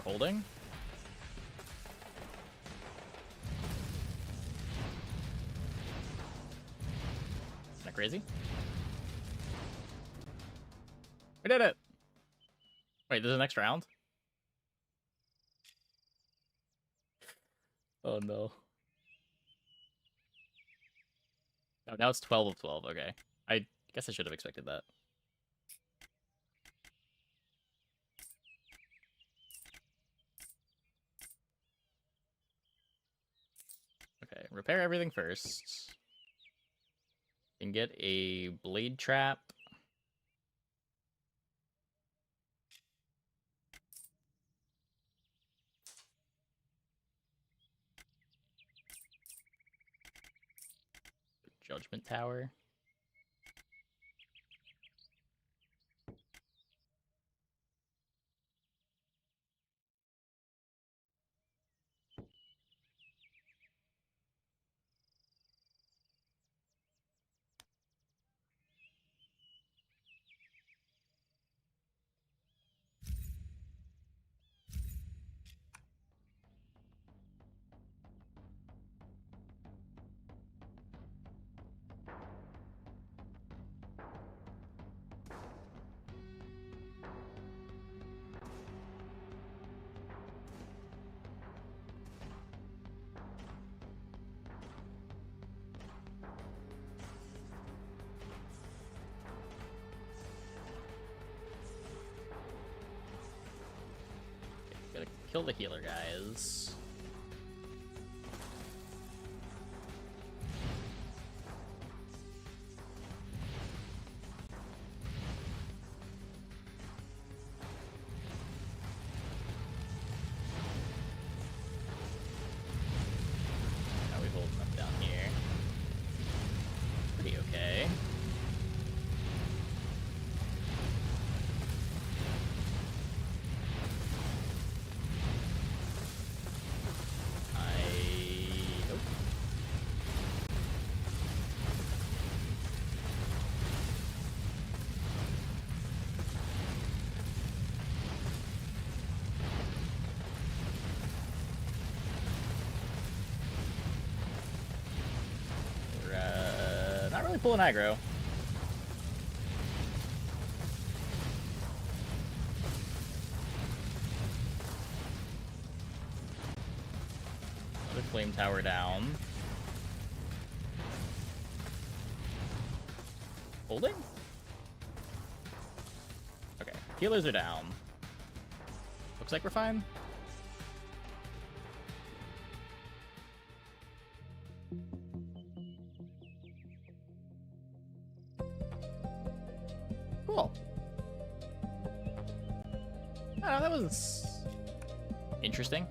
Holding. Isn't that crazy? We did it! Wait, there's a next round? Oh no. Oh, now it's 12 of 12, okay. I guess I should have expected that. Okay, repair everything first. Can get a blade trap. Judgment Tower. Gotta kill the healer guys. How are we holding up down here? Pretty okay. Nope. We're not really pulling aggro. Another flame tower down. Holding? Okay, healers are down. Looks like we're fine. Cool. Oh, that was interesting.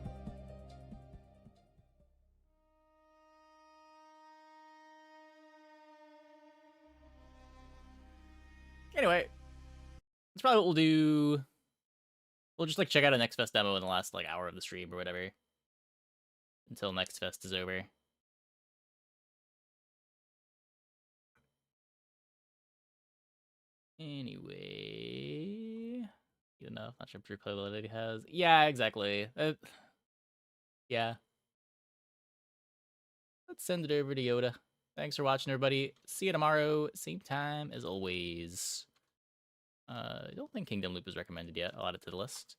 Anyway, that's probably what we'll do. We'll just like check out a Next Fest demo in the last like hour of the stream or whatever. Until Next Fest is over. Anyway, good enough. Not sure if replayability has. Yeah, exactly. Yeah. Let's send it over to Yoda. Thanks for watching, everybody. See you tomorrow, same time as always. I don't think Kingdom Loop is recommended yet. I'll add it to the list.